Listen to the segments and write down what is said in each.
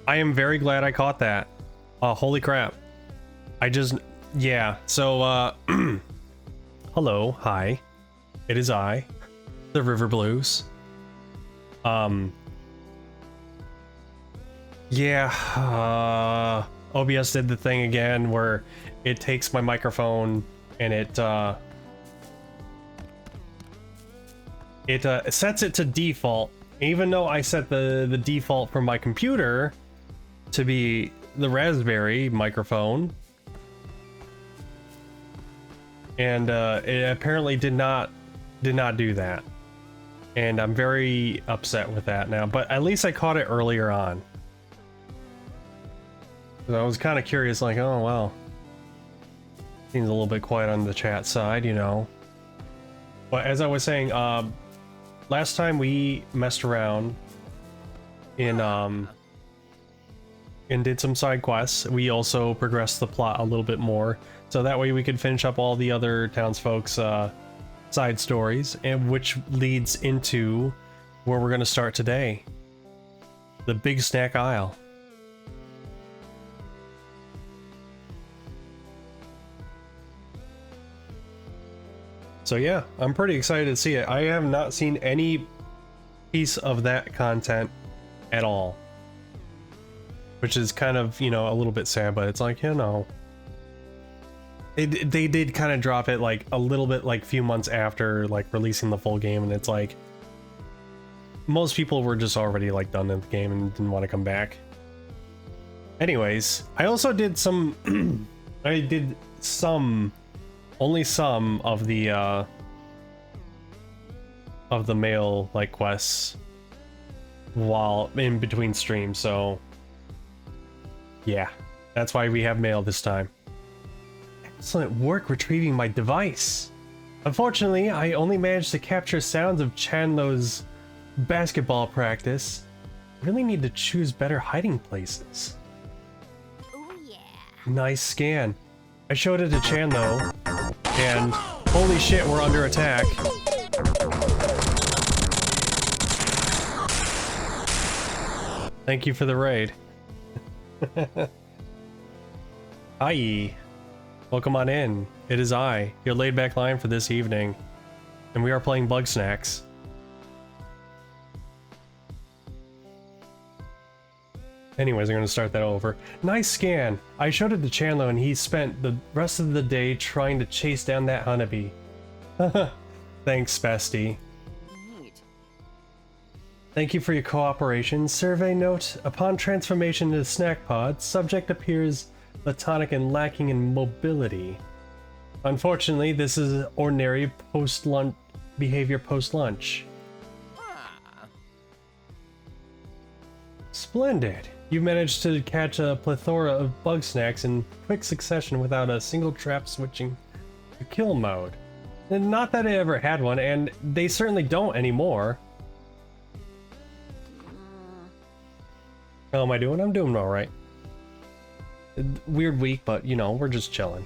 I am very glad I caught that. Holy crap. Yeah, so, hello, hi. It is I, TheRiverBlues. Yeah, OBS did the thing again where it takes my microphone and it sets it to default. Even though I set the default for my computer to be the Raspberry microphone, and it apparently did not do that, and I'm very upset with that now. But at least I caught it earlier on. So I was kind of curious, like, oh well, seems a little bit quiet on the chat side, you know. But as I was saying, last time we messed around in and did some side quests. We also progressed the plot a little bit more, so that way we could finish up all the other townsfolk's side stories, and which leads into where we're going to start today, the BIGsnax Isle. So yeah, I'm pretty excited to see it. I have not seen any piece of that content at all, which is kind of, you know, a little bit sad, but it's like, you know, they did kind of drop it like a little bit, like few months after like releasing the full game, and it's like most people were just already like done in the game and didn't want to come back. Anyways, I also did some I did only some of the mail like quests while in between streams, so yeah, that's why we have mail this time. Excellent work retrieving my device. Unfortunately, I only managed to capture sounds of Chandler's basketball practice. I really need to choose better hiding places. Oh yeah. Nice scan. I showed it to Chandler, and holy shit, we're under attack. Thank you for the raid. Hi. Welcome on in. It is I, your laid-back lion for this evening, and we are playing Bugsnax. Anyways, I'm going to start that over. Nice scan. I showed it to Chandler, and he spent the rest of the day trying to chase down that honeybee. Thanks, bestie. Neat. Thank you for your cooperation. Survey note: upon transformation into snack pod, subject appears lethargic and lacking in mobility. Unfortunately, this is ordinary post-lunch behavior post-lunch. Ah. Splendid. You managed to catch a plethora of Bugsnax in quick succession without a single trap switching to kill mode. And not that I ever had one, and they certainly don't anymore. How am I doing? I'm doing alright. Weird week, but you know, we're just chilling.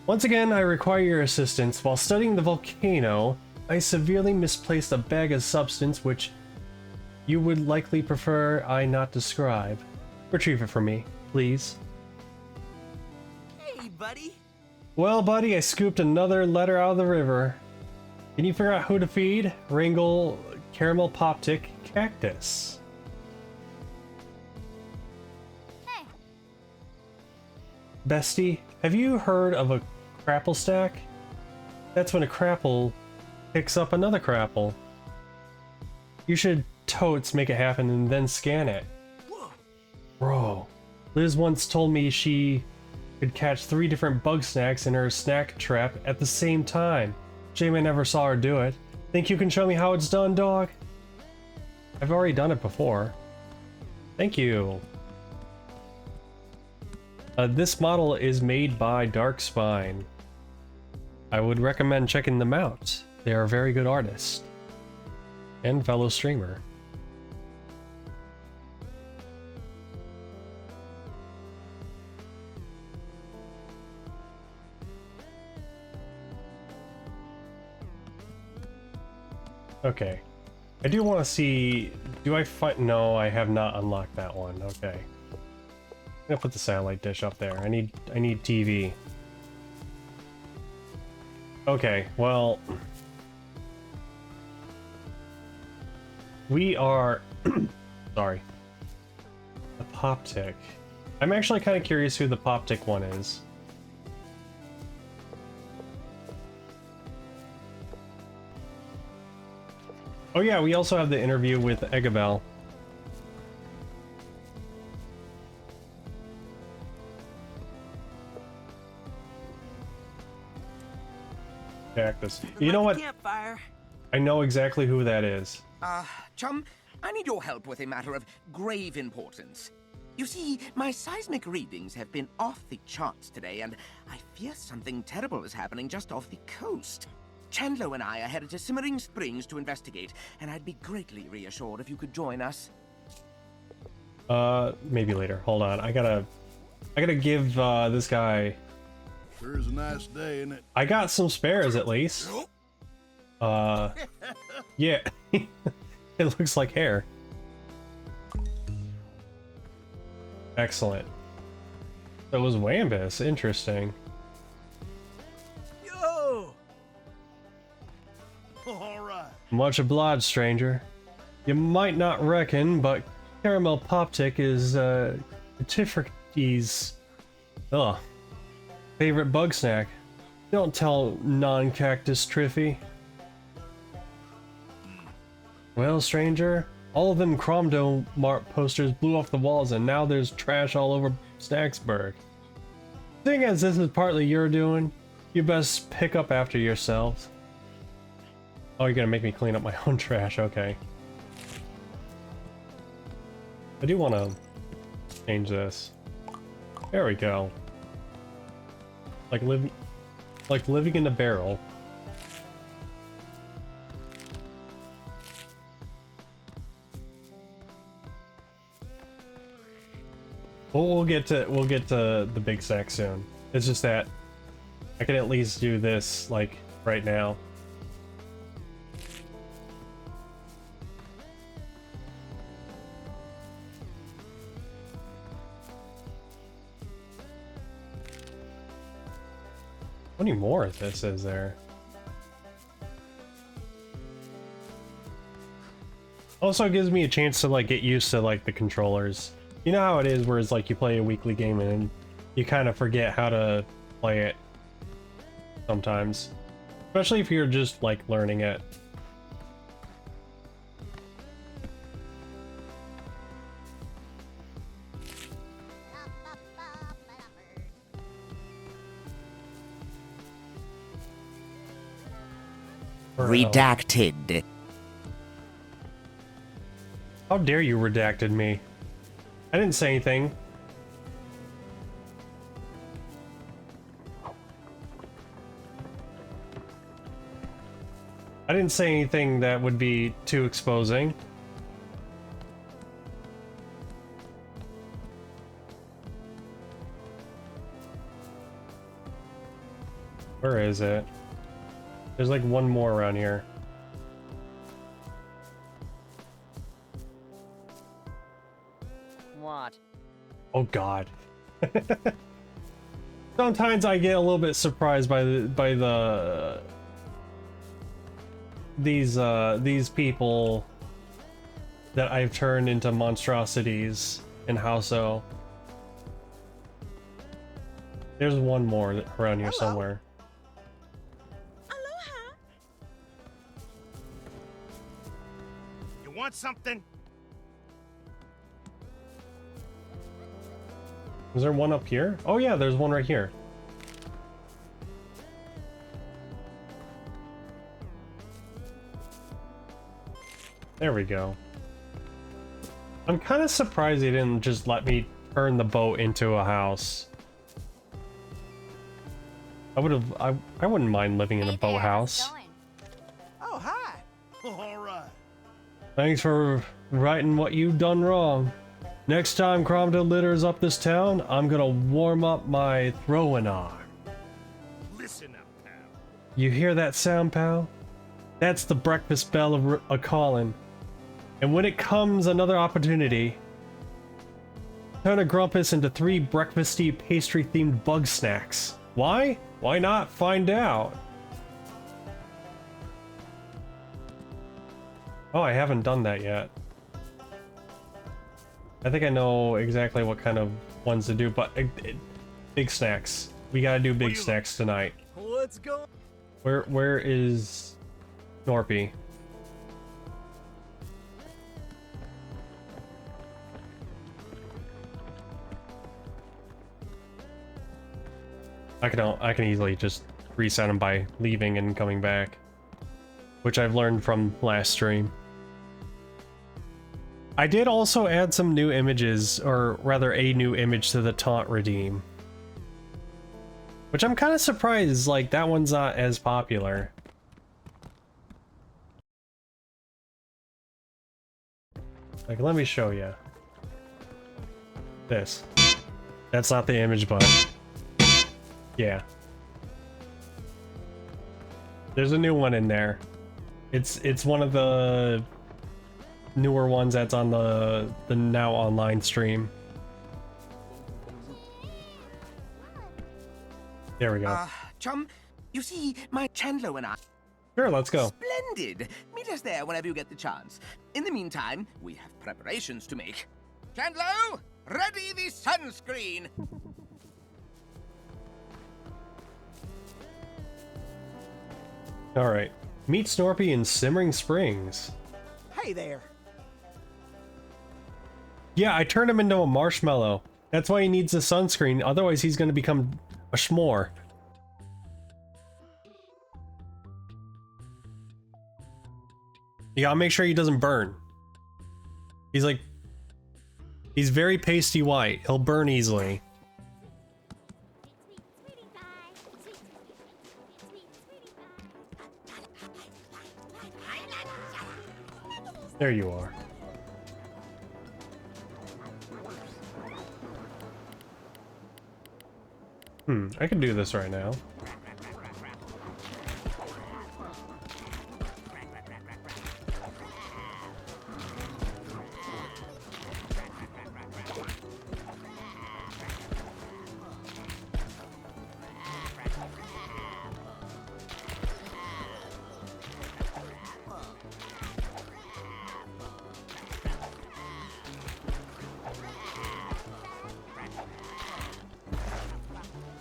Once again, I require your assistance. While studying the volcano, I severely misplaced a bag of substance which you would likely prefer I not describe. Retrieve it for me, please. Hey, buddy. Well, buddy, I scooped another letter out of the river. Can you figure out who to feed? Wrangle Caramel Poptic Cactus. Hey. Bestie, have you heard of a crapple stack? That's when a crapple picks up another crapple. You should totes make it happen and then scan it. Whoa. Bro, Liz once told me she could catch 3 different Bugsnax in her snack trap at the same time. Shame I never saw her do it. Think you can show me how it's done, dog? I've already done it before. Thank you. This model is made by Dark Spine. I would recommend checking them out. They are a very good artist and fellow streamer. Okay, I do want to see Do I find? No, I have not unlocked that one. Okay. I'm gonna put the satellite dish up there. I need TV. Okay, well, we are. Sorry. The Poptic. I'm actually kind of curious who the Poptic one is. Oh yeah, we also have the interview with Eggabell. Cactus. You know what? Campfire. I know exactly who that is. Chum, I need your help with a matter of grave importance. You see, my seismic readings have been off the charts today, and I fear something terrible is happening just off the coast. Chandler and I are headed to Simmering Springs to investigate, and I'd be greatly reassured if you could join us. Maybe later. Hold on. I gotta give this guy. Sure is a nice day, isn't it? I got some spares at least. Yeah. It looks like hair. Excellent. That was Wambus. Interesting. Yo! All right. Much obliged, stranger. You might not reckon, but Caramel Poptic is Tifferty's favorite bug snack. Don't tell non-cactus Triffy. Well, stranger, all of them Cromdo Mart posters blew off the walls, and now there's trash all over Snacksburg. Seeing as this is partly your doing, you best pick up after yourselves. Oh, you're gonna make me clean up my own trash, okay. I do want to change this. There we go. Like living in a barrel. We'll get to the BIGsnax soon. It's just that I can at least do this like right now. How many more of this is there? Also gives me a chance to like get used to like the controllers. You know how it is where it's like you play a weekly game and you kind of forget how to play it sometimes. Especially if you're just like learning it. Redacted. How dare you redacted me? I didn't say anything. I didn't say anything that would be too exposing. Where is it? There's like one more around here. What? Oh God. Sometimes I get a little bit surprised by these people that I've turned into monstrosities in Houseo. There's one more around here somewhere. Aloha. You want something? Is there one up here? Oh yeah, there's one right here. There we go. I'm kind of surprised they didn't just let me turn the boat into a house. I wouldn't mind living in a boathouse. Oh, hi. All right. Thanks for righting what you've done wrong. Next time Cromdo litters up this town, I'm gonna warm up my throwing arm. Listen up, pal. You hear that sound, pal? That's the breakfast bell of a calling. And when it comes another opportunity, turn a Grumpus into 3 breakfasty pastry-themed Bugsnax. Why? Why not find out? Oh, I haven't done that yet. I think I know exactly what kind of ones to do, but BIGsnax. We gotta do BIGsnax tonight. Let's go. Where is Snorpy? I can easily just reset him by leaving and coming back, which I've learned from last stream. I did also add some new images, or rather a new image to the taunt redeem, which I'm kind of surprised like that one's not as popular. Like, let me show you this. That's not the image, but yeah, there's a new one in there. It's one of the newer ones that's on the now online stream. There we go. Chum, you see, my Chandler and I... Sure, let's go. Splendid! Meet us there whenever you get the chance. In the meantime, we have preparations to make. Chandler, ready the sunscreen! Alright. Meet Snorpy in Simmering Springs. Hey there. Yeah, I turned him into a marshmallow. That's why he needs the sunscreen, otherwise he's gonna become a s'more. You gotta make sure he doesn't burn. He's very pasty white. He'll burn easily. There you are. I can do this right now.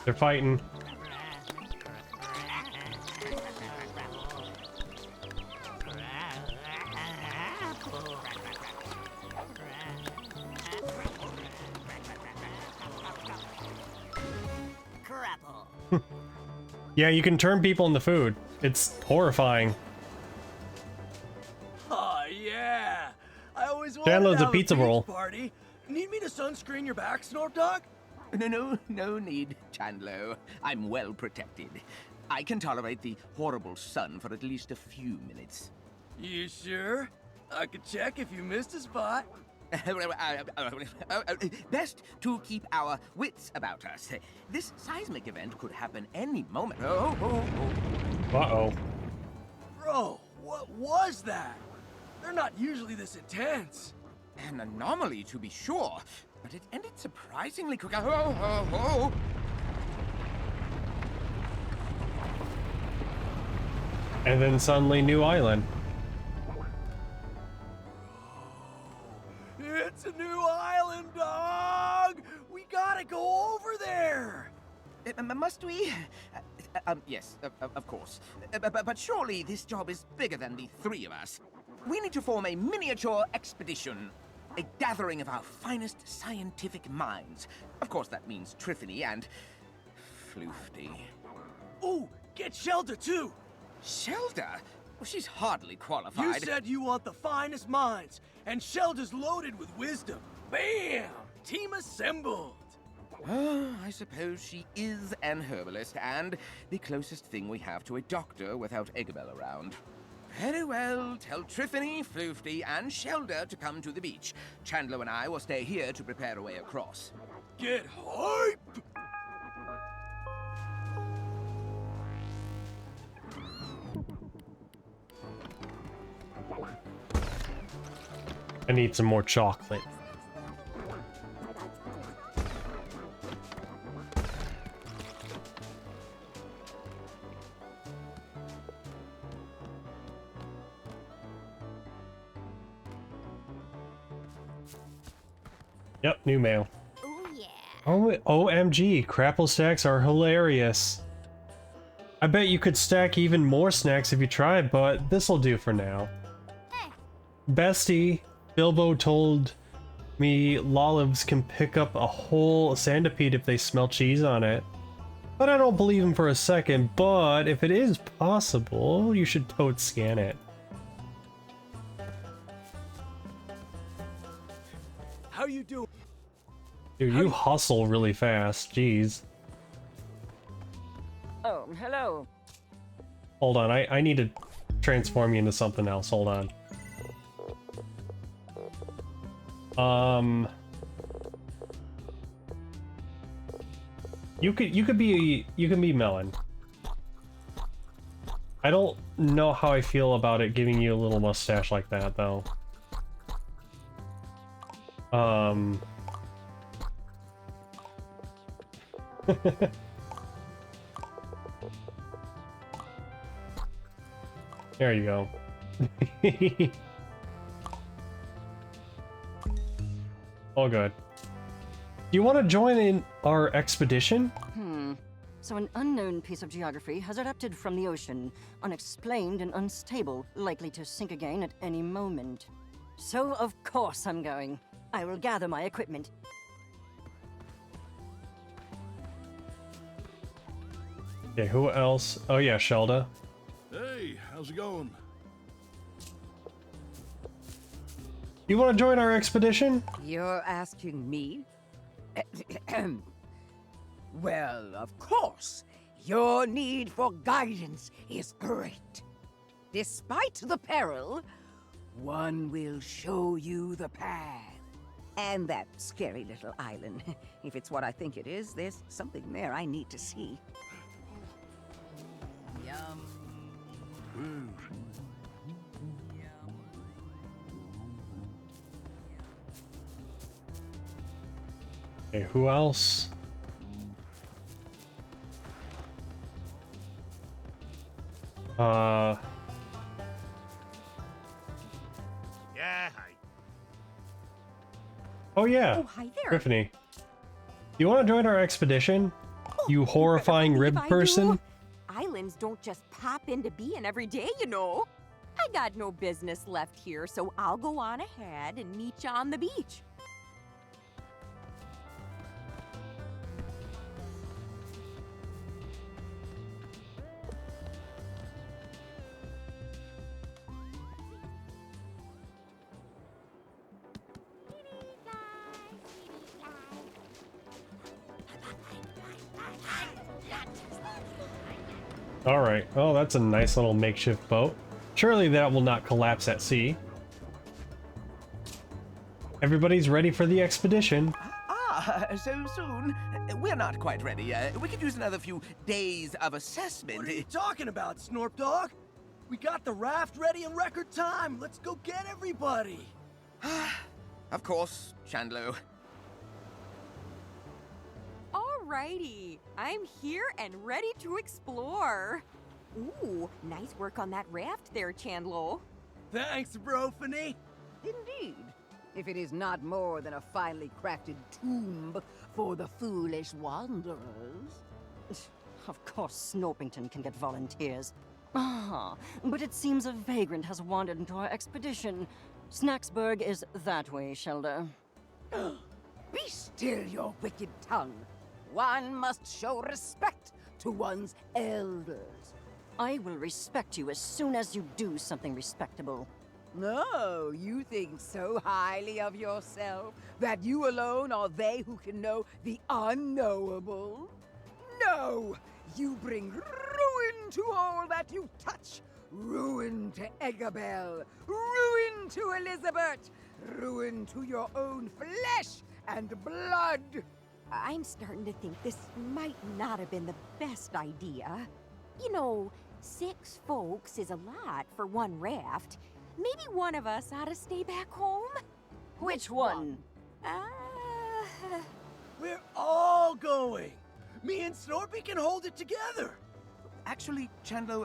They're fighting. Yeah, you can turn people into food. It's horrifying. Oh yeah. I always wanted Downloads to a have pizza beach roll. Party. Need me to sunscreen your back, Snorp Dog? No need, Chandler. I'm well protected. I can tolerate the horrible sun for at least a few minutes. You sure? I could check if you missed a spot. Best to keep our wits about us. This seismic event could happen any moment. Oh. Uh-oh. Bro, what was that? They're not usually this intense. An anomaly, to be sure, but it ended surprisingly quick. Oh. And then suddenly new island. It's a new island, dog! We gotta go over there! Must we? Yes, of course. But surely this job is bigger than the 3 of us. We need to form a miniature expedition. A gathering of our finest scientific minds. Of course, that means Triffany and... Floofty. Ooh, get Shelter too! Shelter? Well, she's hardly You qualified. said you want the finest minds, and Shelter's loaded with wisdom. Bam! Team assembled! Oh, I suppose she is an herbalist, and the closest thing we have to a doctor without Eggabell around. Very well, tell Triffany, Floofty, and Shelter to come to the beach. Chandler and I will stay here to prepare a way across. Get hype! I need some more chocolate. Yep, new mail. Oh yeah. Oh, OMG, crapple stacks are hilarious. I bet you could stack even more snacks if you tried, but this'll do for now. Hey. Bestie, Bilbo told me Lollives can pick up a whole centipede if they smell cheese on it. But I don't believe him for a second, but if it is possible, you should totes scan it. How you doing? Dude, you hustle really fast, jeez. Oh, hello. Hold on, I need to transform you into something else, hold on. You can be Melon. I don't know how I feel about it giving you a little mustache like that though. There you go. All good. Do you want to join in our expedition? So an unknown piece of geography has erupted from the ocean, unexplained and unstable, likely to sink again at any moment. So of course I'm going. I will gather my equipment. Okay, who else? Oh yeah, Shelda. Hey, how's it going? You want to join our expedition? You're asking me? Well, of course. Your need for guidance is great. Despite the peril, one will show you the path. And that scary little island. If it's what I think it is, there's something there I need to see. Yum. Okay, who else? Yeah, hi. Oh yeah. Oh, hi there. Griffany. You want to join our expedition? You horrifying rib person? Islands don't just pop into being every day, you know. I got no business left here, so I'll go on ahead and meet you on the beach. Alright. Oh, that's a nice little makeshift boat. Surely that will not collapse at sea. Everybody's ready for the expedition. Ah, so soon? We're not quite ready. We could use another few days of assessment. What are you talking about, Snorp Dog? We got the raft ready in record time. Let's go get everybody. Of course, Chandlo. Alrighty, I'm here and ready to explore. Ooh, nice work on that raft there, Chandlo. Thanks, Brophany. Indeed. If it is not more than a finely crafted tomb for the foolish wanderers. Of course Snorpington can get volunteers. Ah, but it seems a vagrant has wandered into our expedition. Snacksburg is that way, Shelda. Be still your wicked tongue. One must show respect to one's elders. I will respect you as soon as you do something respectable. No, you think so highly of yourself that you alone are they who can know the unknowable? No! You bring ruin to all that you touch. Ruin to Eggabell. Ruin to Elizabeth. Ruin to your own flesh and blood. I'm starting to think this might not have been the best idea. You know, 6 folks is a lot for one raft. Maybe one of us ought to stay back home? Which one? We're all going. Me and Snorpy can hold it together. Actually, Chandler,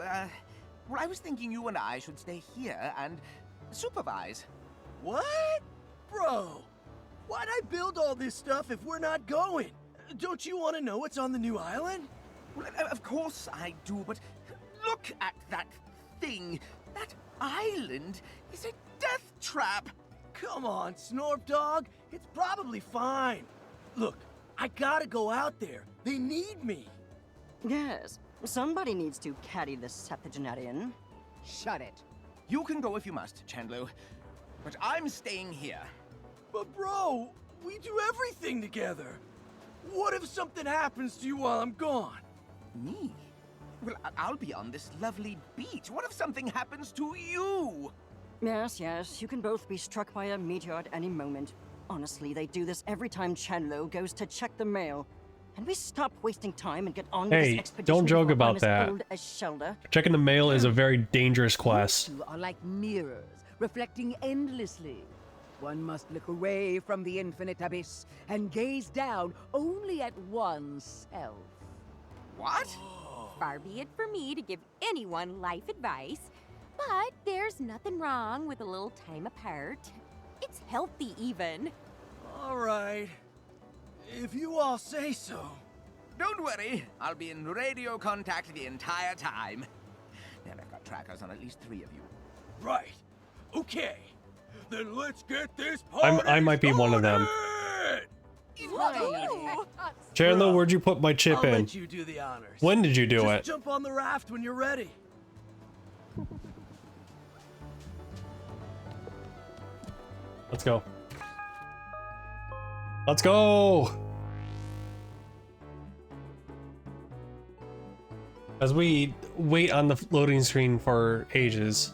well, I was thinking you and I should stay here and supervise. What? Bro, why'd I build all this stuff if we're not going? Don't you want to know what's on the new island? Well, of course I do, but look at that thing. That island is a death trap. Come on, Snorp Dog. It's probably fine. Look, I gotta go out there. They need me. Yes, somebody needs to carry the septuagenarian. Shut it. You can go if you must, Chandler, but I'm staying here. But bro, we do everything together. What if something happens to you while I'm gone? Me? Well, I'll be on this lovely beach. What if something happens to you? Yes, yes, you can both be struck by a meteor at any moment. Honestly, they do this every time Chandlo goes to check the mail. Can we stop wasting time and get on with this Hey, expedition don't joke before I'm about as that. old as Shelda? Checking the mail is a very dangerous quest. You two are like mirrors, reflecting endlessly. One must look away from the infinite abyss and gaze down only at oneself. What? Far be it for me to give anyone life advice, but there's nothing wrong with a little time apart. It's healthy, even. All right. If you all say so. Don't worry, I'll be in radio contact the entire time. And I've got trackers on at least 3 of you. Right. Okay. Then let's get this party I might be one of them. started! Ooh. Chandler, Bro, where'd you put my chip I'll in? let you do the honors. When did you do Just it? jump on the raft when you're ready. Let's go. Let's go! As we wait on the loading screen for ages.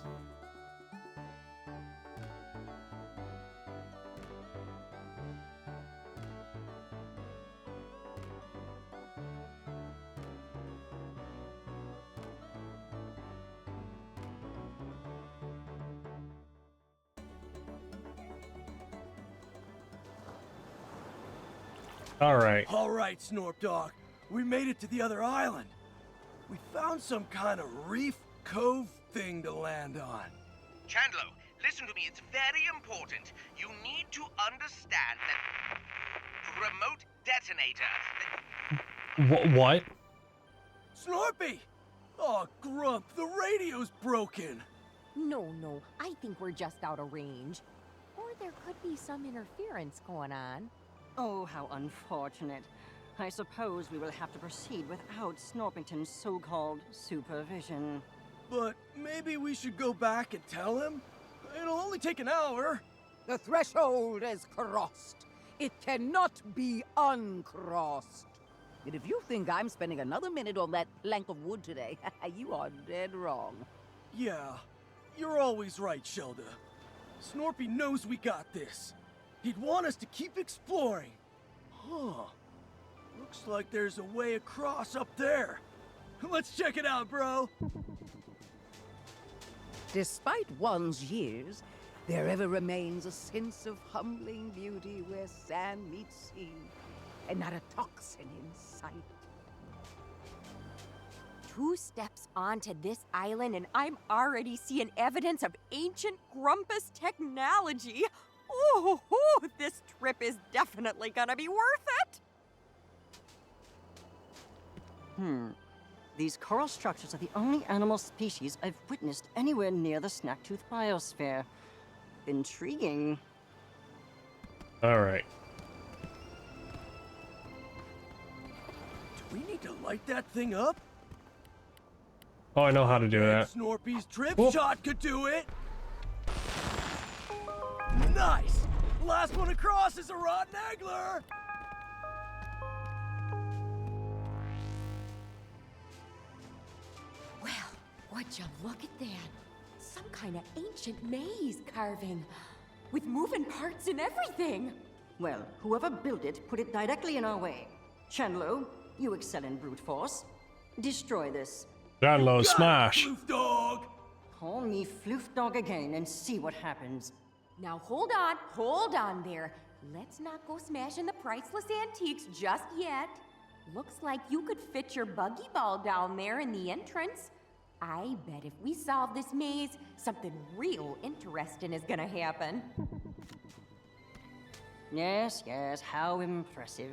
All right. All right, Snorp Dog. We made it to the other island. We found some kind of reef cove thing to land on. Chandler, listen to me. It's very important. You need to understand that remote detonator. What? Snorpy! Oh, Grump, the radio's broken. No, I think we're just out of range. Or there could be some interference going on. Oh, how unfortunate. I suppose we will have to proceed without Snorpington's so-called supervision. But maybe we should go back and tell him? It'll only take an hour. The threshold is crossed. It cannot be uncrossed. And if you think I'm spending another minute on that plank of wood today, you are dead wrong. Yeah, you're always right, Shelda. Snorpy knows we got this. He'd want us to keep exploring. Huh. Looks like there's a way across up there. Let's check it out, bro. Despite one's years, there ever remains a sense of humbling beauty where sand meets sea, and not a toxin in sight. 2 steps onto this island and I'm already seeing evidence of ancient Grumpus technology. Ooh, this trip is definitely gonna be worth it. These coral structures are the only animal species I've witnessed anywhere near the Snacktooth biosphere. Intriguing. All right. Do we need to light that thing up? Oh, I know how to do that. Snorpy's trip Whoop. shot could do it. Nice! Last one across is a rotten angler! Well, would you look at that? Some kind of ancient maze carving with moving parts and everything. Well, whoever built it put it directly in our way. Chandlo, you excel in brute force. Destroy this. Download Got it, smash. Floof Dog! Call me Floof Dog again and see what happens. Now hold on there. Let's not go smashing the priceless antiques just yet. Looks like you could fit your buggy ball down there in the entrance. I bet if we solve this maze, something real interesting is gonna happen. Yes, yes, how impressive.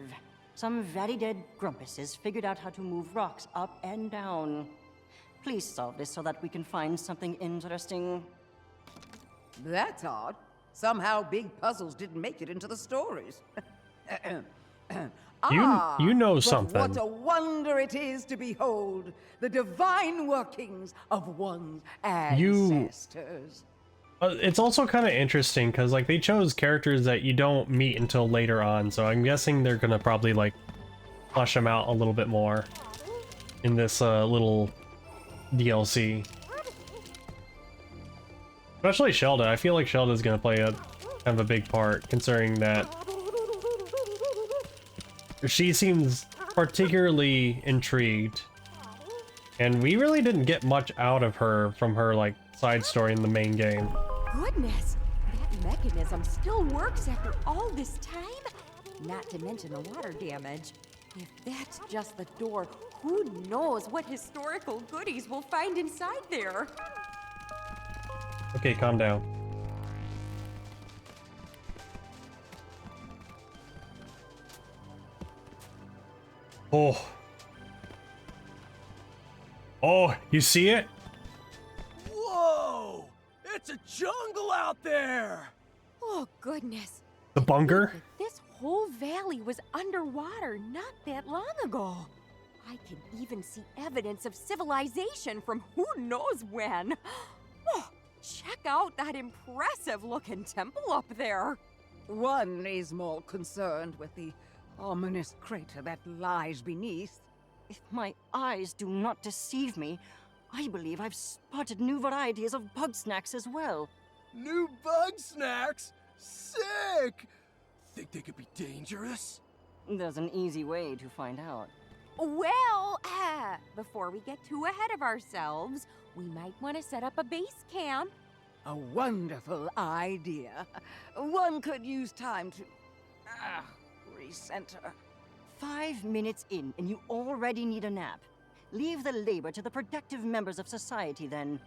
Some very dead grumpuses figured out how to move rocks up and down. Please solve this so that we can find something interesting. That's odd. Somehow big puzzles didn't make it into the stories. You know but something. What a wonder it is to behold the divine workings of one's ancestors. It's also kind of interesting because like they chose characters that you don't meet until later on, so I'm guessing they're gonna probably like flesh them out a little bit more in this little DLC. Especially Shelda. I feel like Shelda's gonna play a kind of a big part, considering that she seems particularly intrigued, and we really didn't get much out of her from her like side story in the main game. Goodness, that mechanism still works after all this time? Not to mention the water damage. If that's just the door, who knows what historical goodies we'll find inside there? Okay, calm down. Oh. Oh, you see it? Whoa! It's a jungle out there! Oh, goodness. The bunker? This whole valley was underwater not that long ago. I can even see evidence of civilization from who knows when. Oh, check out that impressive-looking temple up there. One is more concerned with the ominous crater that lies beneath. If my eyes do not deceive me, I believe I've spotted new varieties of Bugsnax as well. New Bugsnax? Sick! Think they could be dangerous? There's an easy way to find out. Well, before we get too ahead of ourselves, we might want to set up a base camp. A wonderful idea. One could use time to recenter. 5 minutes in, and you already need a nap. Leave the labor to the productive members of society, then.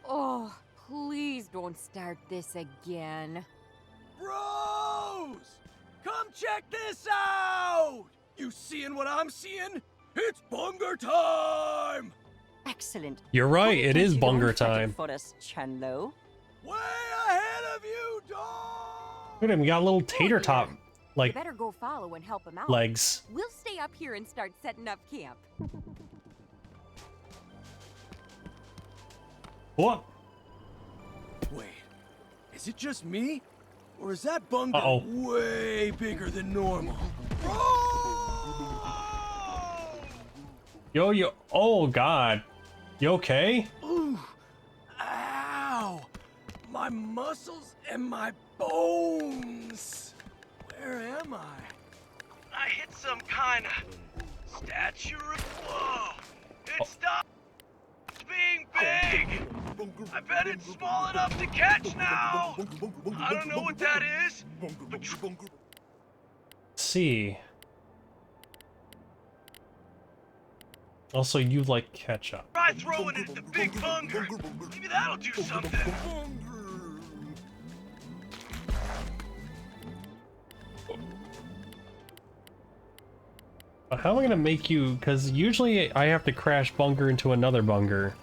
Oh, please don't start this again. Bros! Come check this out! You seeing what I'm seeing? It's bunger time! Excellent. You're right, it is What can you bunger do time. for us, Chandlo? Way ahead of you, dog! Look at him, we got a little tater tot You like better go follow and help him out. legs. We'll stay up here and start setting up camp. What? Wait, is it just me? Or is that bunger Uh-oh. way bigger than normal? Yo, oh god. You okay? Ooh, ow! My muscles and my bones! Where am I? I hit some kind of statue of whoa! It stopped being big! I bet it's small enough to catch now! I don't know what that is, but Let's see. Also, you like ketchup. try throwing it at the big bunger. Maybe that'll do something. But how am I gonna make you? Because usually I have to crash bunger into another bunger.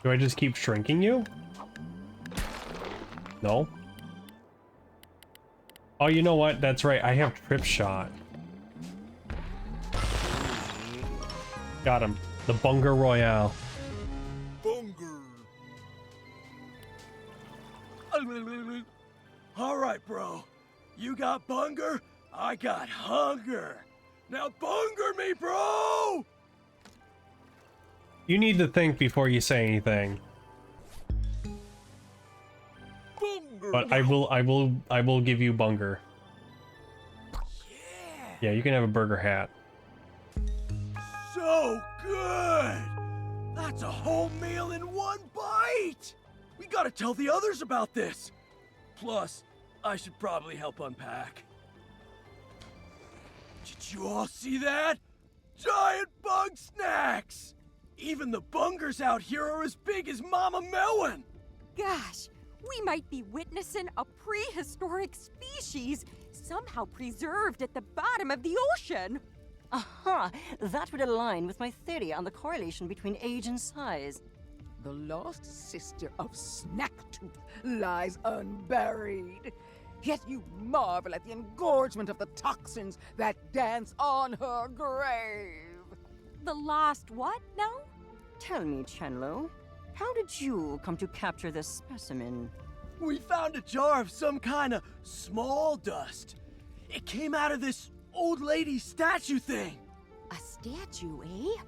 Do I just keep shrinking you? No. Oh, you know what? That's right. I have trip shot. Got him. The Bunger Royale. All right, bro. You got bunger, I got hunger. Now bunger me, bro! You need to think before you say anything. But I will give you bunger. Yeah, you can have a burger hat. So good! That's a whole meal in one bite! We gotta tell the others about this. Plus, I should probably help unpack. Did you all see that? Giant Bugsnax! Even the bungers out here are as big as Mama Melon! Gosh, we might be witnessing a prehistoric species somehow preserved at the bottom of the ocean. Aha! That would align with my theory on the correlation between age and size. The lost sister of Snacktooth lies unburied. Yet you marvel at the engorgement of the toxins that dance on her grave. The lost what now? Tell me, Chenlo, how did you come to capture this specimen? We found a jar of some kind of small dust. It came out of this old lady statue thing. A statue, eh?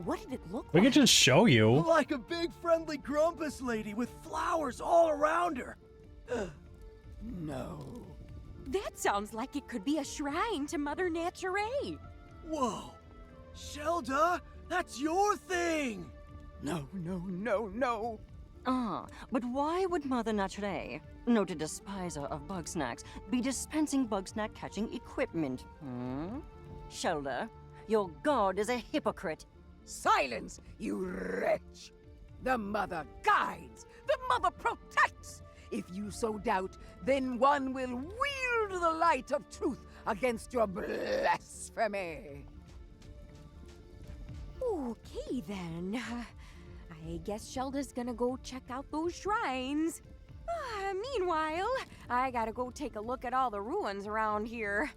What did it look We like? could just show you. Like a big friendly grumpus lady with flowers all around her. No. That sounds like it could be a shrine to Mother Nature. Whoa. Shelda, that's your thing. No, no, no, no. Ah, but why would Mother Nature, noted despiser of Bugsnax, be dispensing Bugsnax catching equipment? Shelda, your god is a hypocrite. Silence, you wretch! The mother guides, the mother protects. If you so doubt, then one will wield the light of truth against your blasphemy. Okay then. I guess Shelda's gonna go check out those shrines. Meanwhile, I gotta go take a look at all the ruins around here.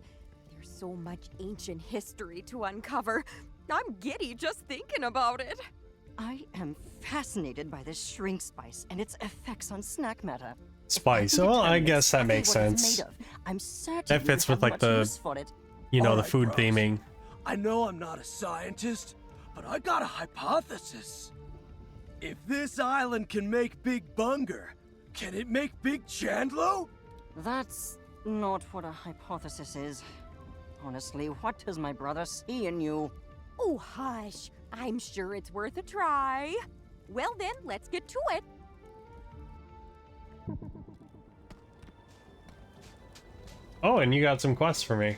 There's so much ancient history to uncover. I'm giddy just thinking about it. I am fascinated by this shrink spice and its effects on snack matter. Spice. Well, I guess that makes sense. I'm certain That fits with like the, you know, the food theming. I know I'm not a scientist, but I got a hypothesis. If this island can make Big Bunger, can it make Big Chandlo? That's not what a hypothesis is. Honestly, what does my brother see in you? Oh, hush. I'm sure it's worth a try. Well then, let's get to it. Oh, and you got some quests for me.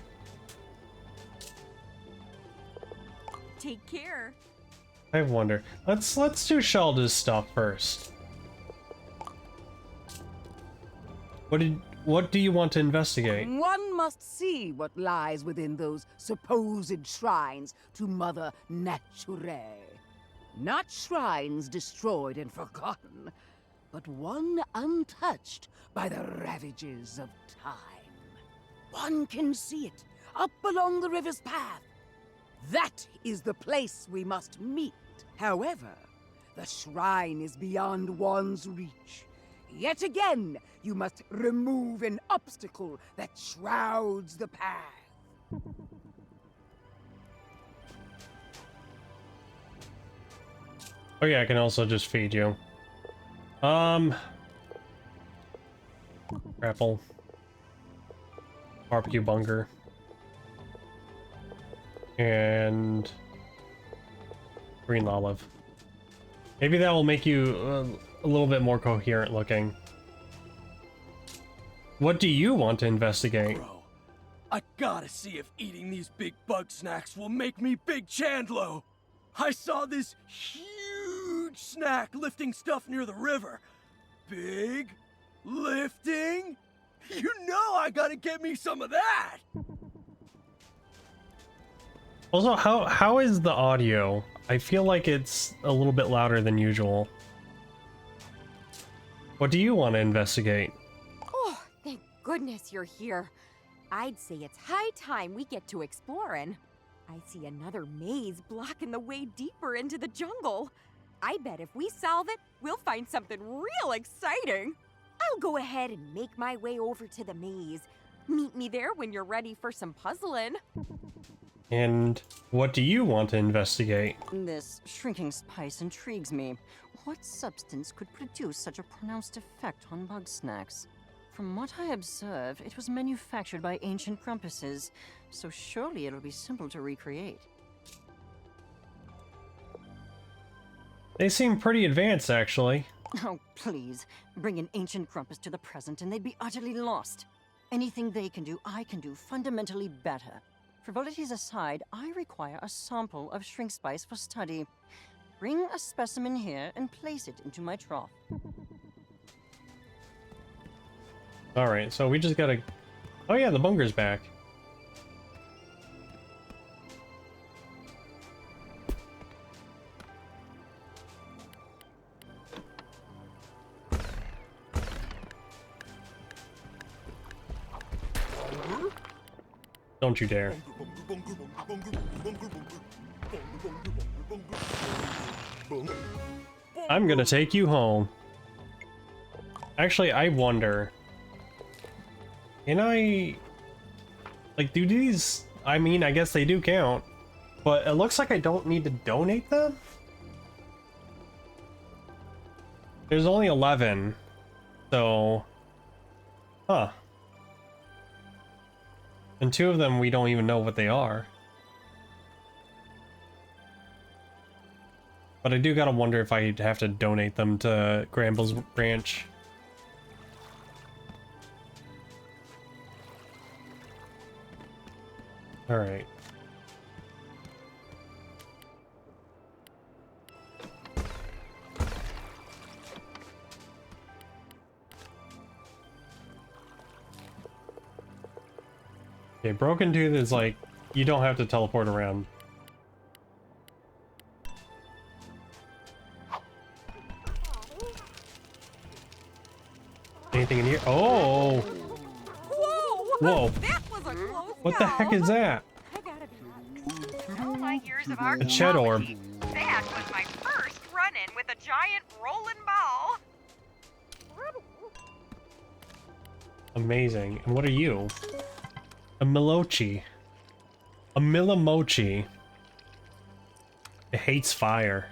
Take care. I wonder. Let's do Shelda's stuff first. What do you want to investigate? One must see what lies within those supposed shrines to Mother Nature. Not shrines destroyed and forgotten, but one untouched by the ravages of time. One can see it up along the river's path. That is the place we must meet. However, the shrine is beyond one's reach. Yet again, you must remove an obstacle that shrouds the path. Oh yeah, I can also just feed you. Grapple. Barbecue bunger. And green olive. Maybe that will make you a little bit more coherent looking. What do you want to investigate? Bro, I gotta see if eating these big Bugsnax will make me Big Chandlo. I saw this huge snack lifting stuff near the river. Big lifting? You know I gotta get me some of that. Also, how is the audio? I feel like it's a little bit louder than usual. What do you want to investigate? Oh, thank goodness you're here. I'd say it's high time we get to exploring. I see another maze blocking the way deeper into the jungle. I bet if we solve it, we'll find something real exciting. I'll go ahead and make my way over to the maze. Meet me there when you're ready for some puzzling. And what do you want to investigate? This shrinking spice intrigues me. What substance could produce such a pronounced effect on Bugsnax? From what I observed, it was manufactured by ancient grumpuses, so surely it'll be simple to recreate. They seem pretty advanced, actually. Oh, please. Bring an ancient Grumpus to the present and they'd be utterly lost. Anything they can do, I can do fundamentally better. Frivolities aside, I require a sample of shrink spice for study. Bring a specimen here and place it into my trough. Alright, so we just gotta... Oh yeah, the bunker's back. Don't you dare. I'm gonna take you home. Actually, I wonder... Can I... Like, do these... I mean, I guess they do count. But it looks like I don't need to donate them? There's only 11. So... Huh. And 2 of them, we don't even know what they are. But I do gotta wonder if I have to donate them to Gramble's branch. Alright. Okay, Broken Tooth is like, you don't have to teleport around. Anything in here? Oh! Whoa! Whoa! That was a close What the heck is that? I gotta be honest. All my years of A Ched Orb. That was my first run-in with a giant rolling ball. Amazing. And what are you? A Milochi. A Milamochi. It hates fire.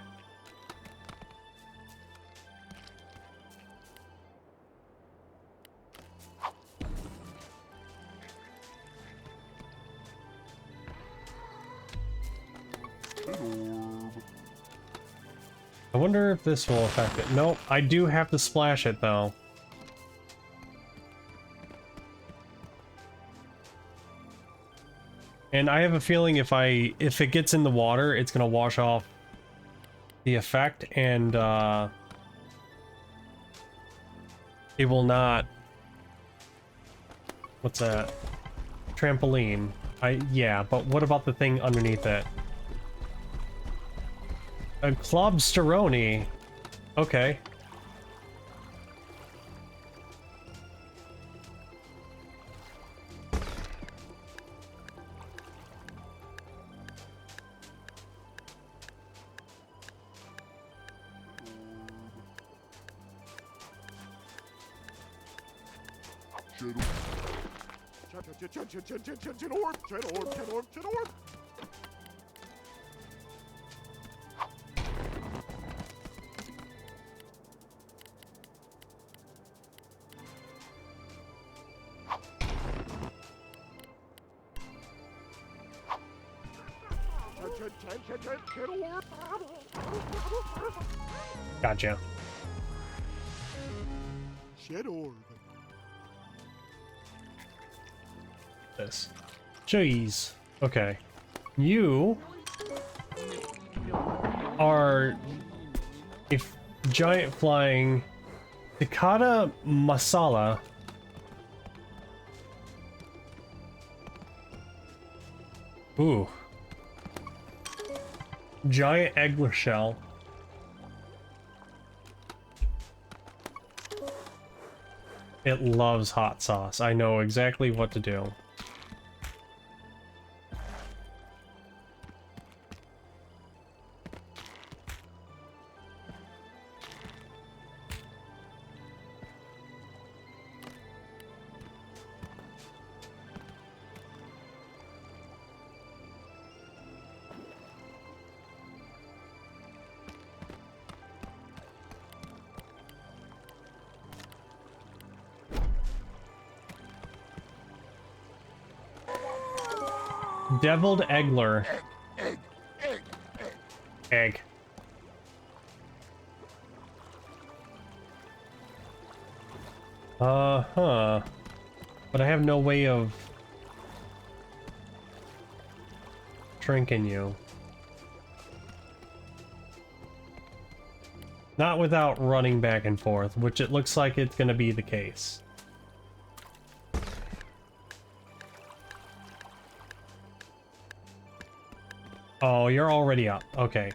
I wonder if this will affect it. Nope, I do have to splash it though. And I have a feeling if it gets in the water, it's gonna wash off the effect and it will not. What's that? Trampoline. Yeah, but what about the thing underneath it? A Clubsteroni. Okay. Orb. Gotcha. Shed Orb. This. Jeez. Okay. You are a giant flying Takata Masala. Ooh. Giant Eggler shell. It loves hot sauce. I know exactly what to do. Deviled Eggler. Egg. Uh-huh. But I have no way of shrinking you. Not without running back and forth, which it looks like it's gonna be the case. Oh, you're already up. Okay.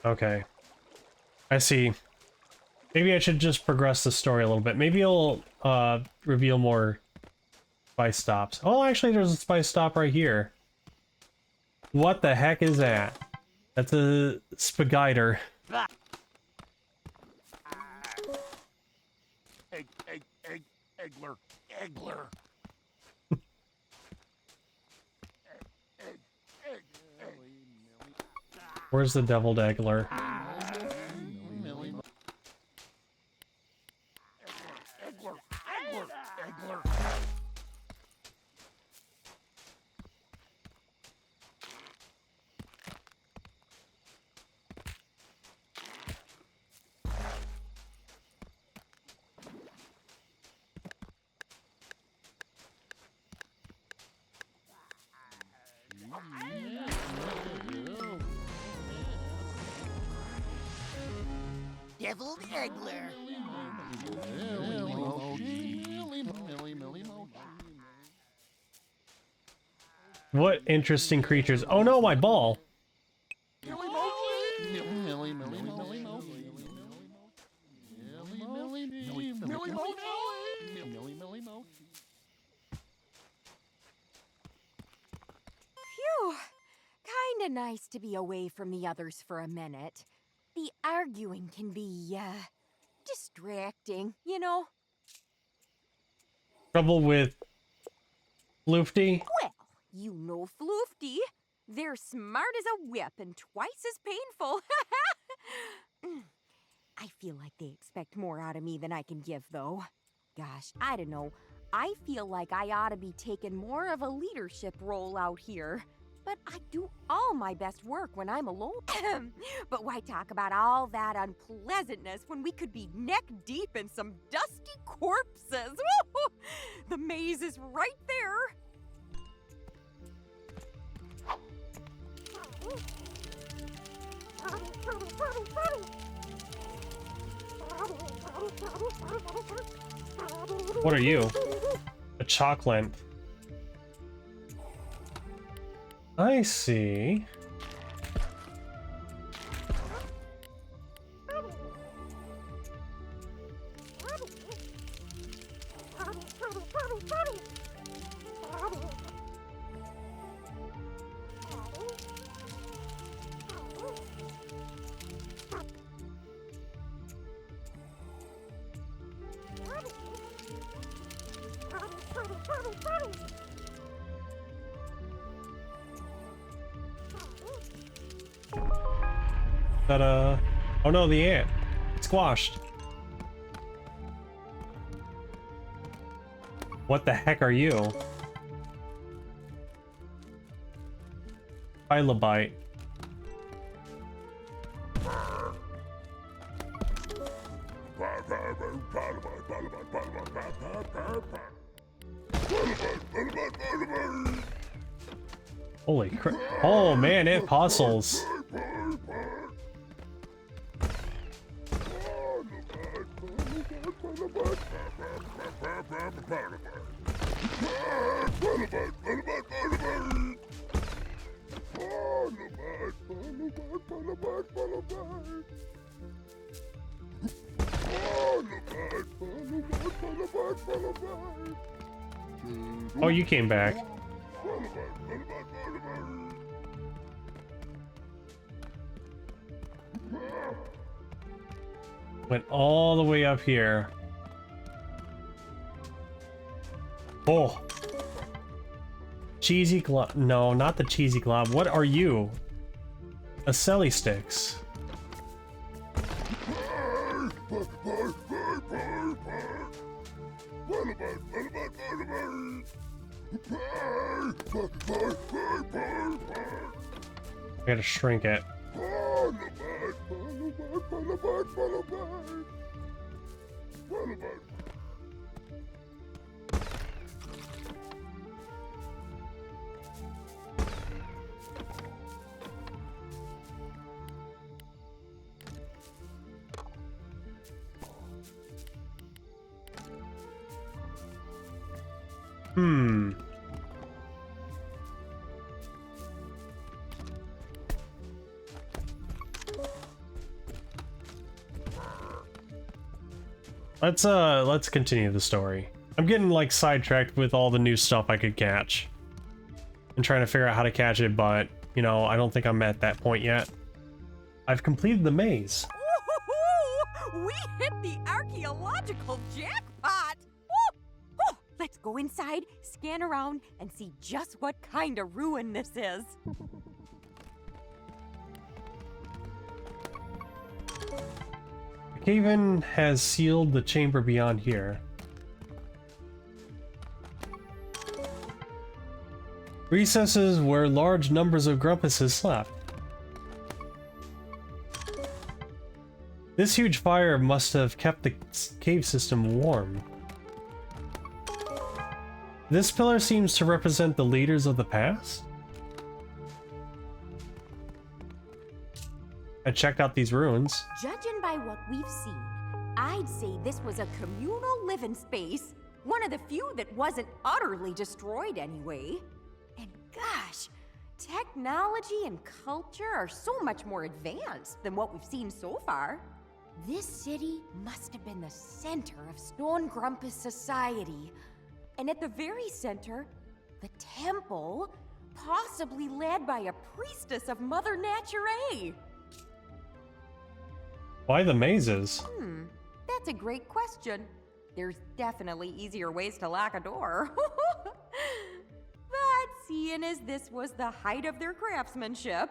Okay. I see. Maybe I should just progress the story a little bit. Maybe it'll reveal more spice stops. Oh, actually there's a spice stop right here. What the heck is that? That's a spagiter. Eggler. Where's the deviled eggler? Deviled Eggler. What interesting creatures. Oh no, my ball! Phew. Kinda nice to be away from the others for a minute. The arguing can be, distracting, you know? Trouble with Floofty? Well, you know Floofty. They're smart as a whip and twice as painful. I feel like they expect more out of me than I can give, though. Gosh, I don't know. I feel like I ought to be taking more of a leadership role out here. But I do all my best work when I'm alone. But why talk about all that unpleasantness when we could be neck deep in some dusty corpses? The maze is right there. What are you? A chocolate. I see. Ta-da. Oh no, the ant. Squashed. What the heck are you? Phyllobite. Holy crap. Oh man, it puzzles. Oh, you came back. Went all the way up here. Oh. Cheesy glob. No, not the cheesy glob. What are you? A Selly Sticks. I gotta shrink it. Hmm. Let's continue the story. I'm getting like sidetracked with all the new stuff I could catch. I'm trying to figure out how to catch it, but you know, I don't think I'm at that point yet. I've completed the maze. Woo-hoo-hoo! We hit the archaeological jackpot! Woo! Woo! Let's go inside, scan around, and see just what kind of ruin this is. The cave-in has sealed the chamber beyond here. Recesses where large numbers of grumpuses slept. This huge fire must have kept the cave system warm. This pillar seems to represent the leaders of the past. I checked out these ruins. Judging by what we've seen, I'd say this was a communal living space. One of the few that wasn't utterly destroyed anyway. And gosh, technology and culture are so much more advanced than what we've seen so far. This city must have been the center of Stone Grumpus society. And at the very center, the temple, possibly led by a priestess of Mother Nature. Why the mazes? That's a great question. There's definitely easier ways to lock a door. But seeing as this was the height of their craftsmanship,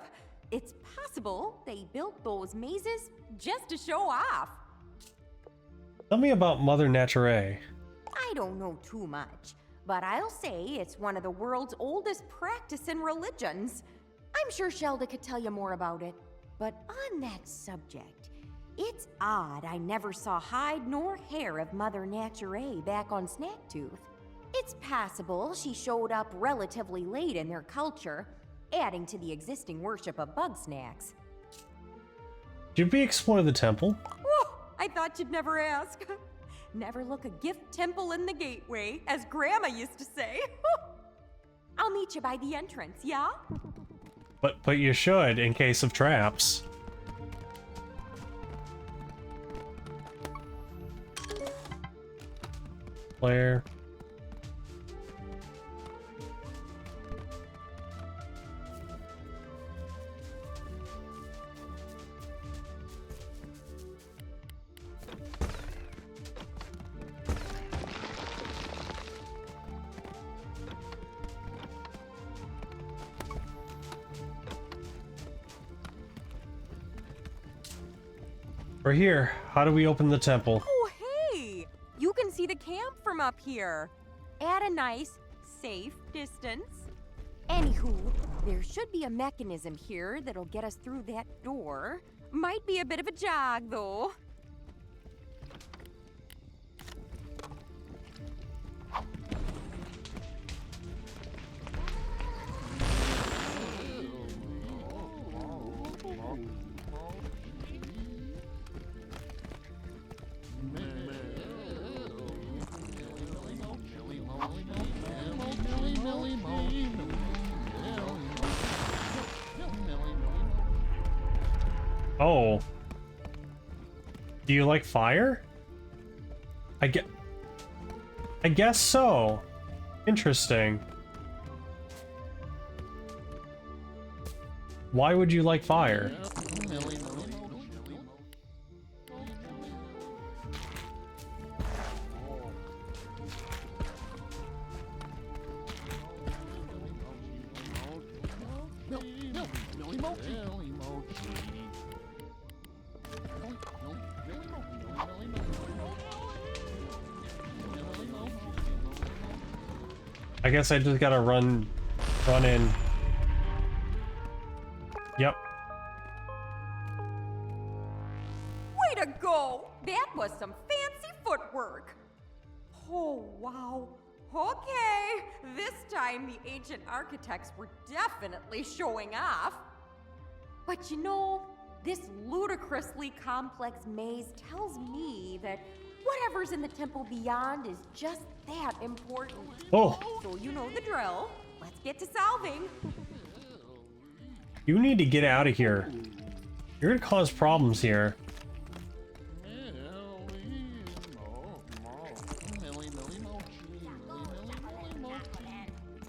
it's possible they built those mazes just to show off. Tell me about Mother Nature. I don't know too much, but I'll say it's one of the world's oldest practicing religions. I'm sure Shelda could tell you more about it. But on that subject, it's odd I never saw hide nor hair of Mother Nature back on Snacktooth. It's possible she showed up relatively late in their culture, adding to the existing worship of Bugsnax. Did we explore the temple? Oh, I thought you'd never ask. Never look a gift temple in the gateway, as Grandma used to say. I'll meet you by the entrance, yeah? But you should, in case of traps. Claire. We're here. How do we open the temple? Oh, hey! You can see the camp from up here. At a nice, safe distance. Anywho, there should be a mechanism here that'll get us through that door. Might be a bit of a jog, though. Oh. Do you like fire? I guess so. Interesting. Why would you like fire? I guess I just gotta run in. Yep. Way to go! That was some fancy footwork. Oh, wow. Okay, this time the ancient architects were definitely showing off. But you know, this ludicrously complex maze tells me that whatever's in the temple beyond is just that important. Oh. So you know the drill. Let's get to solving. You need to get out of here. You're gonna cause problems here.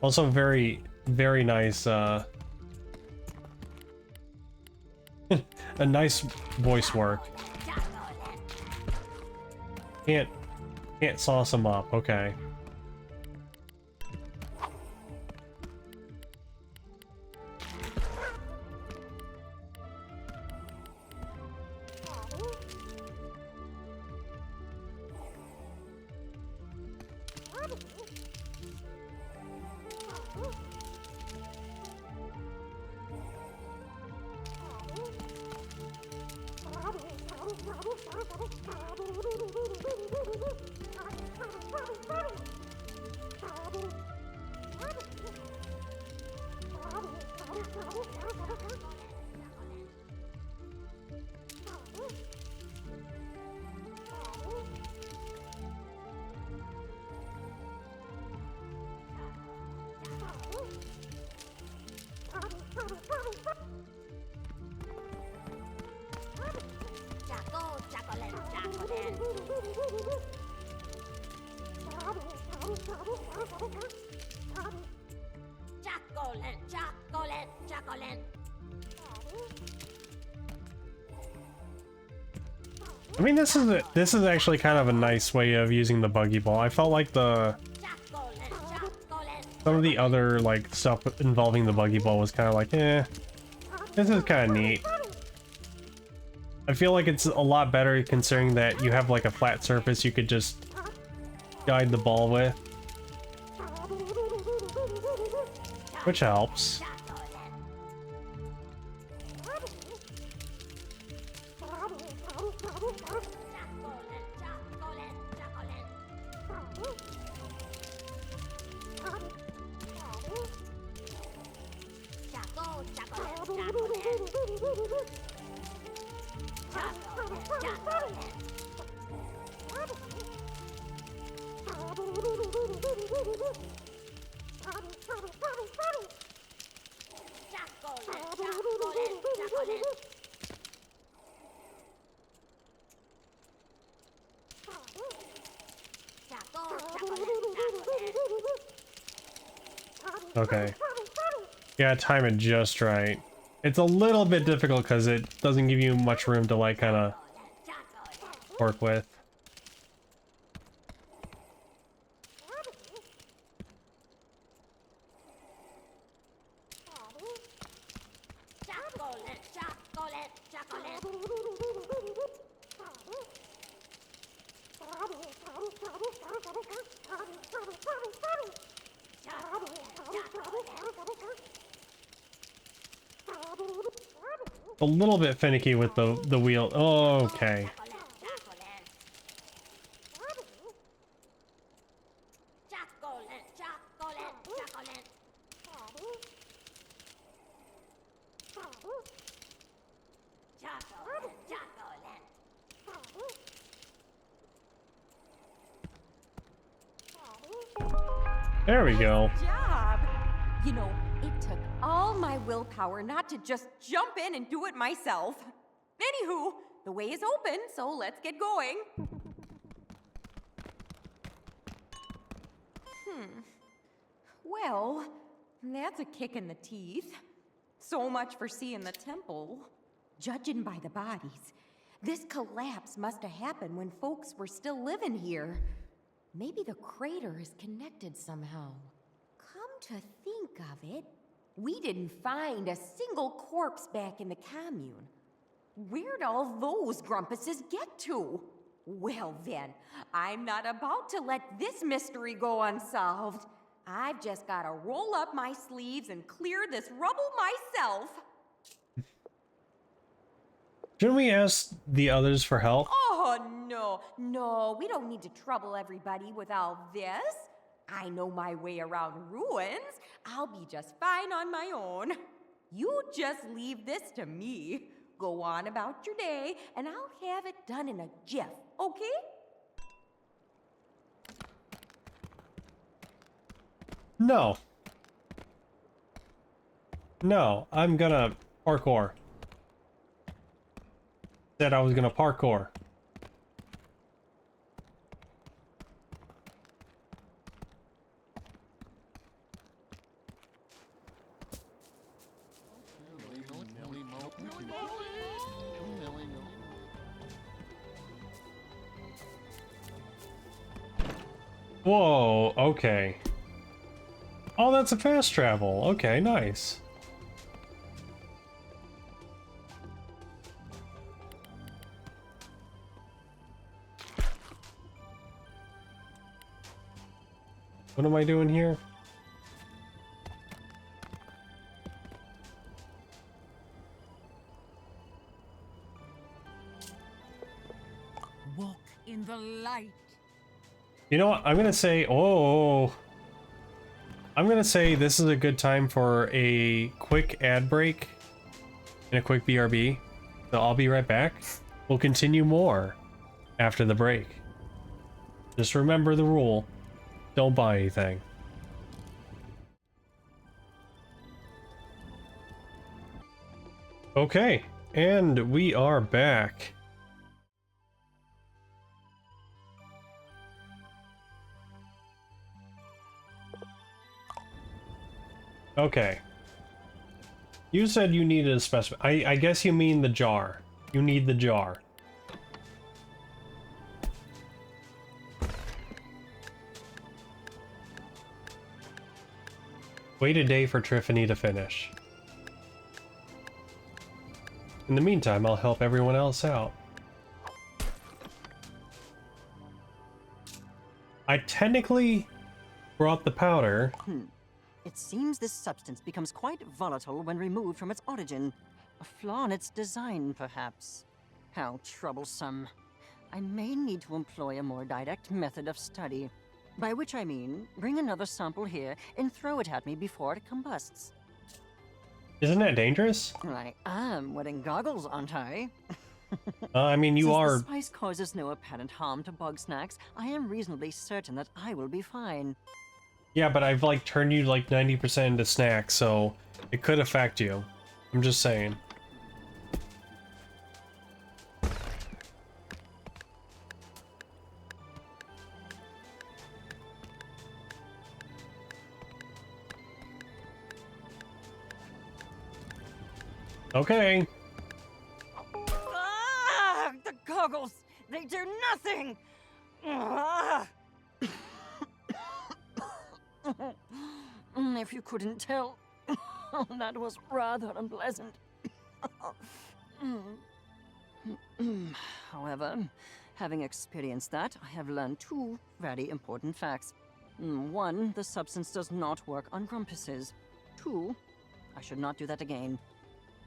Also very, very nice, a nice voice work. Can't sauce him up, okay. I mean, this is actually kind of a nice way of using the buggy ball. I felt like some of the other like stuff involving the buggy ball was kind of like, eh, this is kind of neat. I feel like it's a lot better considering that you have like a flat surface you could just guide the ball with, which helps. Okay. Yeah, time it just right. It's a little bit difficult because it doesn't give you much room to like kind of work with. A little bit finicky with the wheel. Oh, okay. There we go. Good job. You know, it took all my willpower not to just jump in and do it myself. Anywho, the way is open, so let's get going. Well, that's a kick in the teeth. So much for seeing the temple. Judging by the bodies, this collapse must have happened when folks were still living here. Maybe the crater is connected somehow. Come to think of it, We didn't find a single corpse back in the commune. Where'd all those grumpuses get to? Well then, I'm not about to let this mystery go unsolved. I've just gotta roll up my sleeves and clear this rubble myself. Shouldn't we ask the others for help? Oh, no, we don't need to trouble everybody with all this. I know my way around ruins. I'll be just fine on my own. You just leave this to me. Go on about your day, and I'll have it done in a jiff, okay? No. No, I'm gonna parkour. Said I was gonna parkour. Whoa, okay. Oh, that's a fast travel. Okay, nice. What am I doing here? Walk in the light. You know what? I'm gonna say, I'm gonna say this is a good time for a quick ad break and a quick BRB. So I'll be right back. We'll continue more after the break. Just remember the rule. Don't buy anything. Okay, and we are back. Okay. You said you needed a specimen. I guess you mean the jar. You need the jar. Wait a day for Triffany to finish. In the meantime, I'll help everyone else out. I technically brought the powder. It seems this substance becomes quite volatile when removed from its origin. A flaw in its design, perhaps. How troublesome. I may need to employ a more direct method of study. By which I mean, bring another sample here and throw it at me before it combusts. Isn't that dangerous? I am wearing goggles, aren't I? I mean, you Since are... the spice causes no apparent harm to Bugsnax, I am reasonably certain that I will be fine. Yeah, but I've like turned you like 90% into snacks, so it could affect you. I'm just saying. Okay. Ah, the goggles! They do nothing! Ah. If you couldn't tell, that was rather unpleasant. However, having experienced that, I have learned two very important facts. One, the substance does not work on grumpuses. Two, I should not do that again.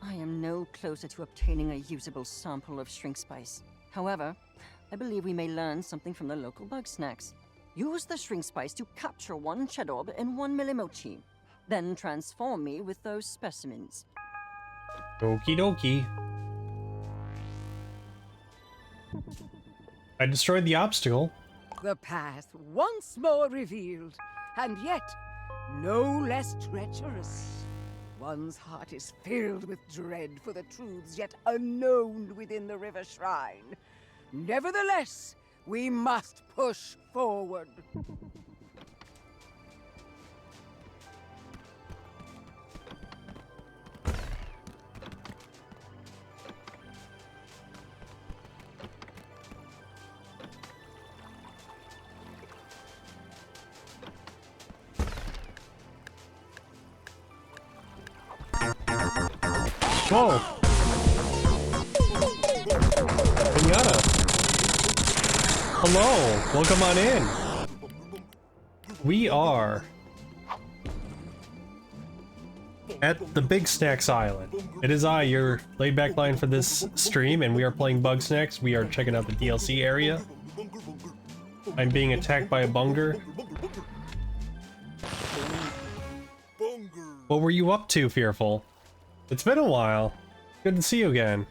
I am no closer to obtaining a usable sample of shrink spice. However, I believe we may learn something from the local Bugsnax. Use the shrink spice to capture one Chedorb and one Millimochi. Then transform me with those specimens. Okie dokie. I destroyed the obstacle. The path once more revealed, and yet no less treacherous. One's heart is filled with dread for the truths yet unknown within the river shrine. Nevertheless, we must push forward. Whoa! Pinata! Hello! Welcome on in! We are at the BIGsnax Island. It is I, your laid-back line for this stream, and we are playing Bugsnax. We are checking out the DLC area. I'm being attacked by a bunger. What were you up to, Fearful? It's been a while. Good to see you again.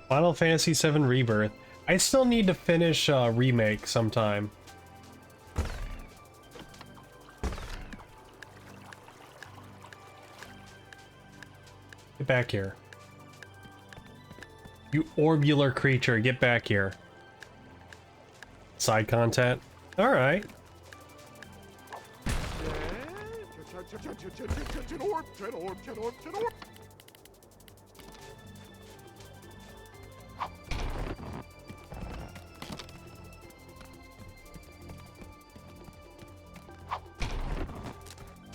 Final Fantasy VII Rebirth. I still need to finish Remake sometime. Get back here. You orbular creature, get back here. Side content? Alright.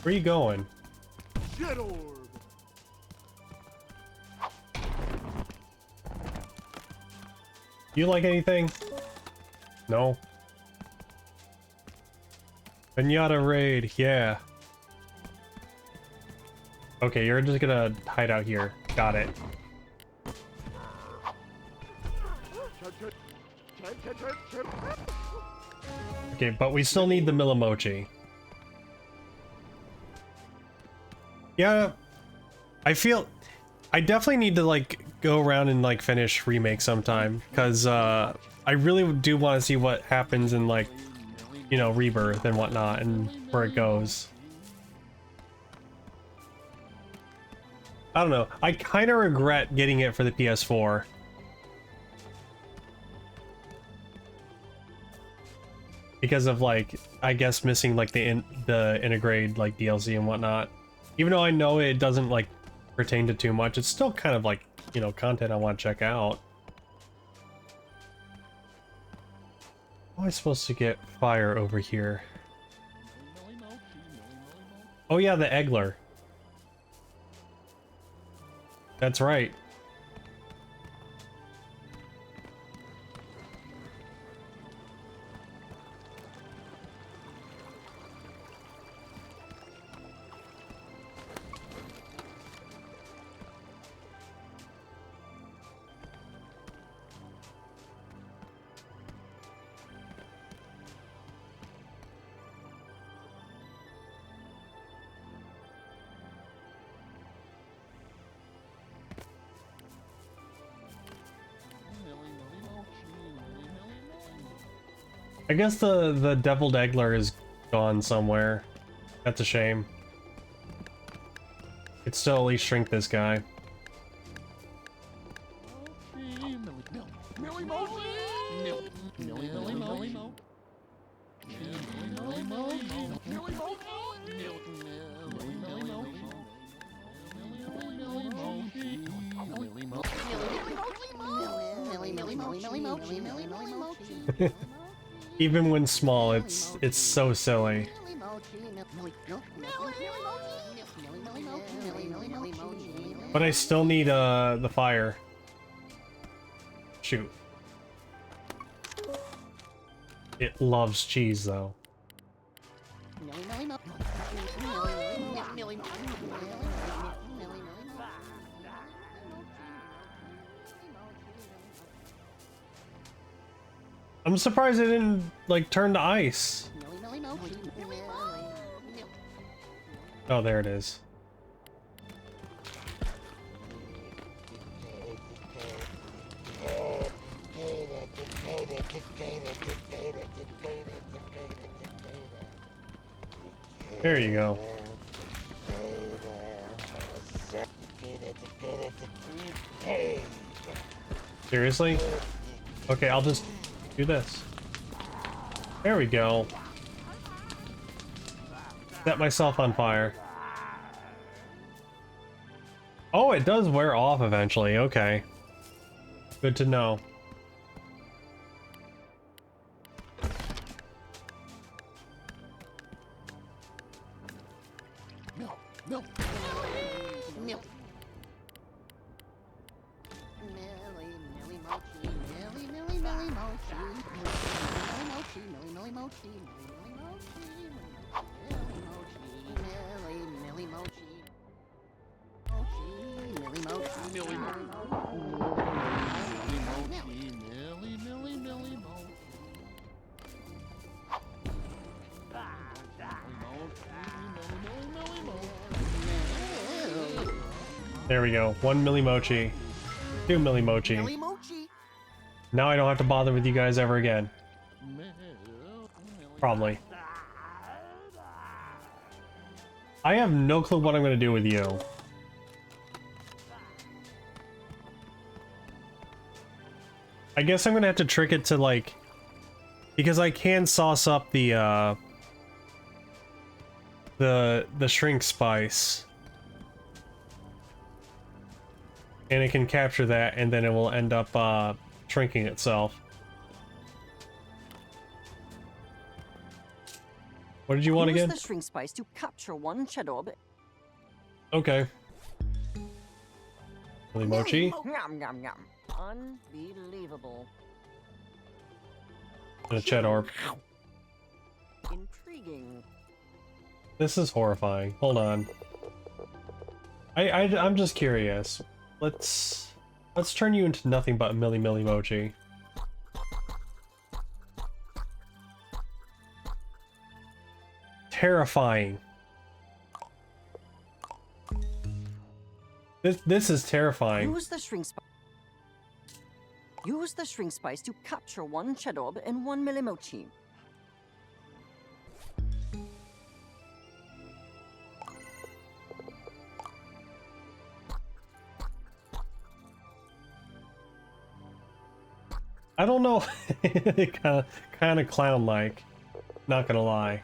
Where are you going? Shit orb. You like anything? No. Pinata raid, yeah. Okay, you're just gonna hide out here. Got it. Okay, but we still need the Millimochi. Yeah, I feel I definitely need to like go around and like finish Remake sometime, because I really do want to see what happens in like, you know, Rebirth and whatnot and where it goes. I don't know. I kind of regret getting it for the PS4. Because of like, I guess missing like the integrated like DLC and whatnot. Even though I know it doesn't like pertain to too much, it's still kind of like, you know, content I want to check out. How am I supposed to get fire over here? Oh yeah, the Eggler. That's right. I guess the deviled Eggler is gone somewhere. That's a shame. Could still at least shrink this guy. Even when small, it's so silly. But I still need the fire. Shoot. It loves cheese though. I'm surprised it didn't like turn to ice. Oh, there it is. There you go. Seriously? Okay, I'll just do this. There we go. Set myself on fire. Oh, it does wear off eventually. Okay. Good to know. Milk. Milk. There we go. 1 milli mochi. 2 milli mochi. Now I don't have to bother with you guys ever again. Probably. I have no clue what I'm gonna do with you. I guess I'm gonna have to trick it to like, because I can sauce up the shrink spice. And it can capture that, and then it will end up shrinking itself. What did you want again? Use the shrink spice to capture 1 cheddar. Okay. Milli mochi. Yum, yum, yum. Unbelievable. And a cheddar. Intriguing. This is horrifying. Hold on. I'm just curious. Let's turn you into nothing but a milli mochi. Terrifying. This is terrifying. Use the shrink spice. Use the shrink spice to capture 1 cheddar and 1 milli mochi. I don't know. kind of clown-like. Not gonna lie.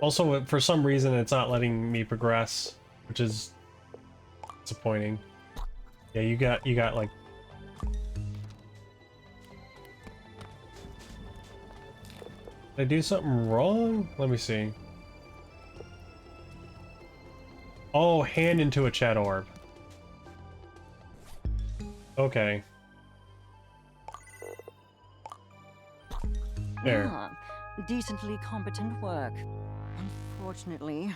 Also, for some reason, it's not letting me progress, which is disappointing. Yeah, you got like. Did I do something wrong? Let me see. Oh, hand into a chat orb. Okay. There. Ah, decently competent work. Unfortunately,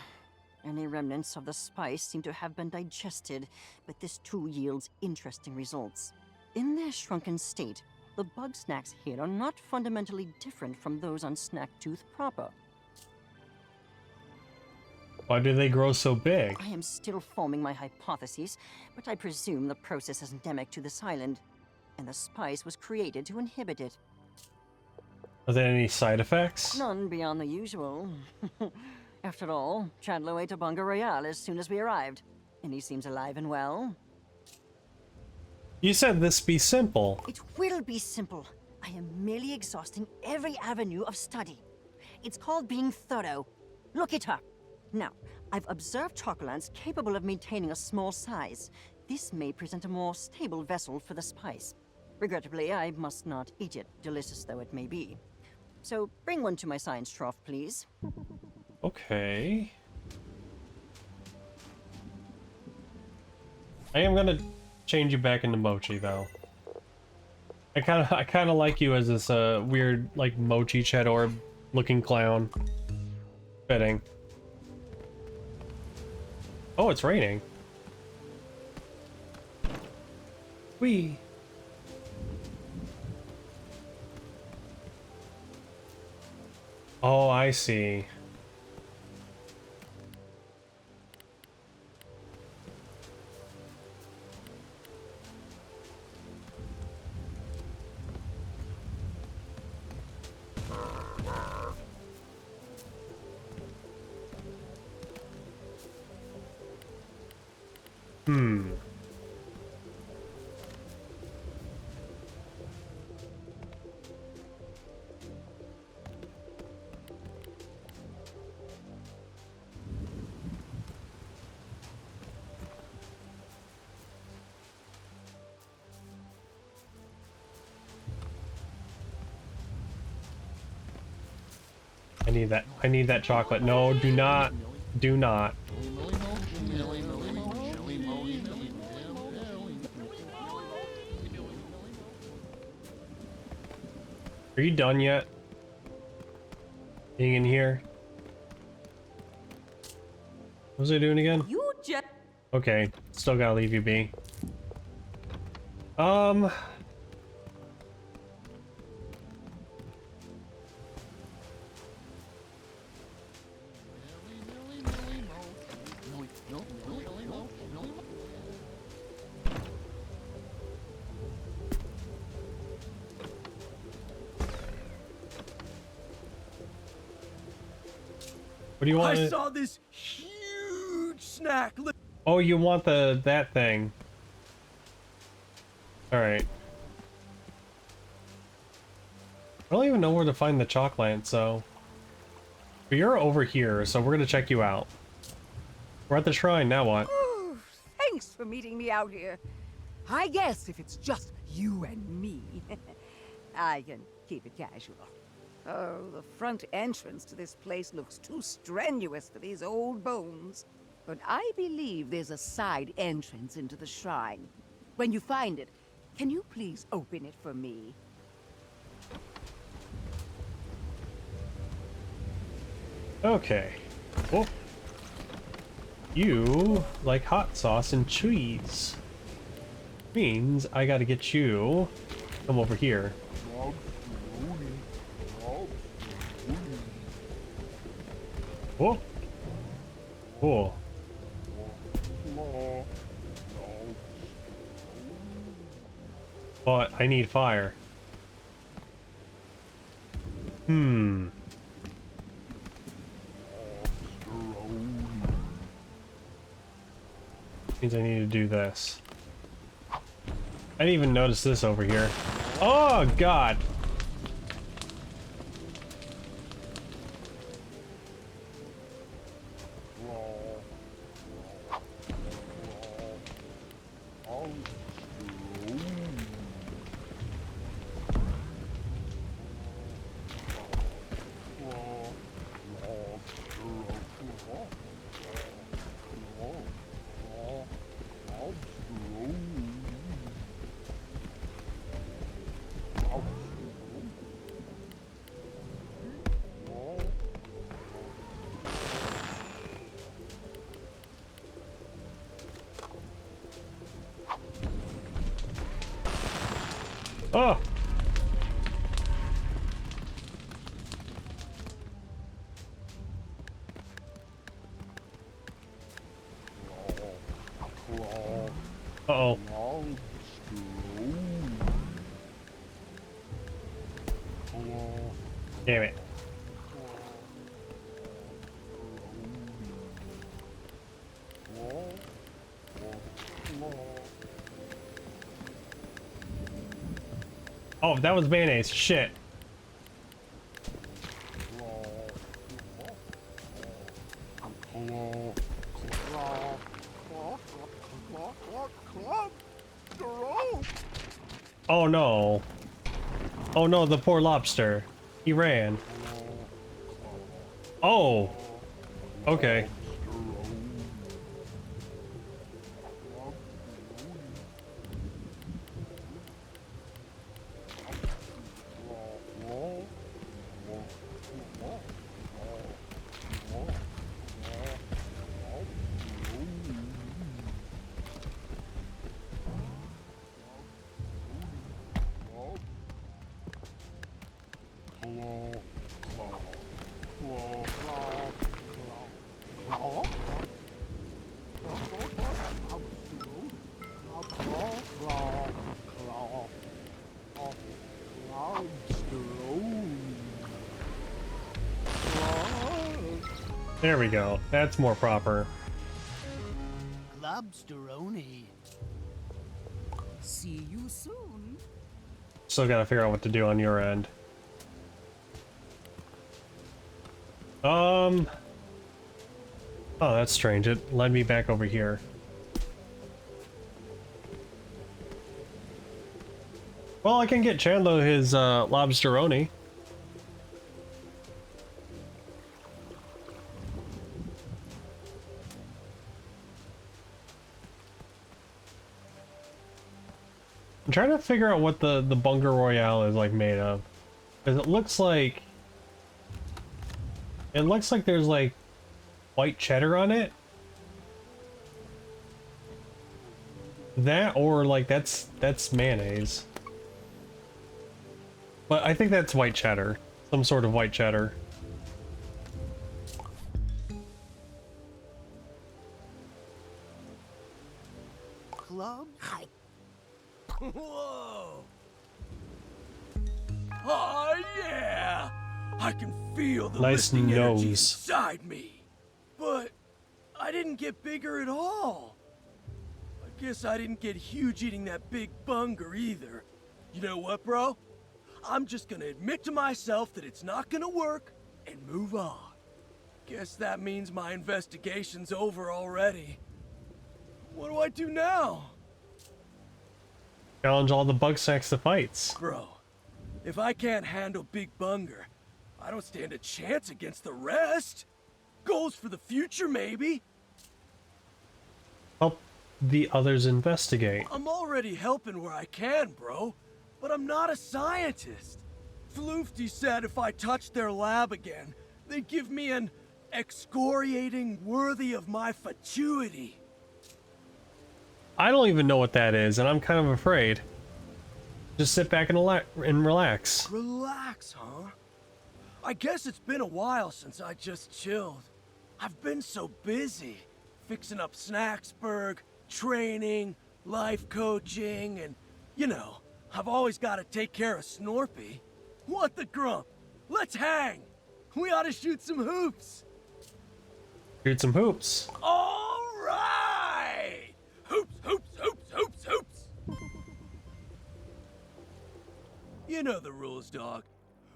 any remnants of the spice seem to have been digested, but this too yields interesting results. In their shrunken state, the Bugsnax here are not fundamentally different from those on Snacktooth proper. Why do they grow so big? I am still forming my hypotheses, but I presume the process is endemic to this island, and the spice was created to inhibit it. Are there any side effects? None beyond the usual. After all, Chandler ate a bunga royale as soon as we arrived, and he seems alive and well. You said this be simple. It will be simple. I am merely exhausting every avenue of study. It's called being thorough. Look it up. Now, I've observed chocolants capable of maintaining a small size. This may present a more stable vessel for the spice. Regrettably, I must not eat it, delicious though it may be. So, bring one to my science trough, please. Okay. I am gonna change you back into mochi, though. I kind of like you as this weird, like, mochi chat orb looking clown. Fitting. Oh, it's raining. Whee! Oh, I see. I need that. I need that chocolate. No, do not. Do not. Are you done yet? Being in here? What was I doing again? You just. Okay, still gotta leave you be. What do you want? I saw this huge snack. Oh, you want that thing. All right. I don't even know where to find the chocolate, so. But you're over here, so we're gonna check you out. We're at the shrine, now what? Ooh, thanks for meeting me out here. I guess if it's just you and me, I can keep it casual. Oh, the front entrance to this place looks too strenuous for these old bones. But I believe there's a side entrance into the shrine. When you find it, can you please open it for me? Okay. Oh. You like hot sauce and cheese. Means I gotta get you. Come over here. Oh. Cool. But I need fire. Means I need to do this. I didn't even notice this over here. Oh, God! Oh! Uh-oh. Damn it. Oh, that was mayonnaise. Shit. Oh no. Oh no, the poor lobster. He ran. Oh. Okay. There we go. That's more proper. Lobsteroni. See you soon. Still gotta figure out what to do on your end. Oh, that's strange. It led me back over here. Well, I can get Chandler his lobsteroni. I'm trying to figure out what the Bunker Royale is like made of. Because it looks like there's like white cheddar on it. That or like that's mayonnaise. But I think that's white cheddar. Some sort of white cheddar. Club? Whoa! Oh yeah! I can feel the Nice lifting energy nose. inside me. But I didn't get bigger at all. I guess I didn't get huge eating that big bunger either. You know what, bro? I'm just gonna admit to myself that it's not gonna work and move on. Guess that means my investigation's over already. What do I do now? Challenge all the Bugsnax to fights. Bro, if I can't handle Big Bunger, I don't stand a chance against the rest. Goals for the future, maybe. Help the others investigate. I'm already helping where I can, bro. But I'm not a scientist. Floofty said if I touched their lab again, they'd give me an excoriating worthy of my fatuity. I don't even know what that is, and I'm kind of afraid. Just sit back and relax. Relax, huh? I guess it's been a while since I just chilled. I've been so busy, fixing up Snacksburg, training, life coaching, and, you know, I've always got to take care of Snorpy. What the grump? Let's hang! We ought to shoot some hoops! Shoot some hoops. All right! Hoops, hoops, hoops, hoops, hoops! You know the rules, dog.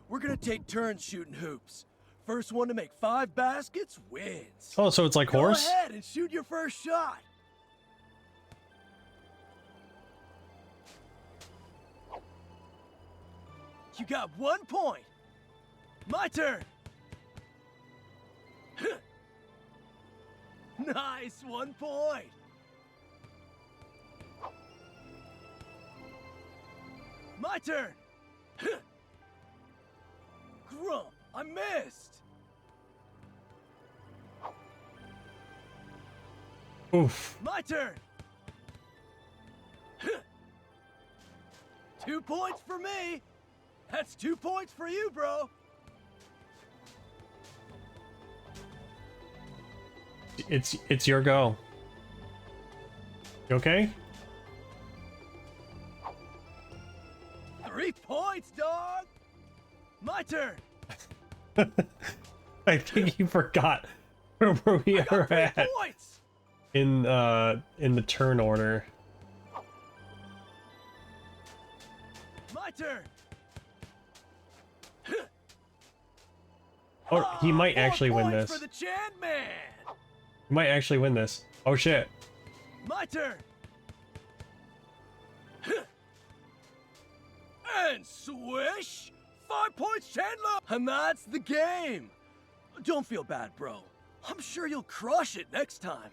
We're gonna take turns shooting hoops. First one to make 5 baskets wins. Oh, so it's like horse? Go ahead and shoot your first shot. You got 1 point. My turn. Nice, 1 point. My turn. Grump, I missed. Oof. My turn. 2 points for me. That's 2 points for you, bro. It's your go. You okay? 3 points, dog. My turn. I think you forgot where we I got are 3 at points. in the turn order. My turn. Oh, he might 4 actually win points this. for the Chan Man. He might actually win this. Oh shit. My turn. And swish. 5 points, Chandler. And that's the game. Don't feel bad, bro. I'm sure you'll crush it next time.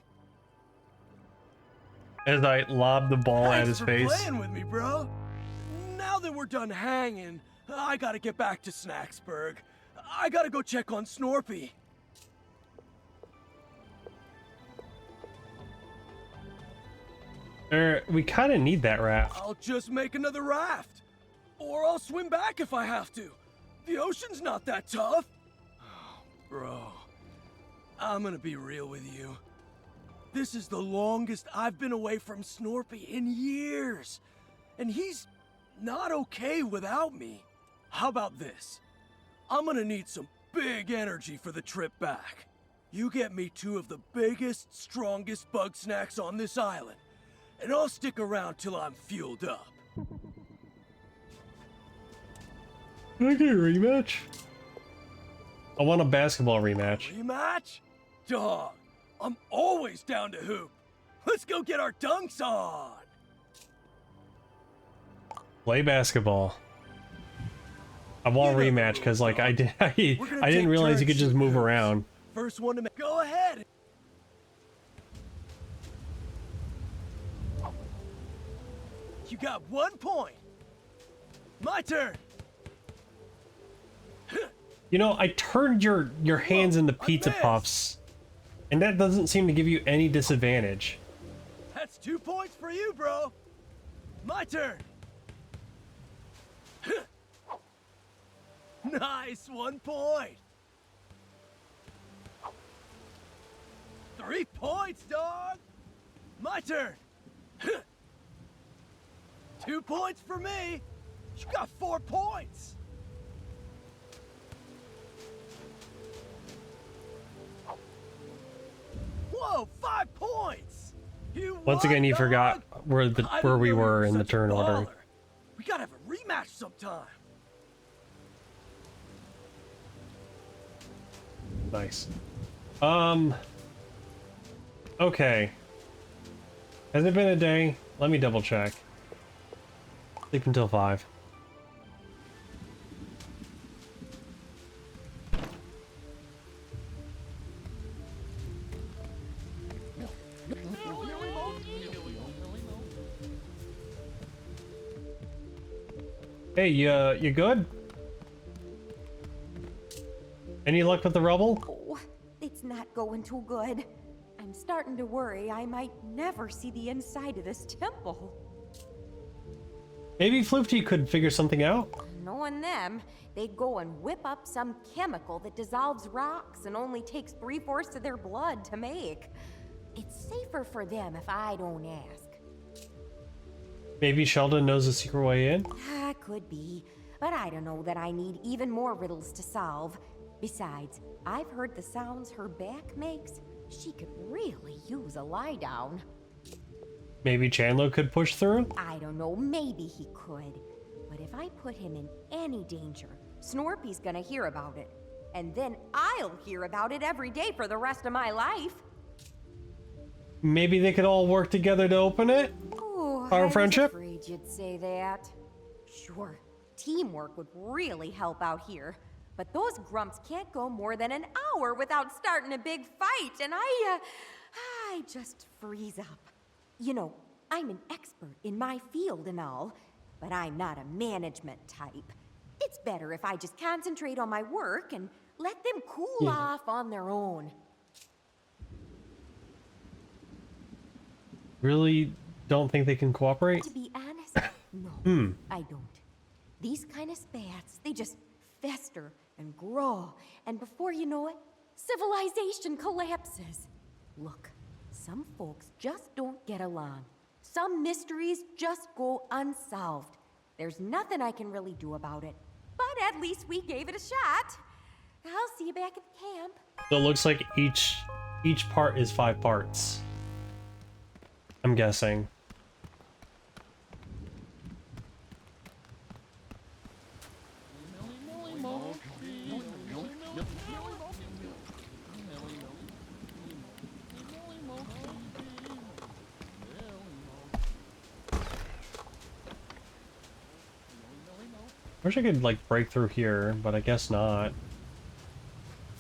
As I lob the ball at Thanks his for face. playing with me, bro. Now that we're done hanging, I gotta get back to Snacksburg. I gotta go check on Snorpy. We kind of need that raft. I'll just make another raft. Or I'll swim back if I have to. The ocean's not that tough. Oh, bro, I'm gonna be real with you. This is the longest I've been away from Snorpy in years. And he's not okay without me. How about this? I'm gonna need some big energy for the trip back. You get me 2 of the biggest, strongest Bugsnax on this island, and I'll stick around till I'm fueled up. Can I get a rematch? I want a basketball rematch. Rematch? Dog, I'm always down to hoop. Let's go get our dunks on. Play basketball. I want a rematch because, like, I didn't realize you could just move around. First one to make. Go ahead. You got 1 point. My turn. You know, I turned your hands into I pizza missed. puffs, and that doesn't seem to give you any disadvantage. That's 2 points for you, bro. My turn. Nice, 1 point. 3 points, dog. My turn. 2 points for me. You got 4 points. Whoa, 5 points. You Once won, again, you dog. forgot where I didn't we know you were in the such a turn order. baller. We gotta have a rematch sometime. Nice. Okay. Has it been a day? Let me double check. Sleep until 5. Hey, you good? Any luck with the rubble? Oh, it's not going too good. I'm starting to worry I might never see the inside of this temple. Maybe Floofty could figure something out? Knowing them, they'd go and whip up some chemical that dissolves rocks and only takes 3/4 of their blood to make. It's safer for them if I don't ask. Maybe Sheldon knows a secret way in? Could be, but I don't know that I need even more riddles to solve. Besides, I've heard the sounds her back makes. She could really use a lie down. Maybe Chandler could push through? I don't know, maybe he could. But if I put him in any danger, Snorpy's gonna hear about it. And then I'll hear about it every day for the rest of my life. Maybe they could all work together to open it? Oh, Our I friendship? was afraid you'd say that. Sure, teamwork would really help out here. But those grumps can't go more than an hour without starting a big fight, and I just freeze up. You know, I'm an expert in my field and all, but I'm not a management type. It's better if I just concentrate on my work and let them cool off on their own. Really don't think they can cooperate? To be honest, no, I don't. These kind of spats, they just fester and grow, and before you know it, civilization collapses. Look, some folks just don't get along. Some mysteries just go unsolved. There's nothing I can really do about it, but at least we gave it a shot. I'll see you back at the camp. So it looks like each part is 5 parts. I'm guessing. Wish I could like break through here, but I guess not.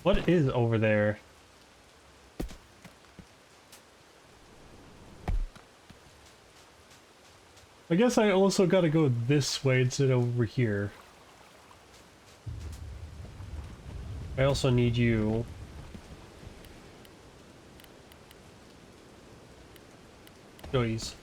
What is over there? I guess I also gotta go this way instead of over here. I also need you. Joey's.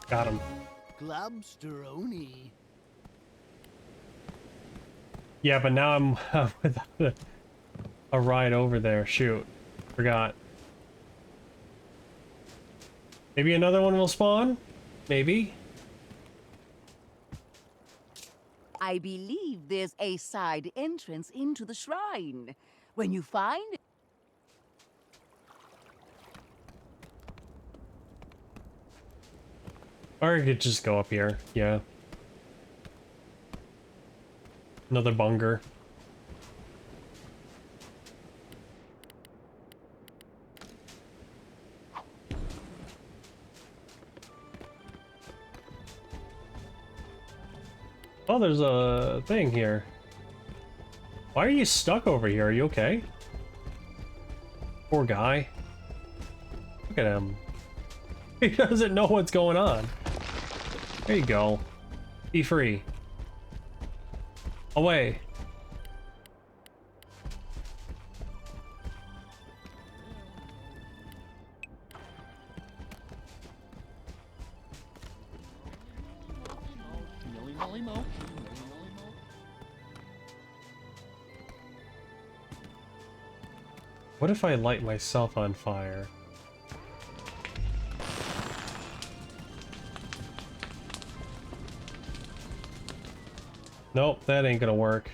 Got him. Globsteroni. Yeah, but now I'm without a ride over there. Shoot. Forgot. Maybe another one will spawn? Maybe. I believe there's a side entrance into the shrine. When you find it, Or I could just go up here. Yeah. Another bunger. Oh, there's a thing here. Why are you stuck over here? Are you okay? Poor guy. Look at him. He doesn't know what's going on. There you go. Be free. Away. What if I light myself on fire? Nope, that ain't gonna work.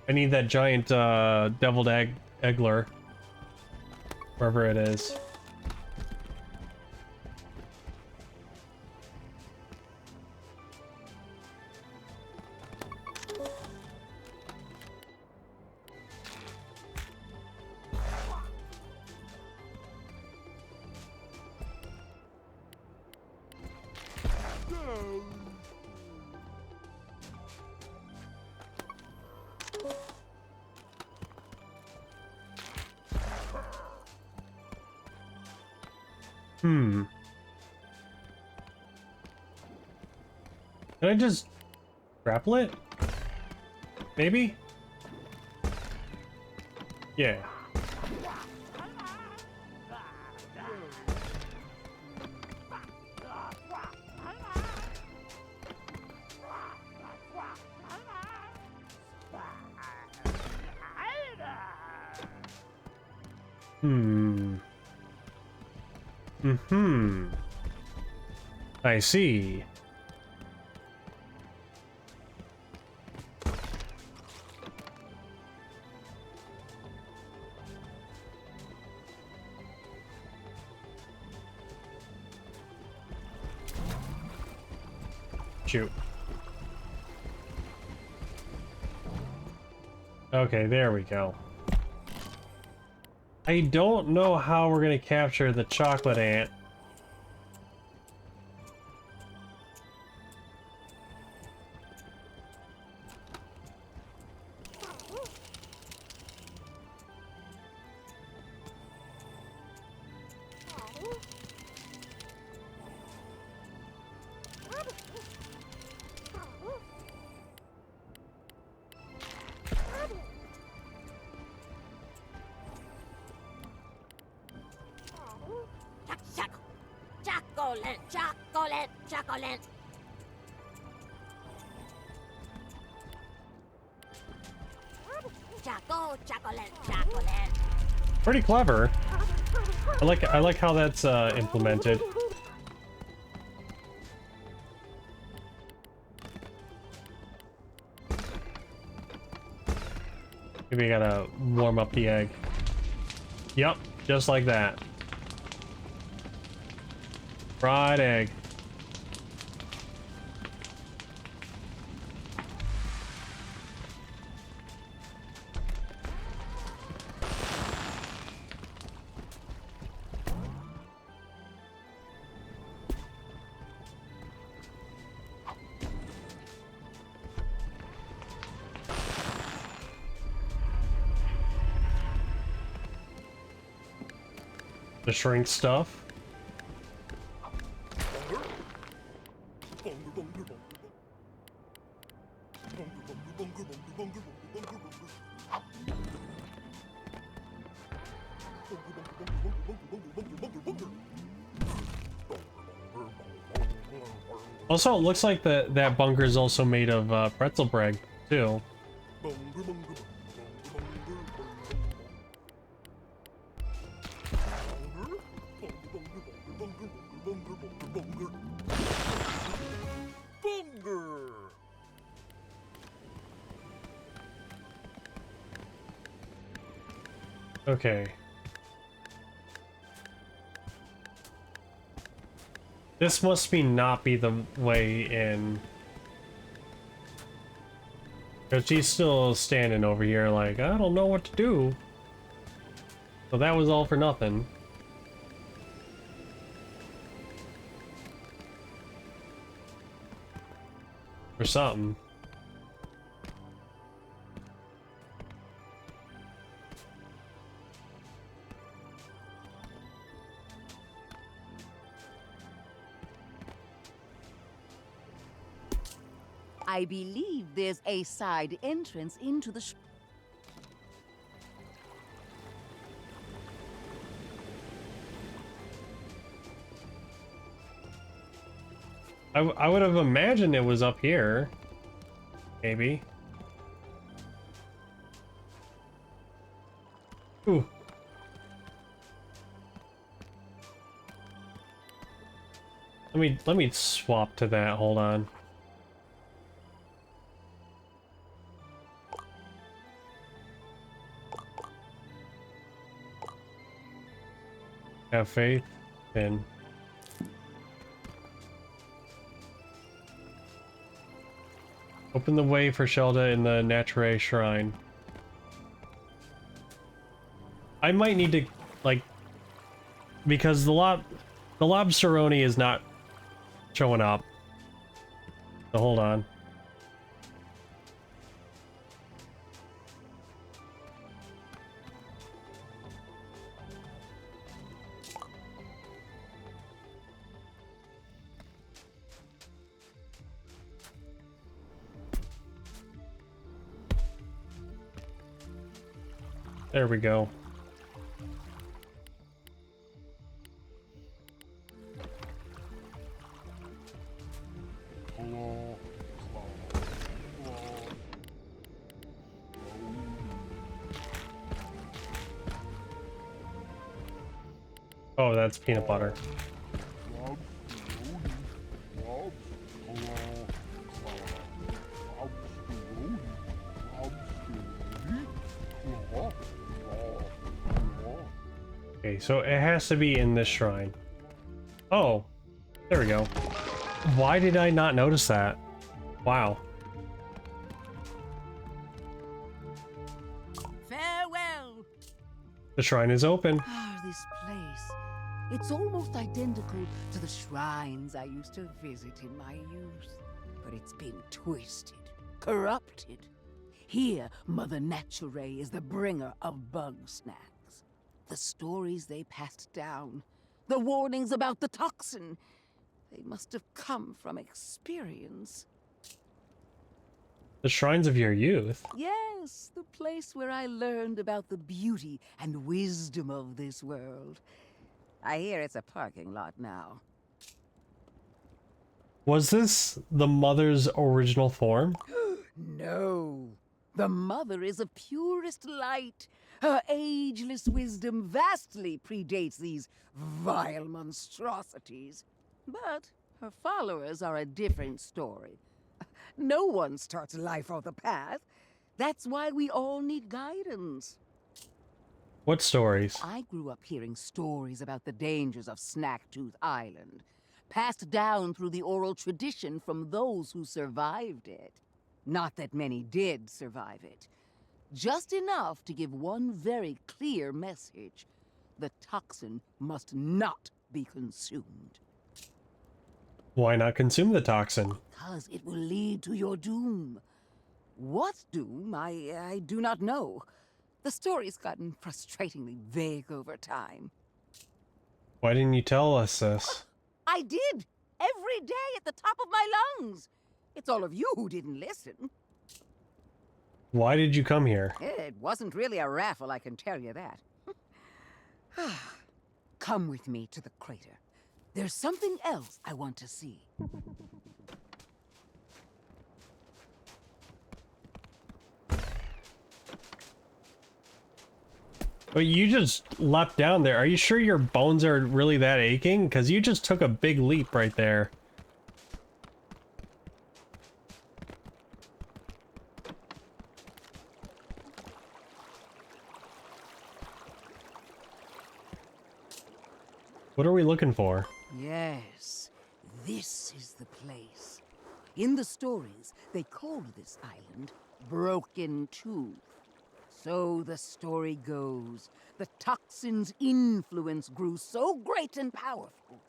I need that giant deviled eggler. Wherever it is. Can I just grapple it? Maybe? Yeah. I see. Shoot. Okay, there we go. I don't know how we're gonna capture the chocolate ant. Chocolate, chocolate, chocolate. Chocolate, chocolate. Pretty clever. I like how that's implemented. Maybe I gotta warm up the egg. Yep, just like that. Fried egg. The shrink stuff. Also, it looks like that bunker is also made of pretzel bread, too. Okay. This must not be the way in. Because she's still standing over here like, I don't know what to do. So that was all for nothing. Or something. I believe there's a side entrance into the I would have imagined it was up here. Maybe. Ooh. Let me swap to that. Hold on. Have faith in. Open the way for Shelda in the Naturae Shrine. I might need to, like, because the Lobsteroni is not showing up. So hold on. There we go. Oh, that's peanut butter. Okay, so it has to be in this shrine. Oh, there we go. Why did I not notice that? Wow. Farewell. The shrine is open. Ah, this place. It's almost identical to the shrines I used to visit in my youth. But it's been twisted, corrupted. Here, Mother Naturae is the bringer of Bugsnax. The stories they passed down, the warnings about the toxin, they must have come from experience. The shrines of your youth? Yes, the place where I learned about the beauty and wisdom of this world. I hear it's a parking lot now. Was this the mother's original form? No. The mother is of purest light. Her ageless wisdom vastly predates these vile monstrosities. But her followers are a different story. No one starts life on the path. That's why we all need guidance. What stories? I grew up hearing stories about the dangers of Snacktooth Island, passed down through the oral tradition from those who survived it. Not that many did survive it. Just enough to give one very clear message. The toxin must not be consumed. Why not consume the toxin? Because it will lead to your doom. What doom, I do not know. The story's gotten frustratingly vague over time. Why didn't you tell us this? I did! Every day at the top of my lungs! It's all of you who didn't listen. Why did you come here? It wasn't really a raffle, I can tell you that. Come with me to the crater. There's something else I want to see. But you just leapt down there. Are you sure your bones are really that aching? Because you just took a big leap right there. What are we looking for? Yes, this is the place. In the stories, they called this island Broken Tooth. So the story goes, the toxin's influence grew so great and powerful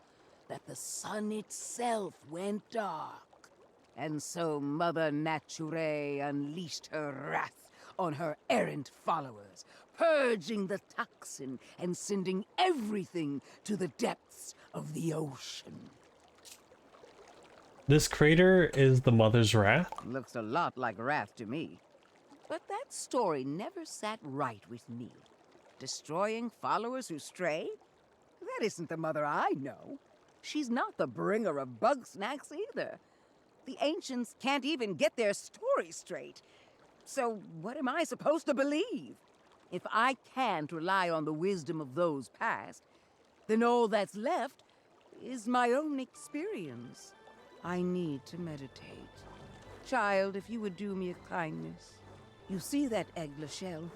that the sun itself went dark. And so Mother Nature unleashed her wrath on her errant followers, purging the toxin and sending everything to the depths of the ocean. This crater is the Mother's Wrath? Looks a lot like wrath to me. But that story never sat right with me. Destroying followers who stray? That isn't the mother I know. She's not the bringer of Bugsnax either. The ancients can't even get their story straight. So what am I supposed to believe? If I can't rely on the wisdom of those past, then all that's left is my own experience. I need to meditate. Child, if you would do me a kindness. You see that eggler shell?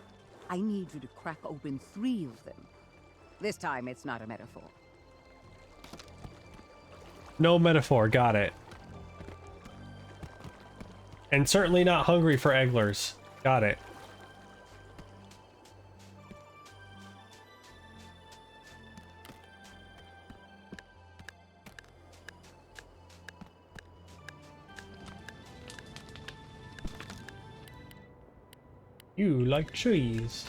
I need you to crack open 3 of them. This time it's not a metaphor. No metaphor, got it. And certainly not hungry for egglers. Got it. You like trees.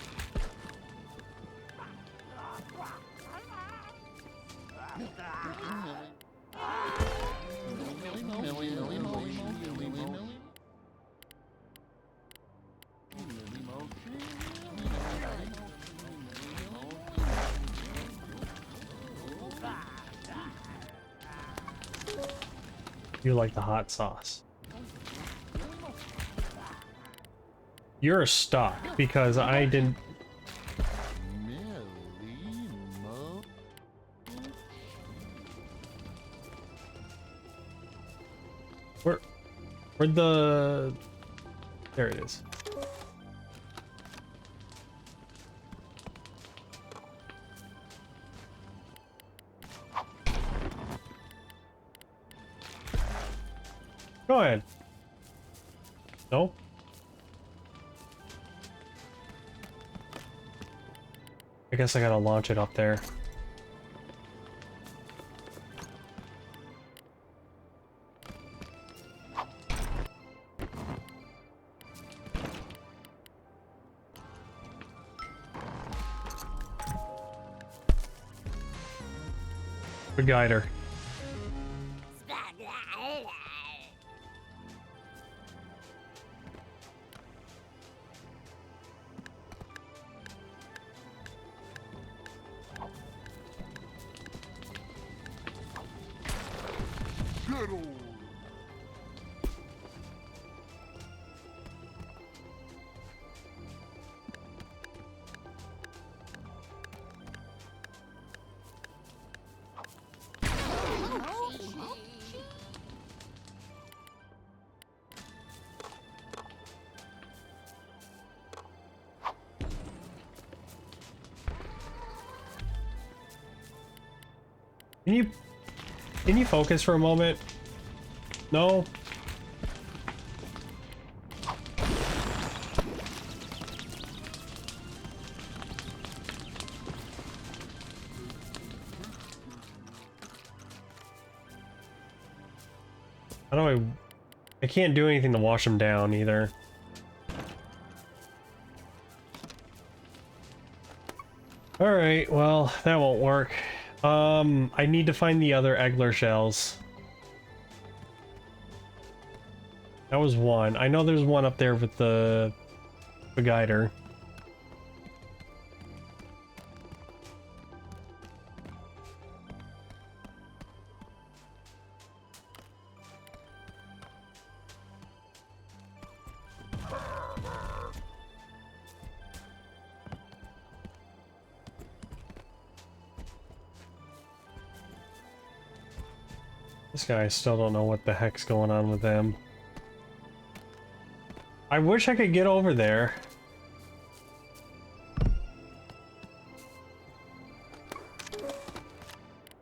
You like the hot sauce. You're stuck because I didn't. Where'd the... There it is. Go ahead. No? I guess I gotta launch it up there. The guider. Can you focus for a moment? No? How do I can't do anything to wash them down either. Alright, well, that won't work. I need to find the other Eggler shells. That was one. I know there's one up there with the guider. This guy, I still don't know what the heck's going on with them. I wish I could get over there.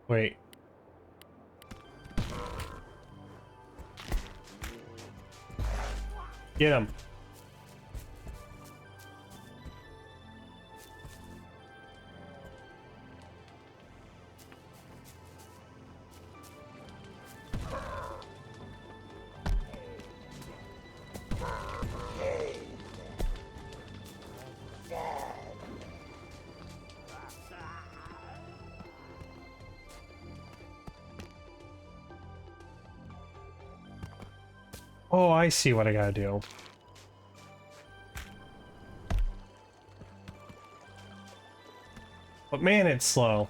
Wait. Get him. Oh, I see what I gotta do. But man, it's slow.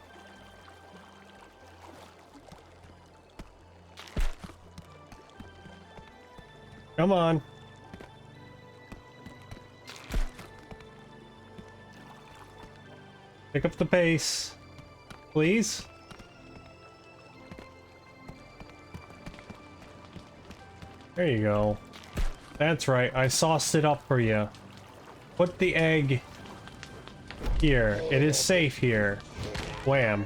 Come on. Pick up the pace, please. There you go. That's right, I sauced it up for you. Put the egg here. It is safe here. Wham.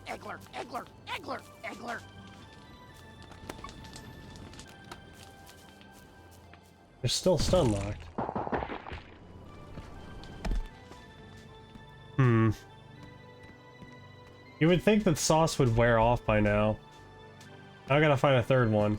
Eggler. Eggler. Cheddar. Eggler. They're still stun locked. You would think that sauce would wear off by now. I gotta find a third one.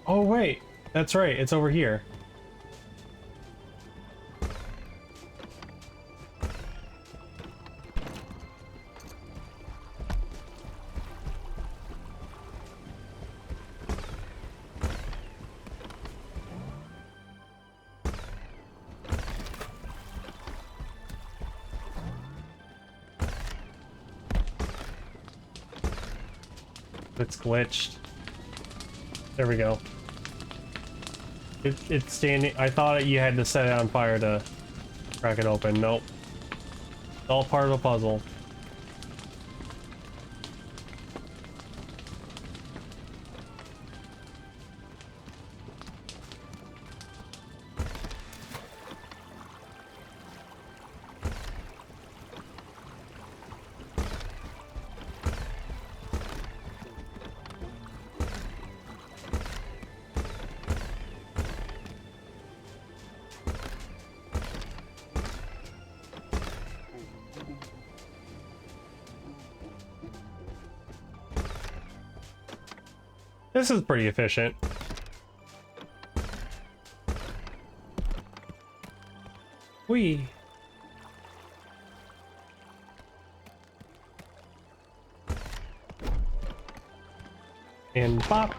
Oh wait, that's right, it's over here. It's glitched. There we go. It's standing. I thought you had to set it on fire to crack it open. Nope. It's all part of the puzzle. This is pretty efficient. Whee! And pop!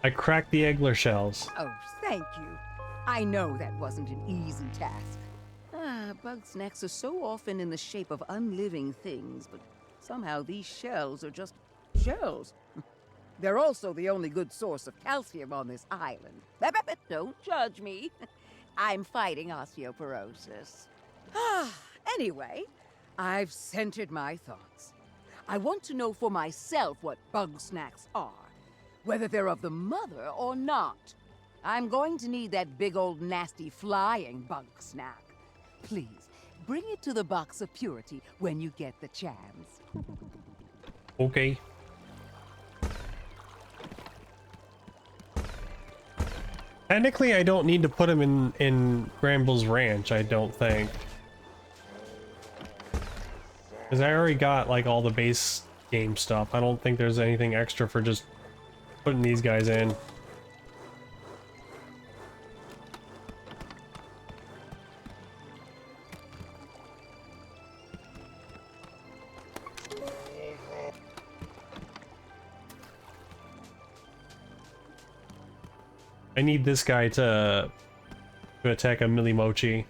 I cracked the Eggler shells. Oh, thank you. I know that wasn't an easy task. Bugsnax are so often in the shape of unliving things, but somehow these shells are just shells. They're also the only good source of calcium on this island. Don't judge me. I'm fighting osteoporosis. Anyway, I've centered my thoughts. I want to know for myself what Bugsnax are, whether they're of the mother or not. I'm going to need that big old nasty flying Bugsnax. Please, bring it to the box of purity when you get the chance. Okay. Technically, I don't need to put him in Gramble's ranch, I don't think. Because I already got, like, all the base game stuff. I don't think there's anything extra for just putting these guys in. I need this guy to attack a Milimochi.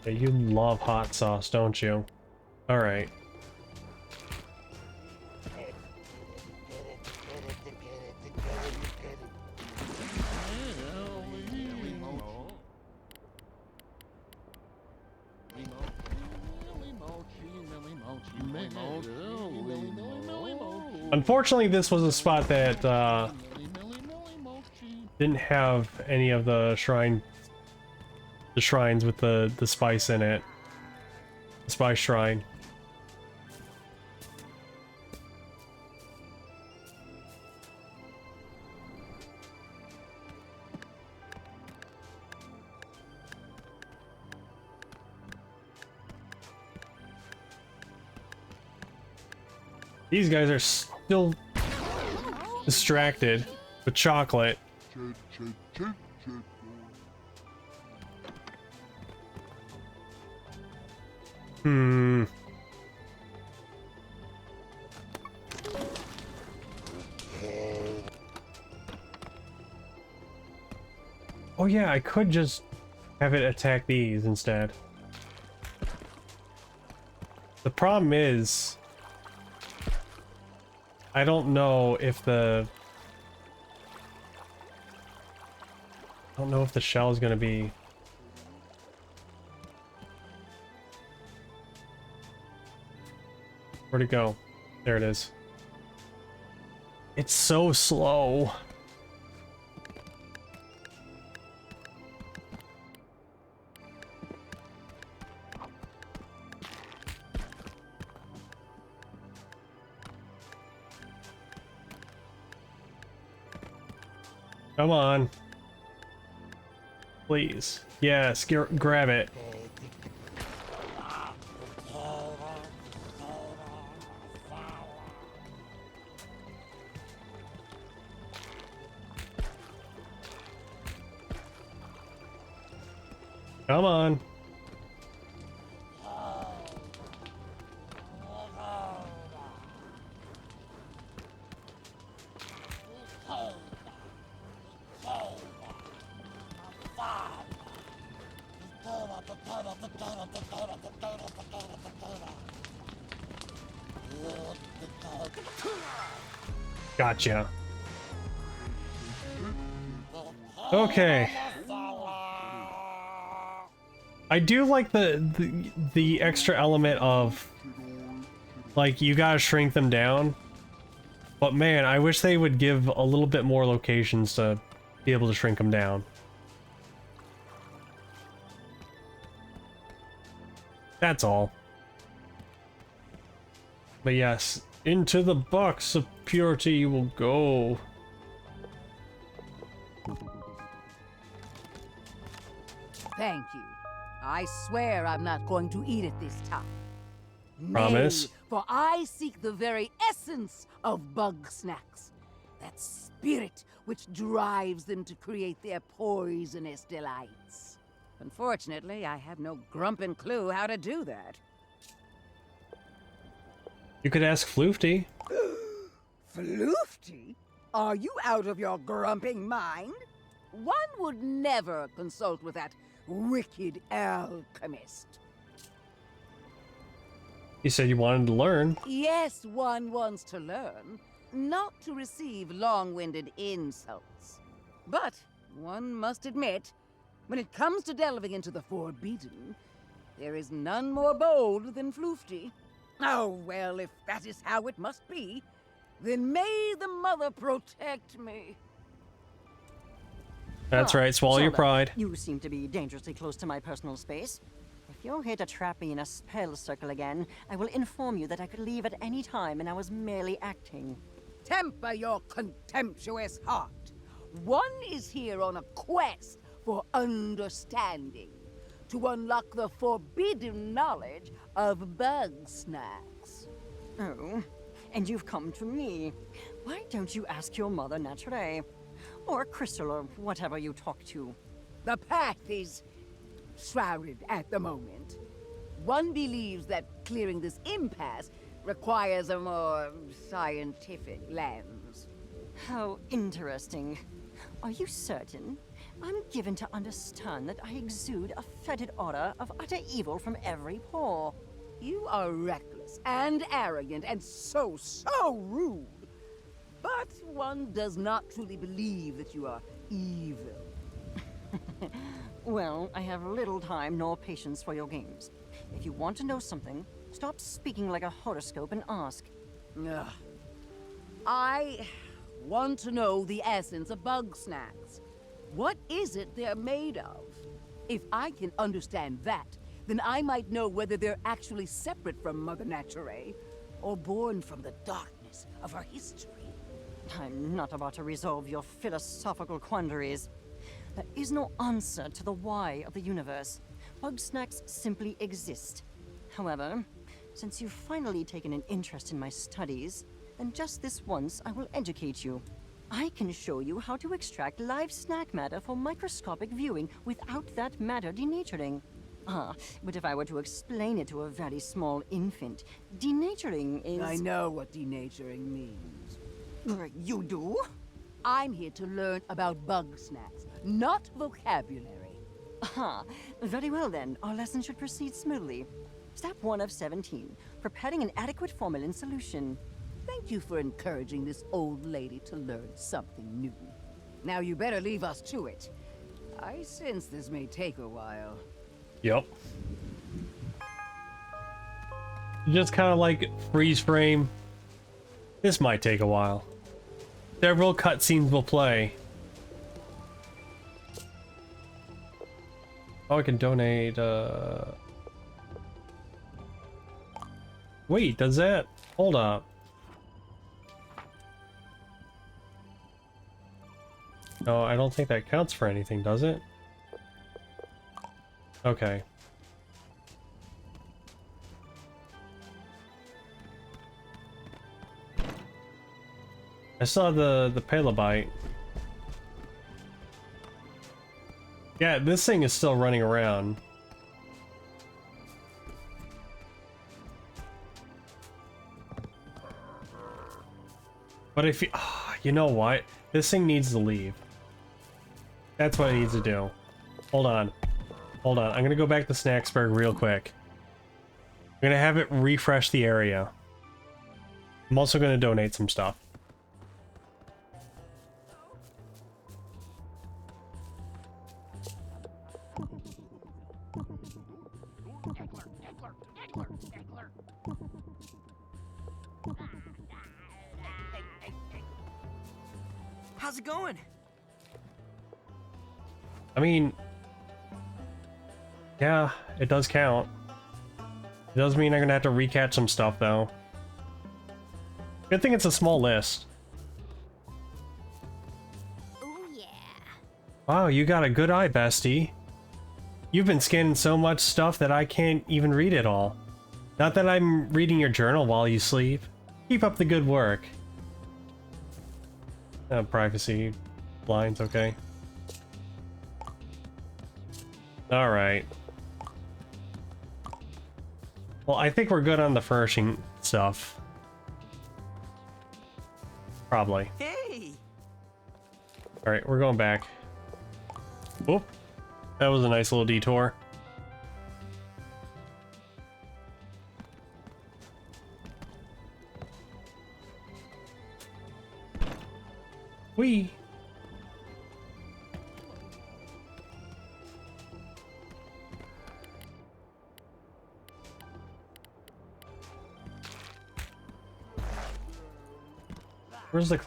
Yeah, you love hot sauce, don't you? All right. Unfortunately, this was a spot that didn't have any of the shrines with the spice in it. The spice shrine. These guys are still distracted with chocolate. Hmm. Oh yeah, I could just have it attack these instead. The problem is, I don't know if the shell is gonna be. Where'd it go? There it is. It's so slow. Come on. Please. Yes, grab it. Come on. Gotcha. Okay. I do like the extra element of, like, you gotta shrink them down. But man, I wish they would give a little bit more locations to be able to shrink them down. That's all. But yes, into the box of purity you will go. Thank you. I swear I'm not going to eat it this time. Promise? Nay, for I seek the very essence of Bugsnax. That spirit which drives them to create their poisonous delights. Unfortunately, I have no grumpin' clue how to do that. You could ask Floofty. Floofty? Are you out of your grumping mind? One would never consult with that wicked alchemist. You said you wanted to learn. Yes, one wants to learn, not to receive long-winded insults. But one must admit, when it comes to delving into the forbidden, there is none more bold than Floofty. Oh, well, if that is how it must be, then may the mother protect me. That's right, swallow your Zelda, pride. You seem to be dangerously close to my personal space. If If you're here to trap me in a spell circle again, I will inform you that I could leave at any time and I was merely acting. Temper your contemptuous heart. One is here on a quest for understanding, to unlock the forbidden knowledge of Bugsnax. Oh, and you've come to me. Why don't you ask your mother naturally? Or Crystal, or whatever you talk to. The path is shrouded at the moment. One believes that clearing this impasse requires a more scientific lens. How interesting. Are you certain? I'm given to understand that I exude a fetid aura of utter evil from every pore. You are reckless and arrogant and so rude. But one does not truly believe that you are evil. Well, I have little time nor patience for your games. If you want to know something, stop speaking like a horoscope and ask. Ugh. I want to know the essence of Bugsnax. What is it they're made of? If I can understand that, then I might know whether they're actually separate from Mother Nature, or born from the darkness of her history. I'm not about to resolve your philosophical quandaries. There is no answer to the why of the universe. Bugsnax simply exist. However, since you've finally taken an interest in my studies, then just this once I will educate you. I can show you how to extract live snack matter for microscopic viewing without that matter denaturing. But if I were to explain it to a very small infant, denaturing is... I know what denaturing means. You do? I'm here to learn about Bugsnax, not vocabulary. Very well then. Our lesson should proceed smoothly. Step 1 of 17. Preparing an adequate formalin solution. Thank you for encouraging this old lady to learn something new. Now you better leave us to it. I sense this may take a while. Yep. Just kind of like freeze frame. This might take a while. Several cutscenes will play. Oh, I can donate, Wait, does that... Hold up. No, I don't think that counts for anything, does it? Okay. I saw the Palebyte. Yeah, this thing is still running around. But if you... you know what? This thing needs to leave. That's what it needs to do. Hold on. Hold on. I'm gonna go back to Snacksburg real quick. I'm gonna have it refresh the area. I'm also gonna donate some stuff. How's it going? I mean... yeah, it does count. It does mean I'm gonna have to recatch some stuff, though. Good thing it's a small list. Ooh, yeah. Wow, you got a good eye, bestie. You've been scanning so much stuff that I can't even read it all. Not that I'm reading your journal while you sleep. Keep up the good work. Privacy blinds, okay. Alright. Well, I think we're good on the furnishing stuff. Probably. Hey! Alright, we're going back. Whoop. That was a nice little detour. Whee! Where's the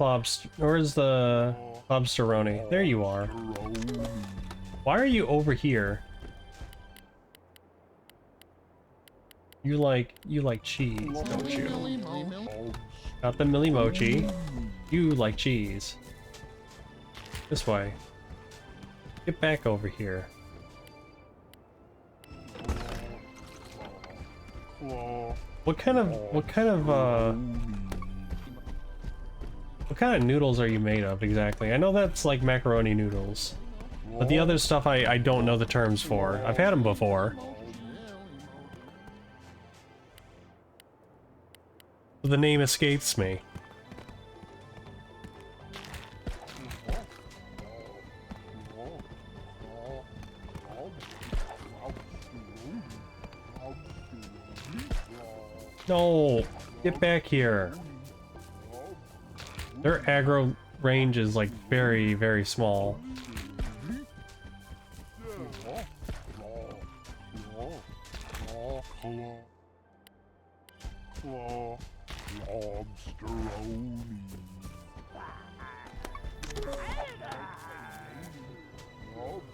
Clubsteroni? There you are. Why are you over here? You like cheese, don't you? Got the Millie Mochi. You like cheese. This way. Get back over here. What kind of noodles are you made of exactly? I know that's like macaroni noodles, but the other stuff I don't know the terms for. I've had them before. The name escapes me. No! Get back here! Their aggro range is like very, very small.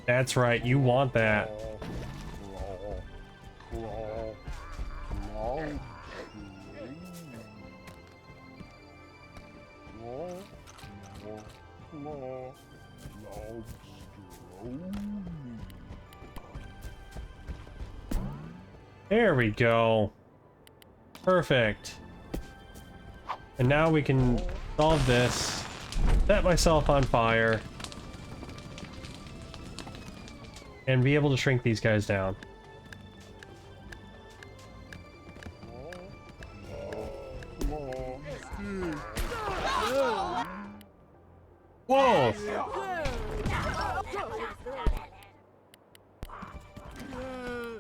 That's right, you want that. There we go. Perfect. And now we can solve this. Set myself on fire. And be able to shrink these guys down. Whoa!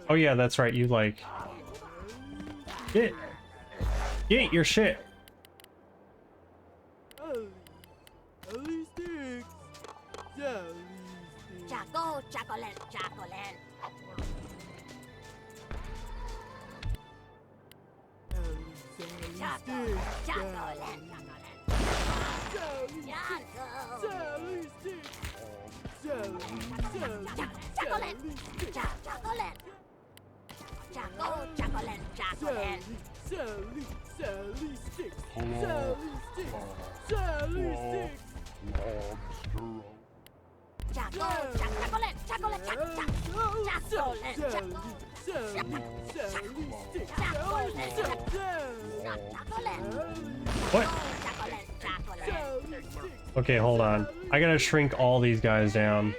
Oh yeah, that's right, you like... Get your shit! Choco, chocolate, chocolate. Chocolate, chocolate. Chocolate, chocolate. Choco, chocolate, chocolate. Sally sticks. Sally sticks. Sally sticks. Chocolate, chocolate, chocolate, What? Okay, hold on. I gotta shrink all these guys down.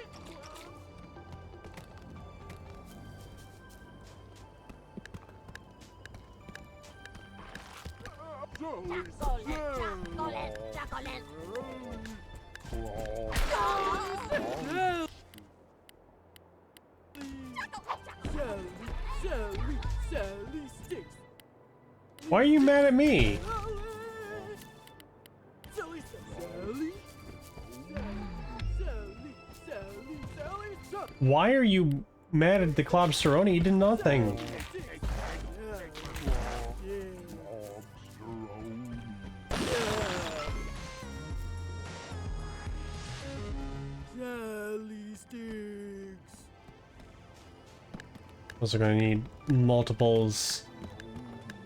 Why are you mad at me? Why are you mad at the Clobsteroni? He did nothing. Also gonna need multiples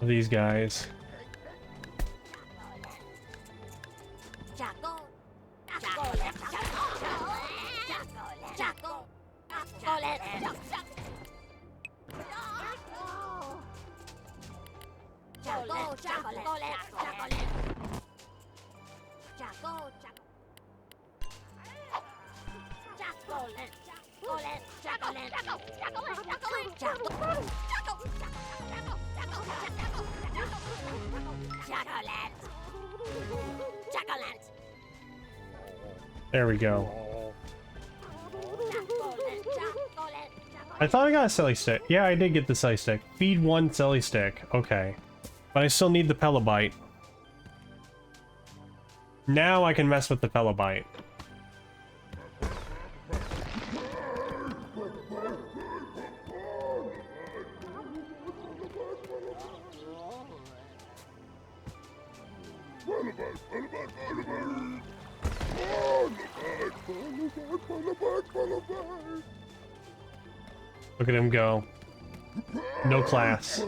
of these guys. There we go. I thought I got a celly stick. Yeah, I did get the celly stick. Feed one celly stick. Okay. But I still need the Pelobite. Now I can mess with the Pelobite. Look at him go. No class.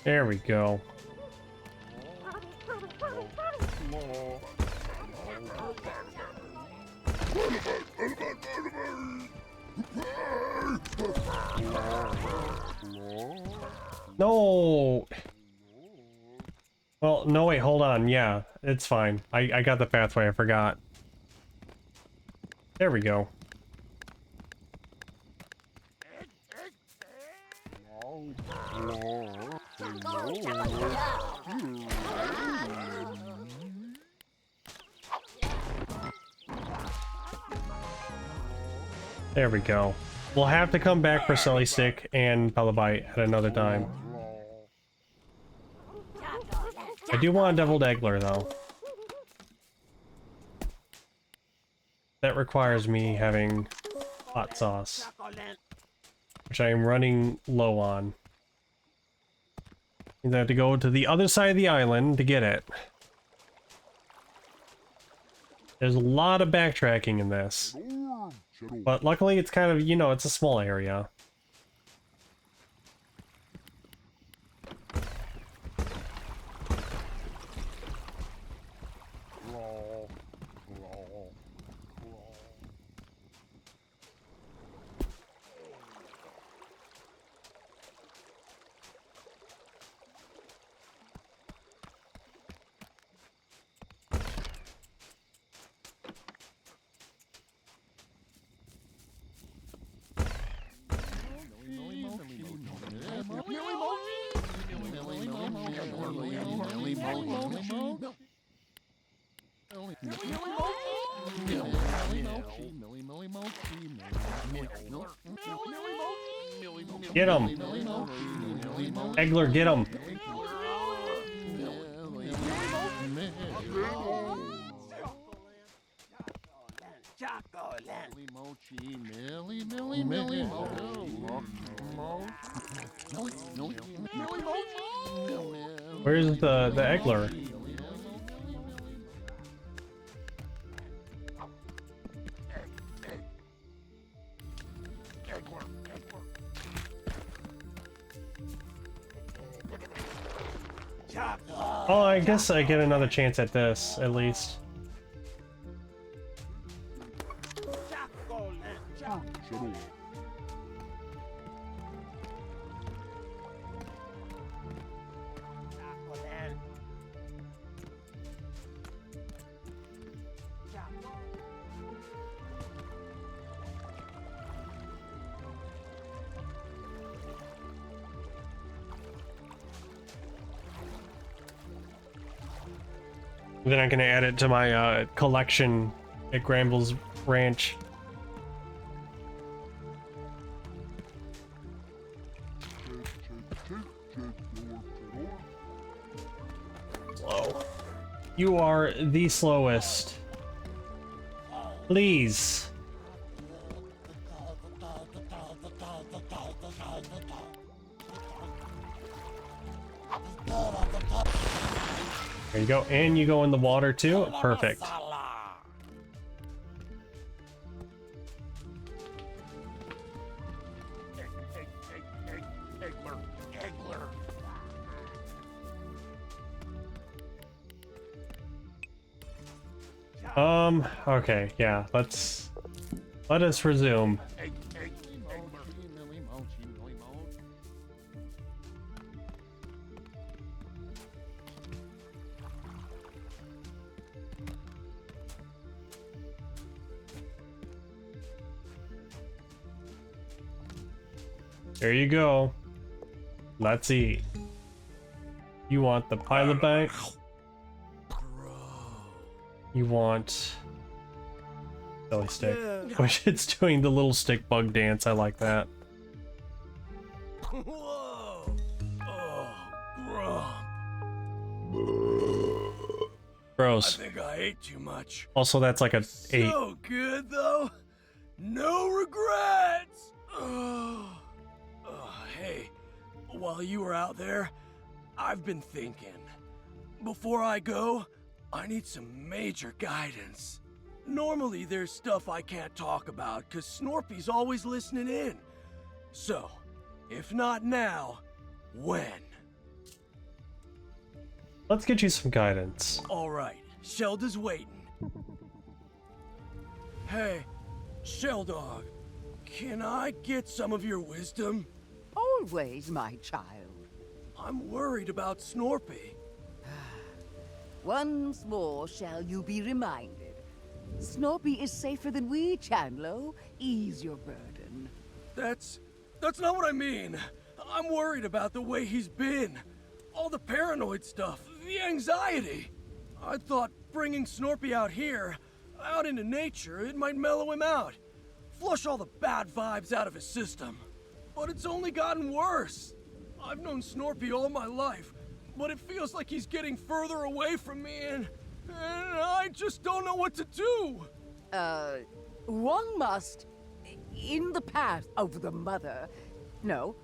There we go. No. Well, no, wait, hold on. Yeah, it's fine. I got the pathway. I forgot. There we go. There we go. We'll have to come back for Sully Stick and Pelabite at another time. I do want a Deviled Eggler, though. That requires me having hot sauce, which I am running low on. I have to go to the other side of the island to get it. There's a lot of backtracking in this. But luckily it's kind of, you know, it's a small area. Get him! Eggler, get him! Where's the Eggler? Oh, I guess I get another chance at this, at least. Then I'm gonna add it to my collection at Gramble's Ranch. Slow. You are the slowest. Please. There you go, and you go in the water too. Perfect. Okay, yeah, let us resume. There you go. Let's eat. You want the pilot bank? You want Belly Stick, which it's doing the little stick bug dance. I like that. Whoa! Gross. I think I ate too much. Also, that's like a 8. So good though. No regrets. while you were out there, I've been thinking. Before I go, I need some major guidance. Normally, there's stuff I can't talk about, because Snorpy's always listening in. So, if not now, when? Let's get you some guidance. Alright, Shelda's waiting. Hey, Sheldog, can I get some of your wisdom? Always, my child. I'm worried about Snorpy. Once more shall you be reminded. Snorpy is safer than we, Chandlo. Ease your burden. That's not what I mean. I'm worried about the way he's been. All the paranoid stuff, the anxiety. I thought bringing Snorpy out here, out into nature, it might mellow him out. Flush all the bad vibes out of his system. But it's only gotten worse. I've known Snorpy all my life, but it feels like he's getting further away from me and I just don't know what to do. One must, in the path of the mother. No,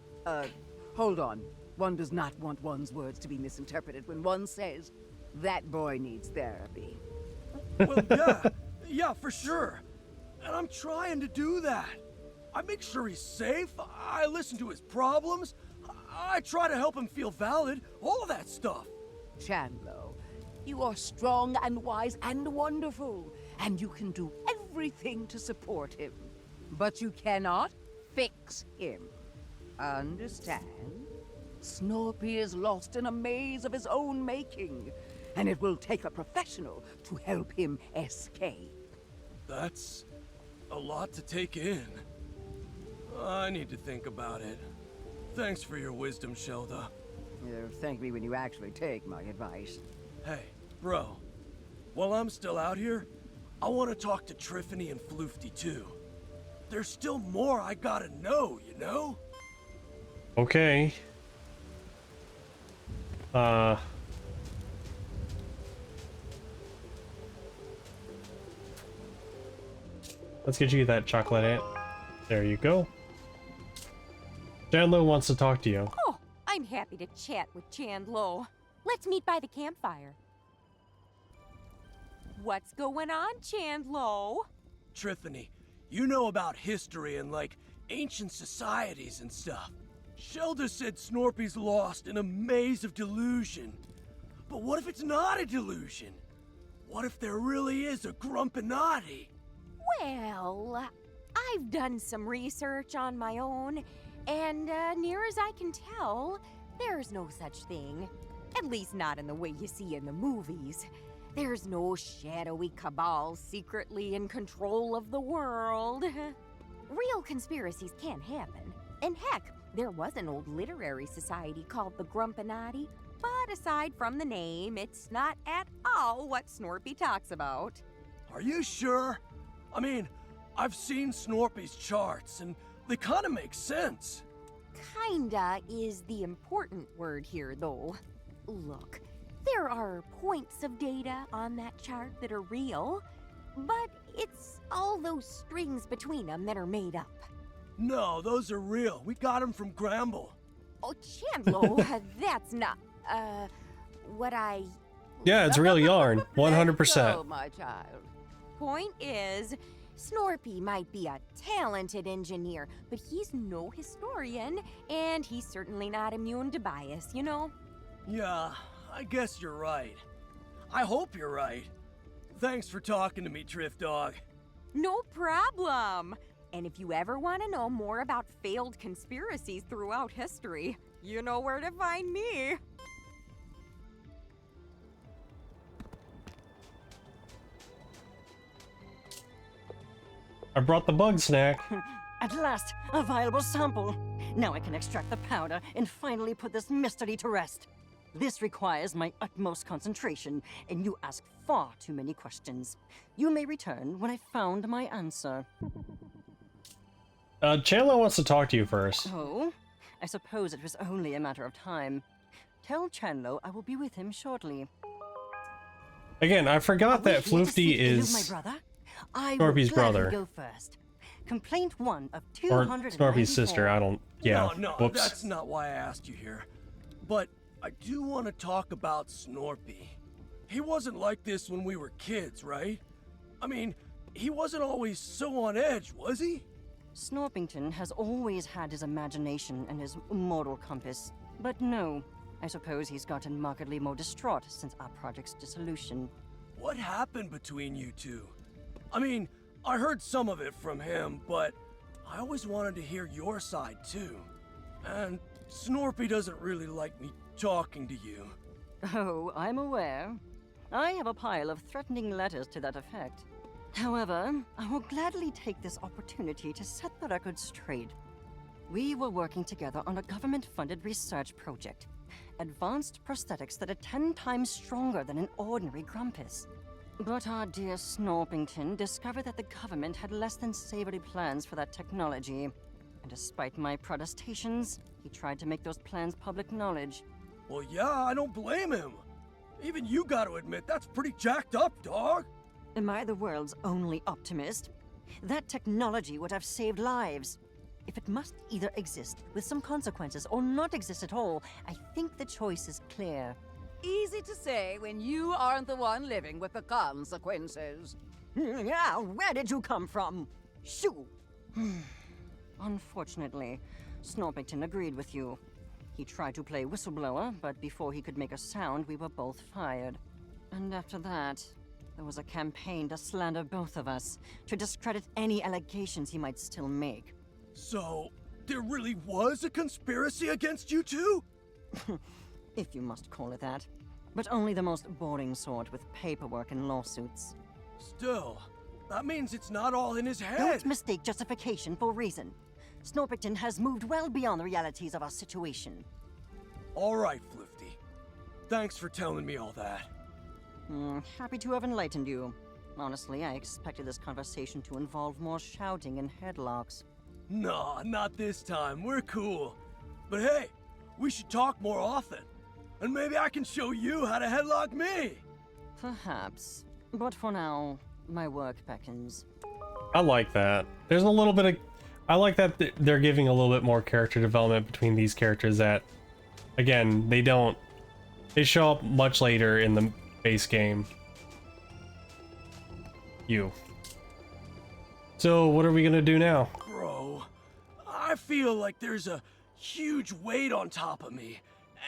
hold on. One does not want one's words to be misinterpreted when one says, that boy needs therapy. Well, yeah, for sure. And I'm trying to do that. I make sure he's safe, I listen to his problems, I try to help him feel valid, all of that stuff. Chandlo, you are strong and wise and wonderful, and you can do everything to support him. But you cannot fix him. Understand? Snorpy is lost in a maze of his own making, and it will take a professional to help him escape. That's a lot to take in. I need to think about it. Thanks for your wisdom, Shelda. Thank me when you actually take my advice. Hey, bro. While I'm still out here, I want to talk to Triffany and Floofty too. There's still more I gotta know, you know? Okay. Let's get you that chocolate ant. There you go. Chandlo wants to talk to you. Oh, I'm happy to chat with Chandlo. Let's meet by the campfire. What's going on, Chandlo? Triffany, you know about history and, like, ancient societies and stuff. Shelda said Snorpy's lost in a maze of delusion. But what if it's not a delusion? What if there really is a Grumpinati? Well, I've done some research on my own, and near as I can tell, there's no such thing. At least not in the way you see in the movies. There's no shadowy cabal secretly in control of the world. Real conspiracies can happen. And heck, there was an old literary society called the Grumpinati, but aside from the name, it's not at all what Snorpy talks about. Are you sure? I mean, I've seen Snorpy's charts, and they kind of make sense. Kinda is the important word here, though. Look, there are points of data on that chart that are real, but it's all those strings between them that are made up. No, those are real. We got them from Gramble. Oh, Chandlo, that's not, what I... Yeah, it's real yarn. 100%. Oh, my child. Point is, Snorpy might be a talented engineer, but he's no historian, and he's certainly not immune to bias, you know? Yeah, I guess you're right. I hope you're right. Thanks for talking to me, Triff Dog. No problem. And if you ever want to know more about failed conspiracies throughout history, you know where to find me. I brought the Bugsnax. At last, a viable sample. Now I can extract the powder and finally put this mystery to rest. This requires my utmost concentration, and you ask far too many questions. You may return when I've found my answer. Chandlo wants to talk to you first. Oh? I suppose it was only a matter of time. Tell Chandlo I will be with him shortly. Again, I forgot that Are we here to Floofty seek aid of is my brother? I Snorpy's will gladly brother. go first. Complaint 1 of Or 294. Snorpy's sister, I don't... Yeah, No, whoops. that's not why I asked you here. But I do want to talk about Snorpy. He wasn't like this when we were kids, right? I mean, he wasn't always so on edge, was he? Snorpington has always had his imagination and his moral compass. But no, I suppose he's gotten markedly more distraught since our project's dissolution. What happened between you two? I mean, I heard some of it from him, but I always wanted to hear your side too. And Snorpy doesn't really like me talking to you. Oh, I'm aware. I have a pile of threatening letters to that effect. However, I will gladly take this opportunity to set the record straight. We were working together on a government-funded research project. Advanced prosthetics that are 10 times stronger than an ordinary Grumpus. But our dear Snorpington discovered that the government had less than savory plans for that technology. And despite my protestations, he tried to make those plans public knowledge. Well, yeah, I don't blame him. Even you gotta admit, that's pretty jacked up, dog. Am I the world's only optimist? That technology would have saved lives. If it must either exist with some consequences or not exist at all, I think the choice is clear. Easy to say when you aren't the one living with the consequences. Yeah, where did you come from? Shoo! Unfortunately, Snorpington agreed with you. He tried to play whistleblower, but before he could make a sound, we were both fired. And after that, there was a campaign to slander both of us, to discredit any allegations he might still make. So, there really was a conspiracy against you two? If you must call it that. But only the most boring sort with paperwork and lawsuits. Still, that means it's not all in his head. Don't mistake justification for reason. Snorpington has moved well beyond the realities of our situation. All right, Flifty. Thanks for telling me all that. Happy to have enlightened you. Honestly, I expected this conversation to involve more shouting and headlocks. Nah, not this time. We're cool. But hey, we should talk more often. And maybe I can show you how to headlock me. Perhaps. But for now, my work beckons. I like that. There's a little bit of... I like that they're giving a little bit more character development between these characters that, again, they don't... They show up much later in the base game. So, what are we gonna do now? Bro, I feel like there's a huge weight on top of me,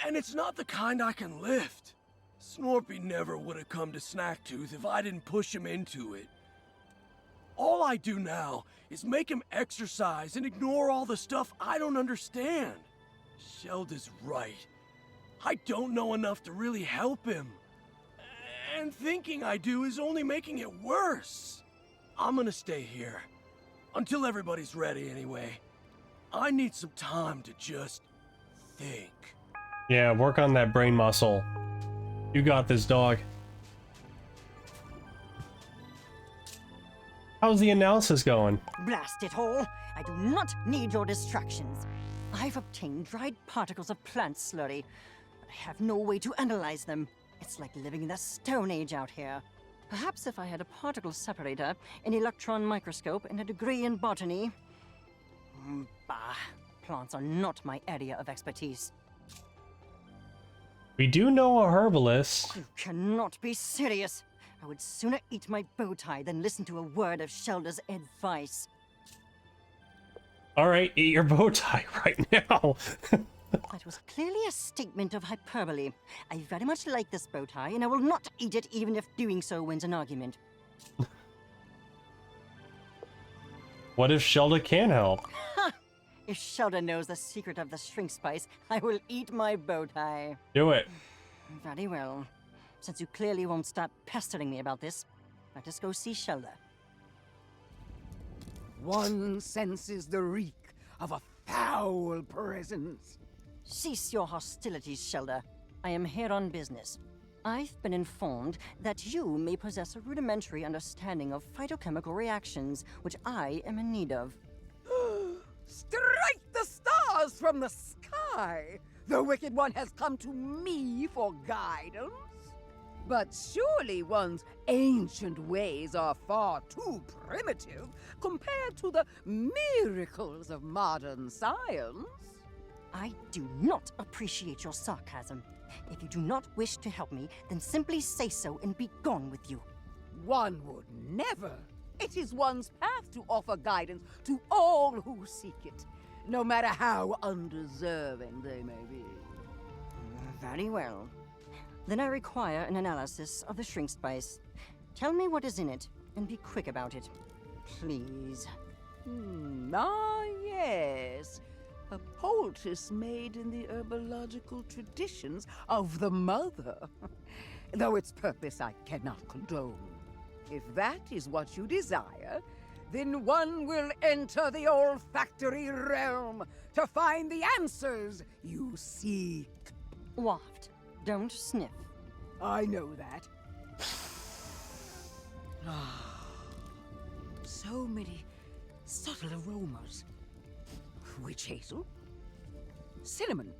and it's not the kind I can lift. Snorpy never would have come to Snacktooth if I didn't push him into it. All I do now is make him exercise and ignore all the stuff I don't understand. Shelda's right. I don't know enough to really help him. And thinking I do is only making it worse. I'm gonna stay here. Until everybody's ready anyway. I need some time to just think. Yeah, work on that brain muscle. You got this, dog. How's the analysis going? Blast it all! I do not need your distractions. I've obtained dried particles of plant slurry, but I have no way to analyze them. It's like living in the Stone Age out here. Perhaps if I had a particle separator, an electron microscope, and a degree in botany... Bah, plants are not my area of expertise. We do know a herbalist. You cannot be serious. I would sooner eat my bow tie than listen to a word of Shelda's advice. Alright, eat your bow tie right now. That was clearly a statement of hyperbole. I very much like this bow tie, and I will not eat it even if doing so wins an argument. What if Shelda can help? Ha! If Shelda knows the secret of the shrink spice, I will eat my bow tie. Do it. Very well. Since you clearly won't stop pestering me about this, let us go see Shelda. One senses the reek of a foul presence. Cease your hostilities, Shelda. I am here on business. I've been informed that you may possess a rudimentary understanding of phytochemical reactions, which I am in need of. Strike the stars from the sky! The Wicked One has come to me for guidance. But surely one's ancient ways are far too primitive compared to the miracles of modern science. I do not appreciate your sarcasm. If you do not wish to help me, then simply say so and be gone with you. One would never. It is one's path to offer guidance to all who seek it, no matter how undeserving they may be. Very well. Then I require an analysis of the shrink spice. Tell me what is in it, and be quick about it. Please. Yes. A poultice made in the herbological traditions of the mother. Though its purpose I cannot condone. If that is what you desire, then one will enter the olfactory realm to find the answers you seek. Waft. Don't sniff. I know that. So many subtle aromas. Witch hazel, cinnamon,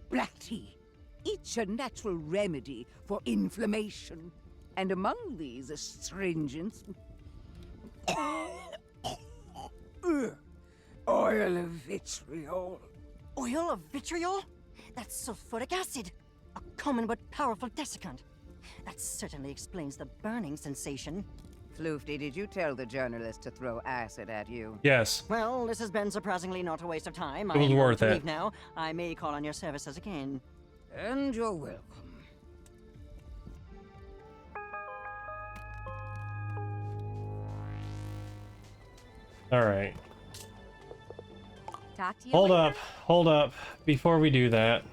black tea, each a natural remedy for inflammation. And among these astringents, oil of vitriol. Oil of vitriol? That's sulfuric acid, a common but powerful desiccant. That certainly explains the burning sensation. Floofty, did you tell the journalist to throw acid at you? Yes. Well, this has been surprisingly not a waste of time. It was I'm worth going to it. leave now. I may call on your services again. And you're welcome. All right. Talk to you Hold later. hold up. Before we do that,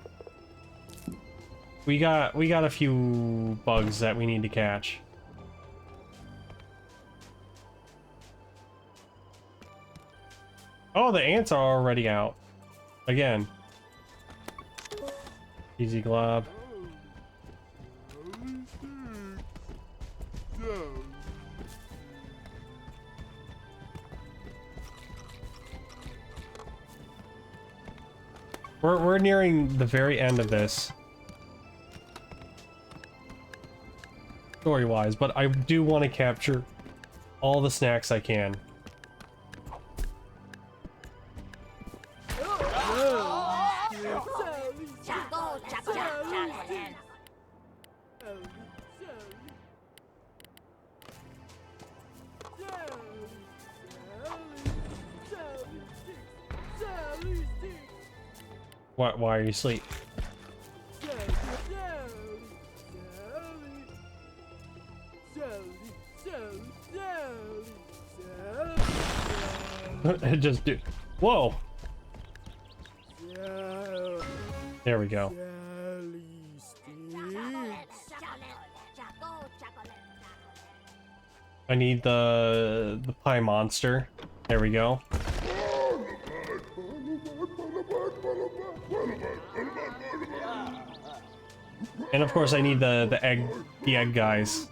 we got a few bugs that we need to catch. Oh, the ants are already out. Again. Easy glob. We're nearing the very end of this. Story-wise, but I do want to capture all the snacks I can. Why are you asleep? Just do. Whoa! There we go. I need the pie monster. There we go. And of course I need the egg guys.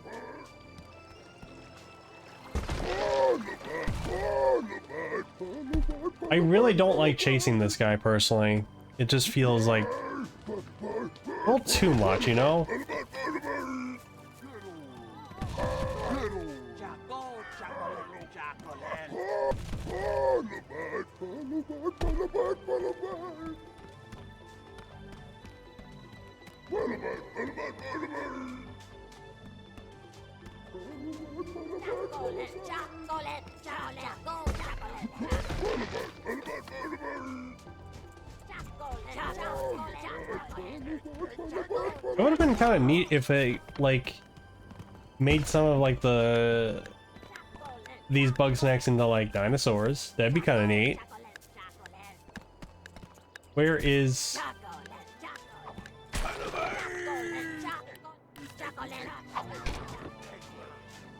I really don't like chasing this guy personally. It just feels like a little too much, you know? It would have been kind of neat if they like made some of like these Bugsnax into like dinosaurs. That'd be kind of neat. Where is?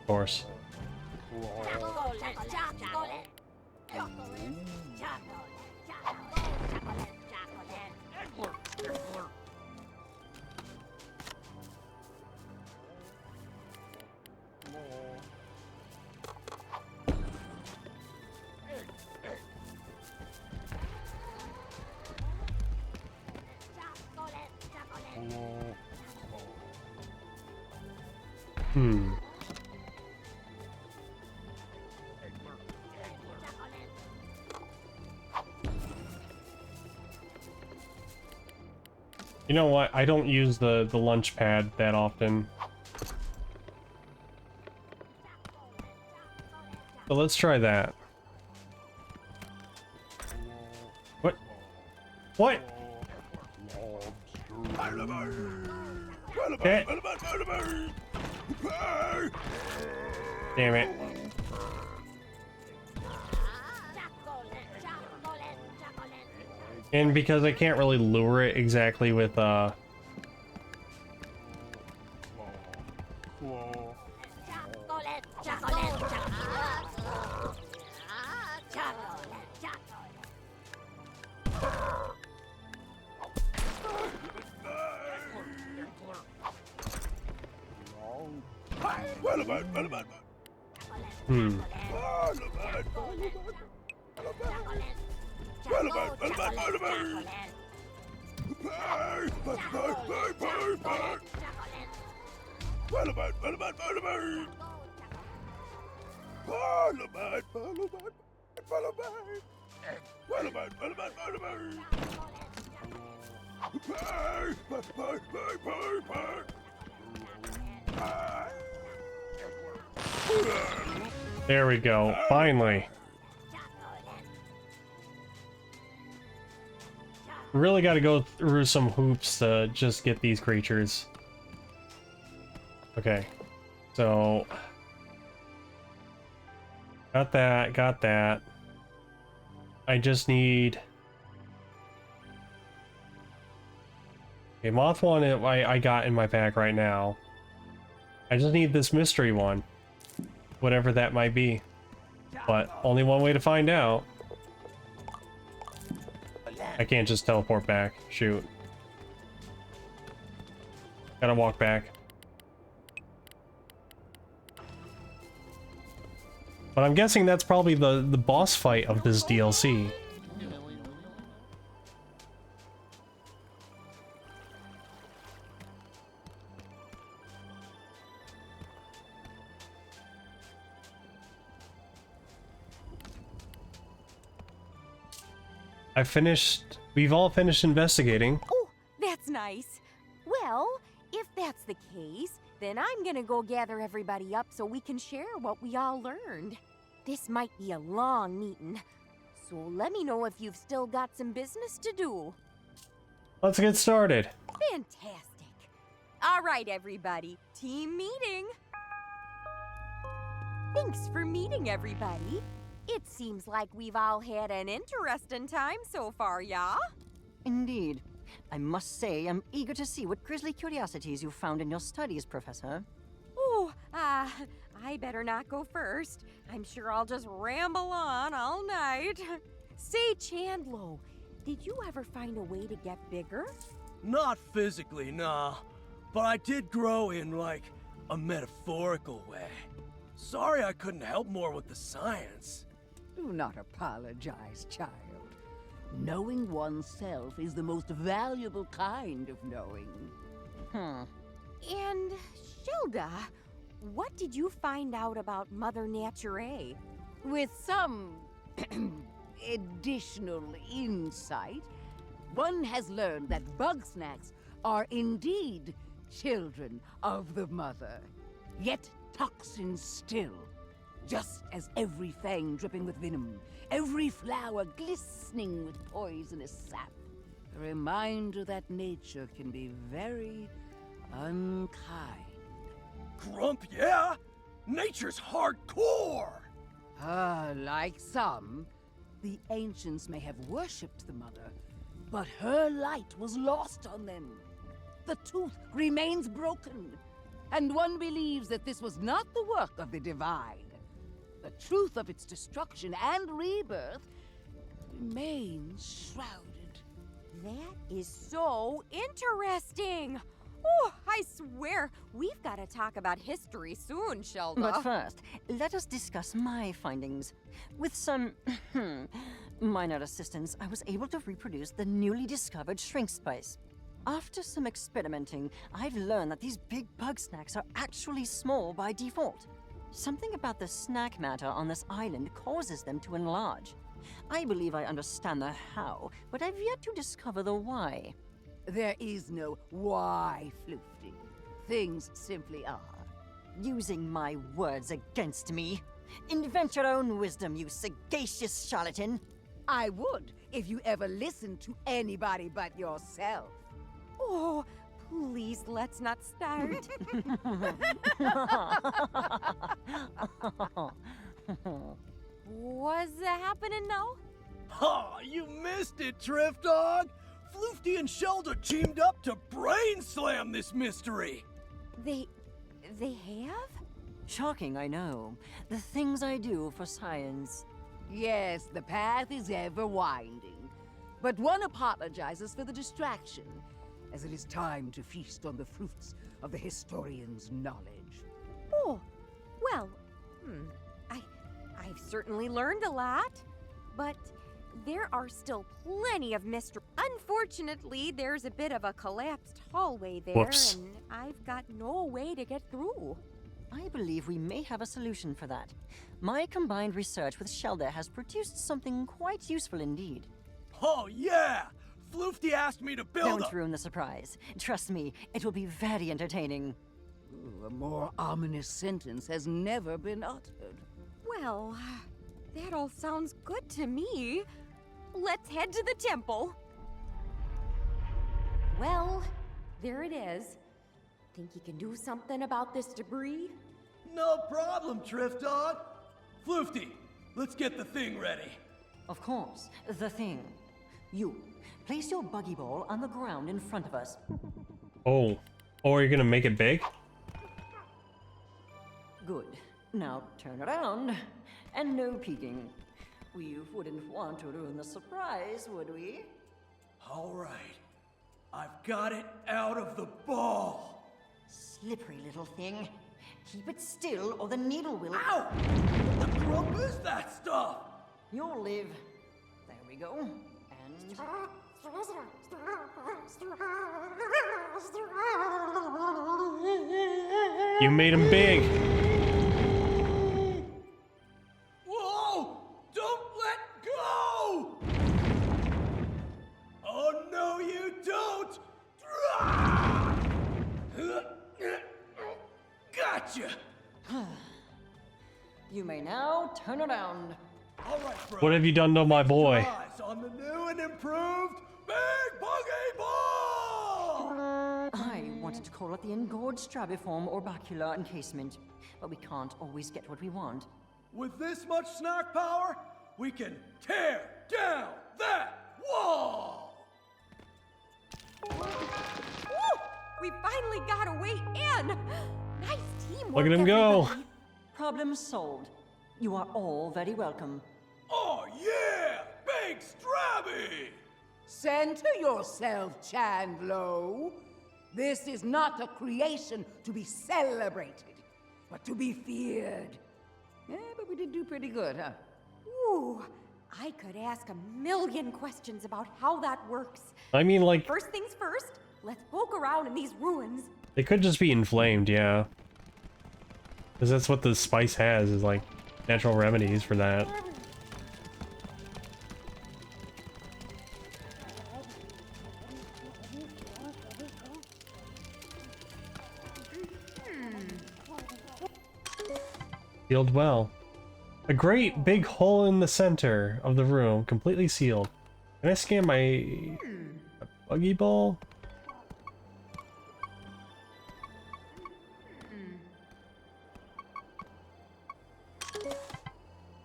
Of course. Hmm. You know what? I don't use the lunch pad that often. So let's try that. What? What? Okay. Damn it. And because I can't really lure it exactly with hmm. There we go. Finally. Really got to go through some hoops to just get these creatures. Okay. So got that, got that. I just need... Okay, Moth one I got in my pack right now. I just need this mystery one. Whatever that might be. But only one way to find out. I can't just teleport back. Shoot. Gotta walk back. But I'm guessing that's probably the boss fight of this DLC. We've all finished investigating. Oh, that's nice. Well, if that's the case, then I'm gonna go gather everybody up so we can share what we all learned. This might be a long meeting, so let me know if you've still got some business to do. Let's get started. Fantastic. All right, everybody, team meeting. Thanks for meeting everybody. It seems like we've all had an interesting time so far, yeah? Indeed. I must say, I'm eager to see what grisly curiosities you found in your studies, Professor. Ooh, I better not go first. I'm sure I'll just ramble on all night. Say, Chandlo, did you ever find a way to get bigger? Not physically, nah. But I did grow in, like, a metaphorical way. Sorry I couldn't help more with the science. Do not apologize, child. Knowing oneself is the most valuable kind of knowing. And, Shilda, what did you find out about Mother Nature? With some additional insight, one has learned that Bugsnax are indeed children of the mother, yet toxins still. Just as every fang dripping with venom, every flower glistening with poisonous sap. A reminder that nature can be very unkind. Grump, yeah? Nature's hardcore! Like some, the ancients may have worshipped the mother, but her light was lost on them. The tooth remains broken, and one believes that this was not the work of the divine. The truth of its destruction and rebirth remains shrouded. That is so interesting. Oh, I swear, we've got to talk about history soon, Shilda. But first, let us discuss my findings. With some minor assistance, I was able to reproduce the newly discovered shrink spice. After some experimenting, I've learned that these big Bugsnax are actually small by default. Something about the snack matter on this island causes them to enlarge. I believe I understand the how, but I've yet to discover the why. There is no why, Floofty. Things simply are. Using my words against me. Invent your own wisdom, you sagacious charlatan. I would, if you ever listened to anybody but yourself. Oh, please, let's not start. What's happening now? Ha! You missed it, Drift Dog! Floofty and Shelda teamed up to brain slam this mystery! They have? Shocking, I know. The things I do for science. Yes, the path is ever winding. But one apologizes for the distraction, as it is time to feast on the fruits of the historian's knowledge. Oh, well, I've certainly learned a lot, but there are still plenty of mystery. Unfortunately, there's a bit of a collapsed hallway there, Whoops. and I've got no way to get through. I believe we may have a solution for that. My combined research with Shelda has produced something quite useful indeed. Oh yeah! Floofty asked me to build Don't ruin the surprise. Trust me, it will be very entertaining. Ooh, a more ominous sentence has never been uttered. Well, that all sounds good to me. Let's head to the temple. Well, there it is. Think you can do something about this debris? No problem, Drift Dog. Floofty, let's get the thing ready. Of course, the thing. You, place your buggy ball on the ground in front of us. Oh. Oh, are you gonna make it big? Good. Now turn around. And no peeking. We wouldn't want to ruin the surprise, would we? All right. I've got it out of the ball. Slippery little thing. Keep it still or the needle will... Ow! What the grump is that stuff? You'll live. There we go. And... You made him big. Whoa! Don't let go! Oh, no, you don't! Gotcha! You may now turn around. All right, bro. What have you done to my boy? Eyes on the new and improved Big Buggy Ball! I wanted to call it the engorged strabiform orbicular encasement, but we can't always get what we want. With this much snack power, we can tear down that wall! Woo! We finally got a way in! Nice teamwork, Look at him go. everybody. Problem solved. You are all very welcome. Oh yeah! Big Strabby! Center yourself, Chandlo. This is not a creation to be celebrated, but to be feared. Yeah, but we did do pretty good, huh? Ooh, I could ask a million questions about how that works. I mean, like, First things first, let's poke around in these ruins. it could just be inflamed, yeah. Because that's what the spice has, is like natural remedies for that. Sealed well. A great big hole in the center of the room, completely sealed. Can I scan my buggy ball?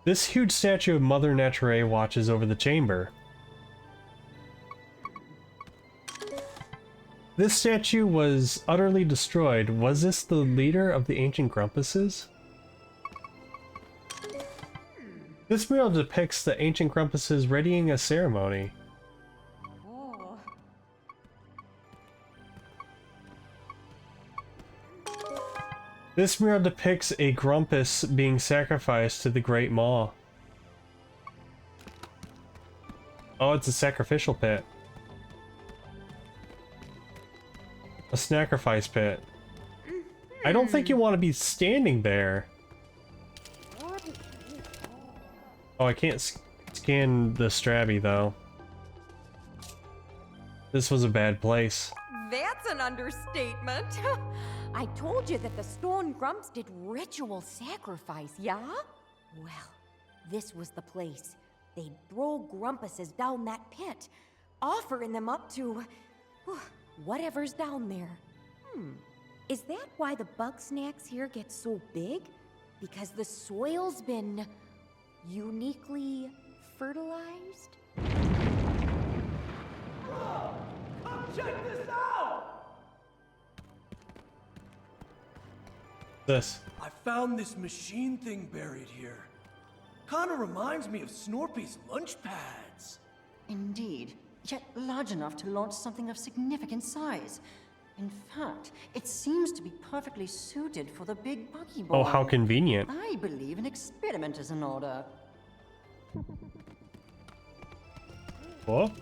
This huge statue of Mother Nature watches over the chamber. This statue was utterly destroyed. Was this the leader of the ancient Grumpuses? This mural depicts the ancient Grumpuses readying a ceremony. Oh. This mural depicts a Grumpus being sacrificed to the Great Maw. Oh, it's a sacrificial pit. A sacrifice pit. I don't think you want to be standing there. Oh, I can't scan the Strabby though. This was a bad place. That's an understatement. I told you that the stone grumps did ritual sacrifice, yeah? Well, this was the place. They'd throw grumpuses down that pit, offering them up to whatever's down there. Is that why the Bugsnax here get so big? Because the soil's been uniquely fertilized? Come check this out! This. I found this machine thing buried here. Kinda reminds me of Snorpy's lunch pads. Indeed, yet large enough to launch something of significant size. In fact, it seems to be perfectly suited for the big buggy ball. Oh, how convenient. I believe an experiment is in order. What?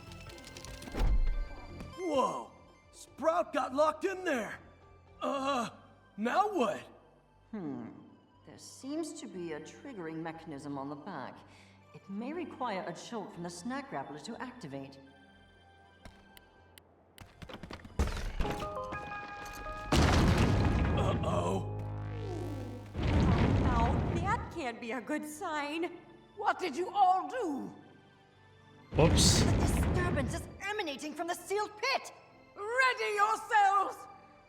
Whoa! Sprout got locked in there! Now what? There seems to be a triggering mechanism on the back. It may require a jolt from the snack grappler to activate. Uh-oh. Now, that can't be a good sign. What did you all do? Whoops. The disturbance is emanating from the sealed pit! Ready yourselves!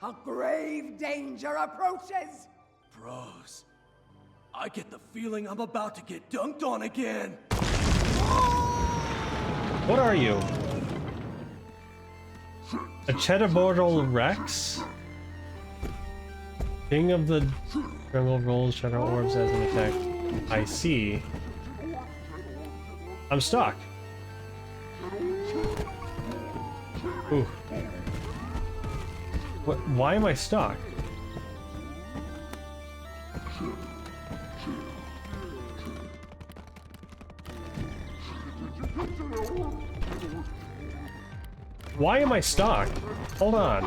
A grave danger approaches! Bros, I get the feeling I'm about to get dunked on again. What are you? A Cheddar Rex? King of the jungle rolls Cheddar orbs as an attack. I see. I'm stuck. Ooh. What? Why am I stuck? Why am I stuck? Hold on.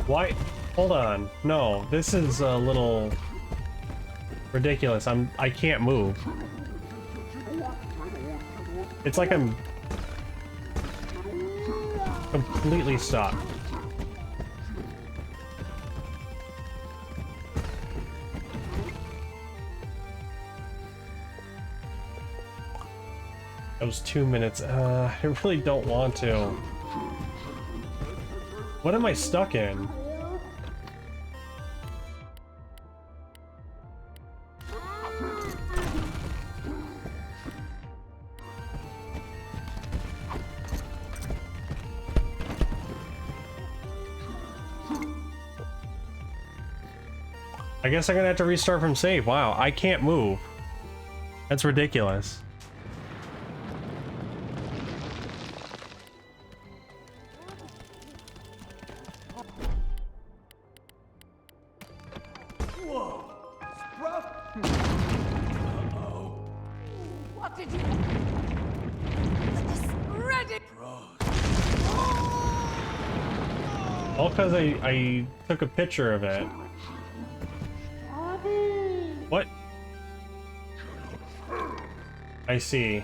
Why? Hold on. No, this is a little ridiculous. I can't move. It's like I'm completely stuck. That was 2 minutes. I really don't want to. What am I stuck in? I guess I'm gonna have to restart from save. Wow, I can't move. That's ridiculous. Whoa! Sprout? Uh-oh. What did you... Ready! Bros. All because I took a picture of it. What? I see.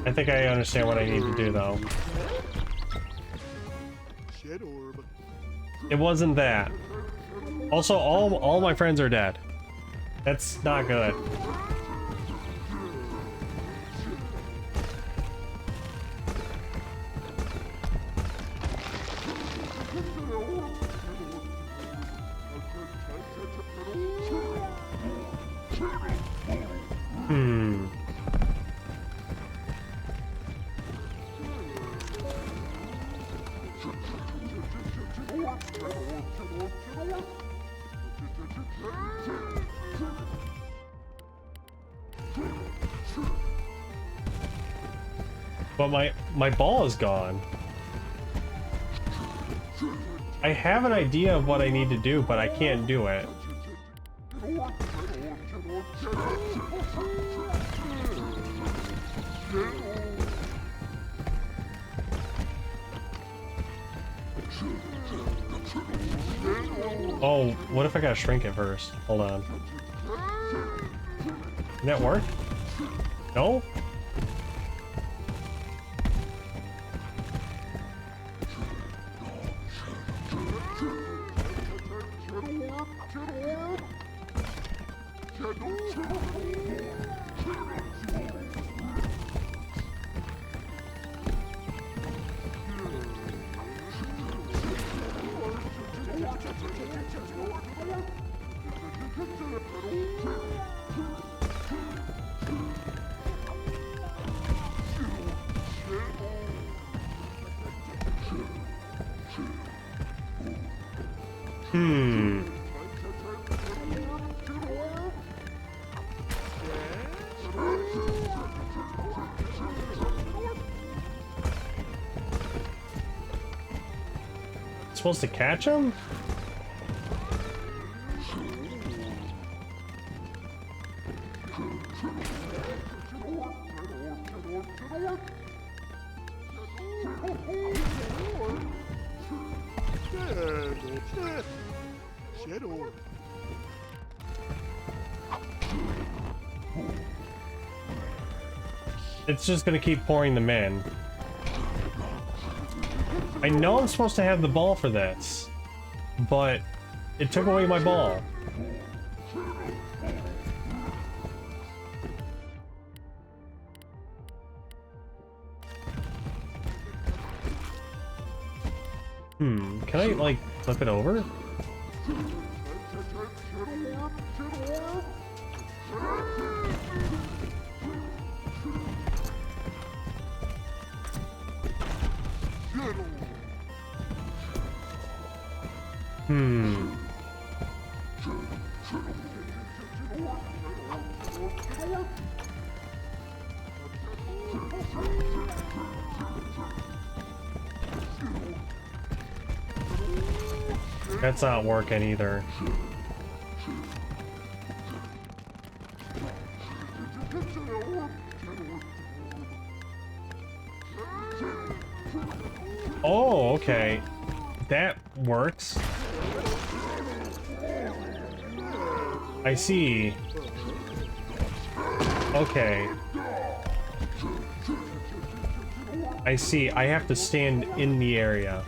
I think I understand what I need to do though. Shed orb. It wasn't that. Also, all my friends are dead. That's not good. But my ball is gone. I have an idea of what I need to do, but I can't do it. Oh, what if I gotta shrink it first? Hold on. Can that work? No? Supposed to catch him? It's just gonna keep pouring them in. I know I'm supposed to have the ball for this, but it took away my ball. Can I, like, flip it over? That's not working either. Oh, okay. That works. I see. Okay. I see. I have to stand in the area.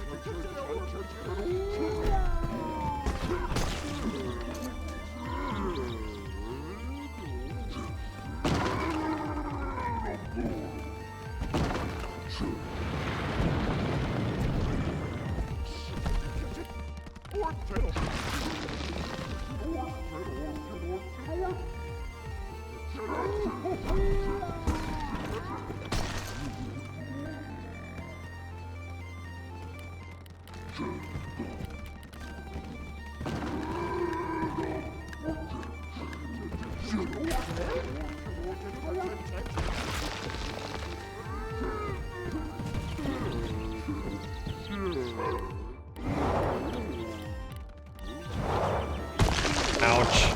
Ouch.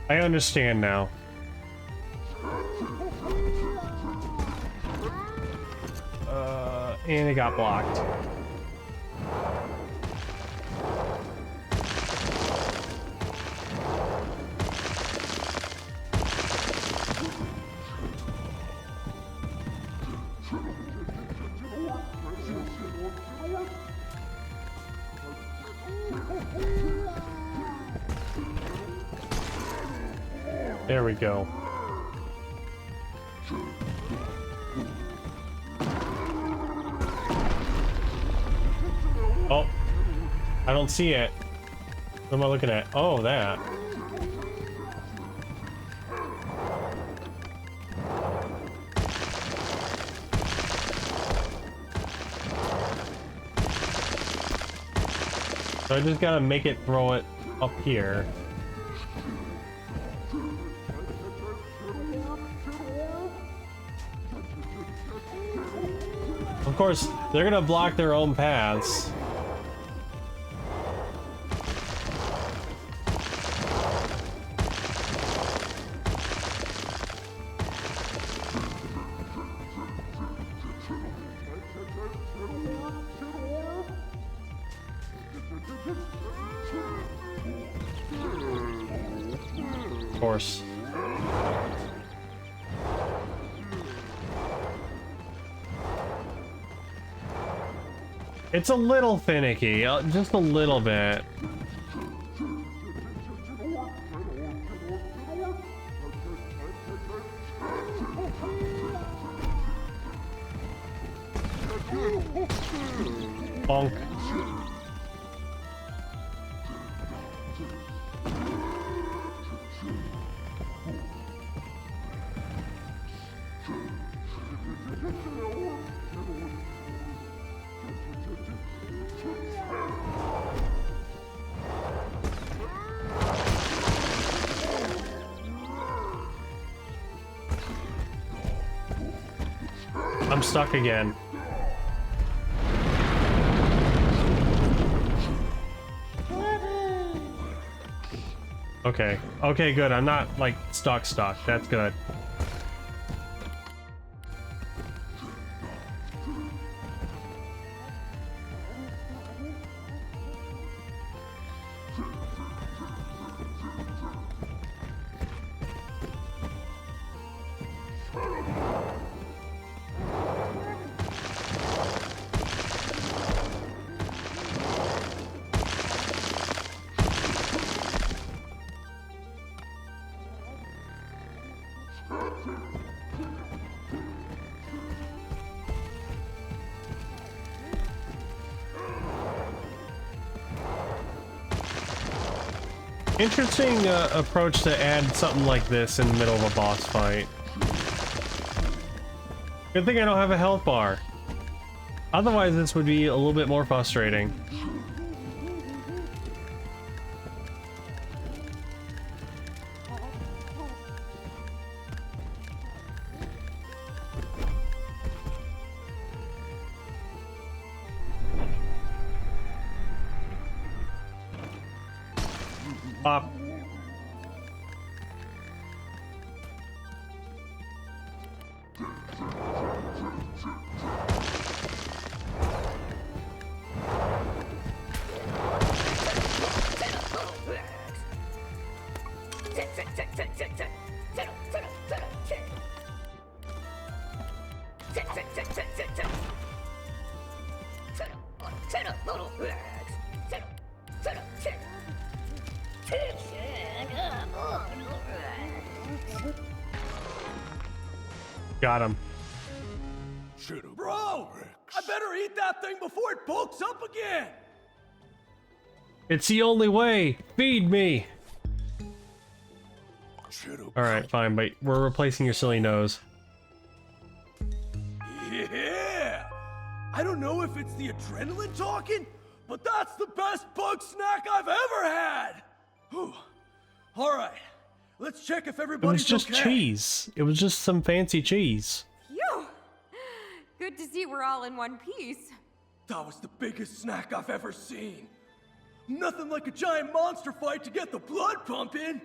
I understand now. And it got blocked. There we go. Oh, I don't see it. What am I looking at? Oh, that. So I just gotta make it throw it up here. Of course, they're gonna block their own paths. Of course. It's a little finicky, just a little bit. Bonk. I'm stuck again. Okay. Okay, good. I'm not, like, stuck. That's good. Interesting approach to add something like this in the middle of a boss fight. Good thing I don't have a health bar. Otherwise, this would be a little bit more frustrating. Pop. Got him. Bro! I better eat that thing before it bulks up again! It's the only way. Feed me. Alright, fine, but we're replacing your silly nose. Yeah! I don't know if it's the adrenaline talking, but that's the best bug snack I've ever had! Whew. Alright, let's check if It everybody's was just okay. cheese. It was just some fancy cheese. Phew! Good to see we're all in one piece. That was the biggest snack I've ever seen. Nothing like a giant monster fight to get the blood pumping.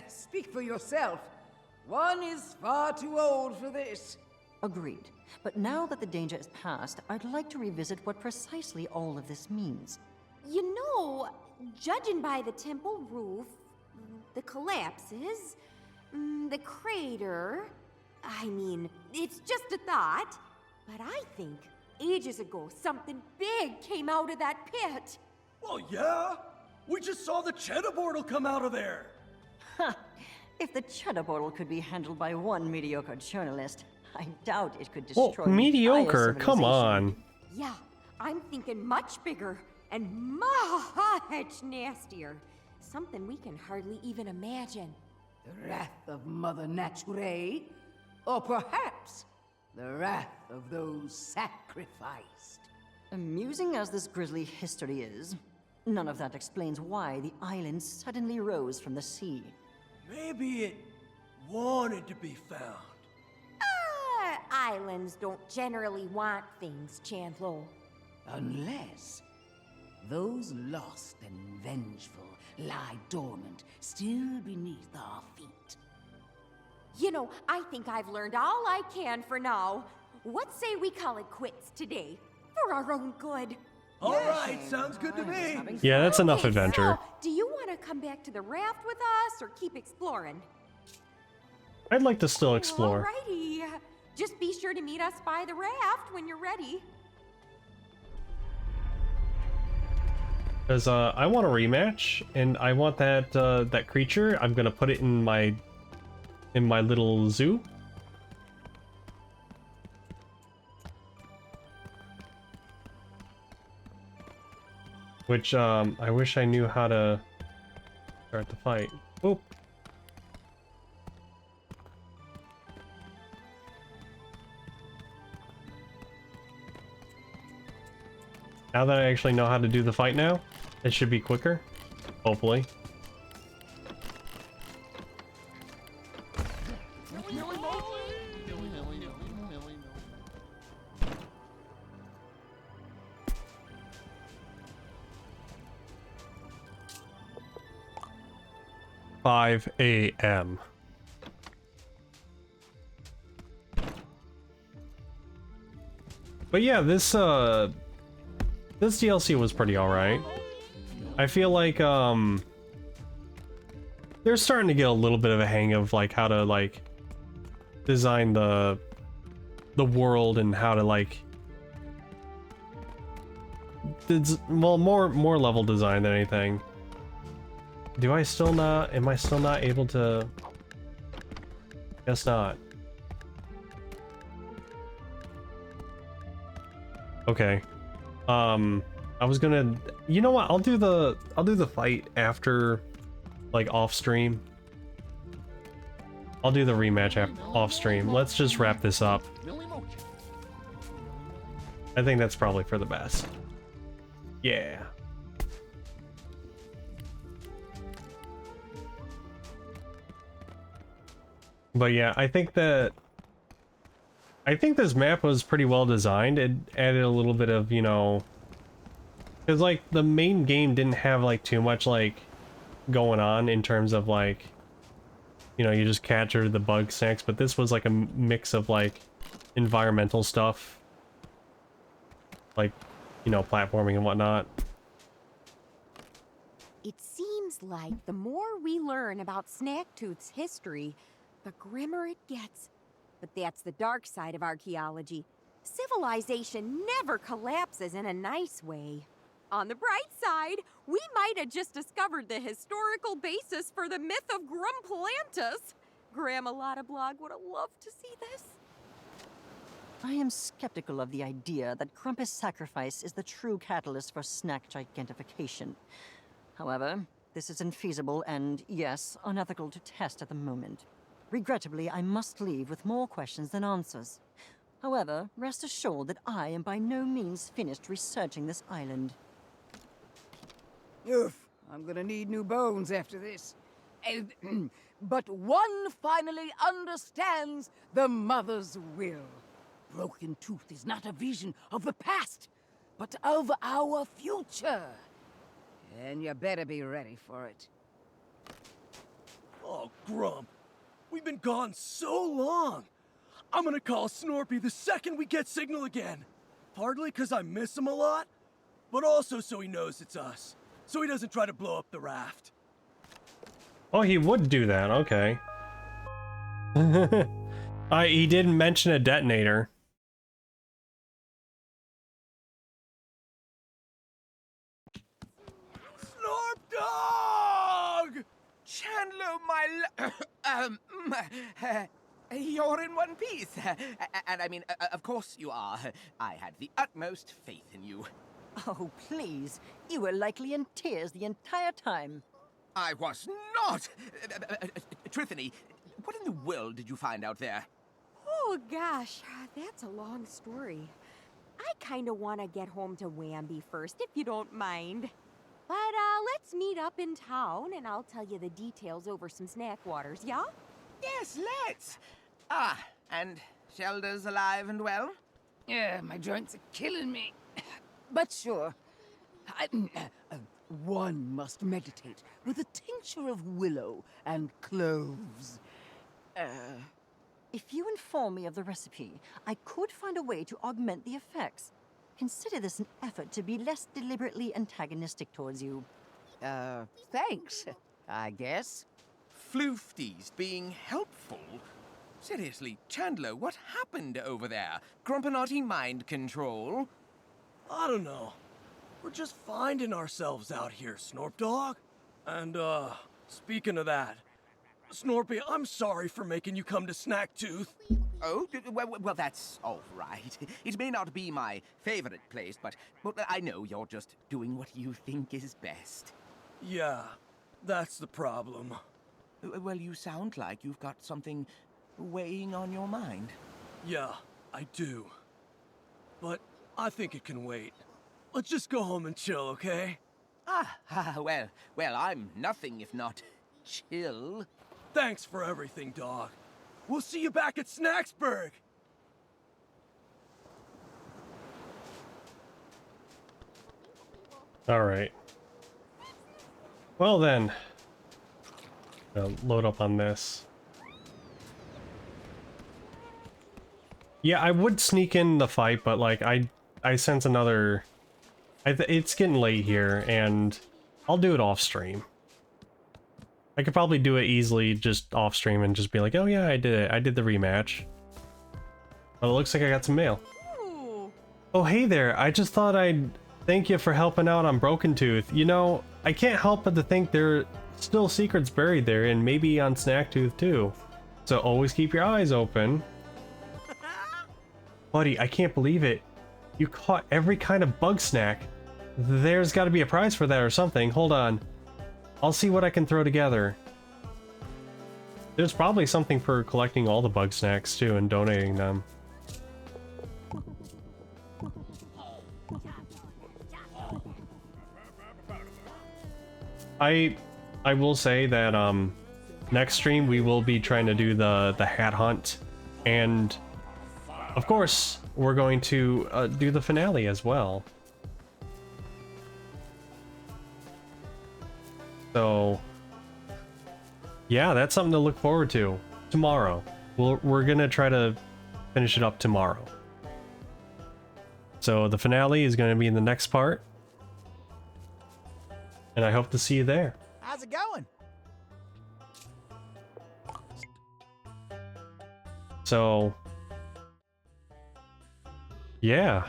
Speak for yourself. One is far too old for this. Agreed. But now that the danger is past, I'd like to revisit what precisely all of this means. You know, judging by the temple roof, the collapses, the crater, I mean, it's just a thought, but I think ages ago something big came out of that pit. Well, yeah. We just saw the cheddar portal come out of there. Ha! If the cheddar bottle could be handled by one mediocre journalist, I doubt it could destroy Well, mediocre, entire come civilization. on. Yeah, I'm thinking much bigger and much nastier. Something we can hardly even imagine. The wrath of Mother Nature? Or perhaps the wrath of those sacrificed. Amusing as this grisly history is, none of that explains why the island suddenly rose from the sea. Maybe it wanted to be found. Islands don't generally want things, Chandlo. Unless those lost and vengeful lie dormant still beneath our feet. You know, I think I've learned all I can for now. What say we call it quits today? For our own good. All right, sounds good to me. Yeah, that's enough Okay, adventure. So, do you want to come back to the raft with us or keep exploring? I'd like to still explore. Alrighty. Just be sure to meet us by the raft when you're ready. Because I want a rematch, and I want that that creature. I'm gonna put it in my little zoo. Which I wish I knew how to start the fight. Oop. Now that I actually know how to do the fight now, it should be quicker. Hopefully. "5 a.m. But yeah, this DLC was pretty alright. I feel like they're starting to get a little bit of a hang of like how to like design the world and how to like well, more level design than anything. Am I still not able to? Guess not. Okay. I was gonna, you know what? I'll do the fight after, like, off stream. I'll do the rematch off stream. Let's just wrap this up. I think that's probably for the best. Yeah. But yeah, I think this map was pretty well designed. It added a little bit of, you know, because like the main game didn't have like too much like going on in terms of like, you know, you just capture the Bugsnax, but this was like a mix of like environmental stuff, like, you know, platforming and whatnot. It seems like the more we learn about Snacktooth's history, the grimmer it gets. But that's the dark side of archaeology. Civilization never collapses in a nice way. On the bright side, we might have just discovered the historical basis for the myth of Grumplantus. Grandma Lotta Blog would have loved to see this. I am skeptical of the idea that Grumpus sacrifice is the true catalyst for snack gigantification. However, this is infeasible and, yes, unethical to test at the moment. Regrettably, I must leave with more questions than answers. However, rest assured that I am by no means finished researching this island. Oof, I'm gonna need new bones after this. But one finally understands the mother's will. Broken Tooth is not a vision of the past, but of our future. And you better be ready for it. Oh, Grump. We've been gone so long. I'm gonna call Snorpy the second we get signal again. Partly because I miss him a lot, but also so he knows it's us. So he doesn't try to blow up the raft. Oh, he would do that, okay. He didn't mention a detonator. Snorp Dog! Chandler, you're in one piece. And I mean, of course you are. I had the utmost faith in you. Oh, please. You were likely in tears the entire time. I was not! Trithany, what in the world did you find out there? Oh gosh, that's a long story. I kinda wanna get home to Wamby first, if you don't mind. But let's meet up in town and I'll tell you the details over some snack waters, yeah? Yes, let's. And Shelda's alive and well? Yeah, my joints are killing me. But sure. One must meditate with a tincture of willow and cloves. If you inform me of the recipe, I could find a way to augment the effects. Consider this an effort to be less deliberately antagonistic towards you. Thanks, I guess. Floofties being helpful? Seriously, Chandler, what happened over there? Grumpinati mind control? I don't know. We're just finding ourselves out here, Snorp Dog. And, speaking of that, Snorpy, I'm sorry for making you come to Snacktooth. Oh, well, that's all right. It may not be my favorite place, but I know you're just doing what you think is best. Yeah, that's the problem. Well, you sound like you've got something weighing on your mind. Yeah, I do. But I think it can wait. Let's just go home and chill, okay? Well, I'm nothing if not chill. Thanks for everything, dog. We'll see you back at Snacksburg! Alright. Well then. Load up on this. Yeah, I would sneak in the fight, but like I sense another... it's getting late here, and I'll do it off stream. I could probably do it easily just off stream and just be like, oh yeah, I did it. I did the rematch. But it looks like I got some mail. Ooh. Oh hey there, I just thought I'd thank you for helping out on Broken Tooth. You know, I can't help but to think there are still secrets buried there, and maybe on Snacktooth too. So always keep your eyes open. Buddy, I can't believe it. You caught every kind of bug snack. There's got to be a prize for that or something. Hold on. I'll see what I can throw together. There's probably something for collecting all the bug snacks too and donating them. I will say that next stream we will be trying to do the hat hunt, and of course we're going to do the finale as well. So yeah, that's something to look forward to tomorrow. We're gonna try to finish it up tomorrow. So the finale is going to be in the next part, and I hope to see you there. How's it going? So yeah.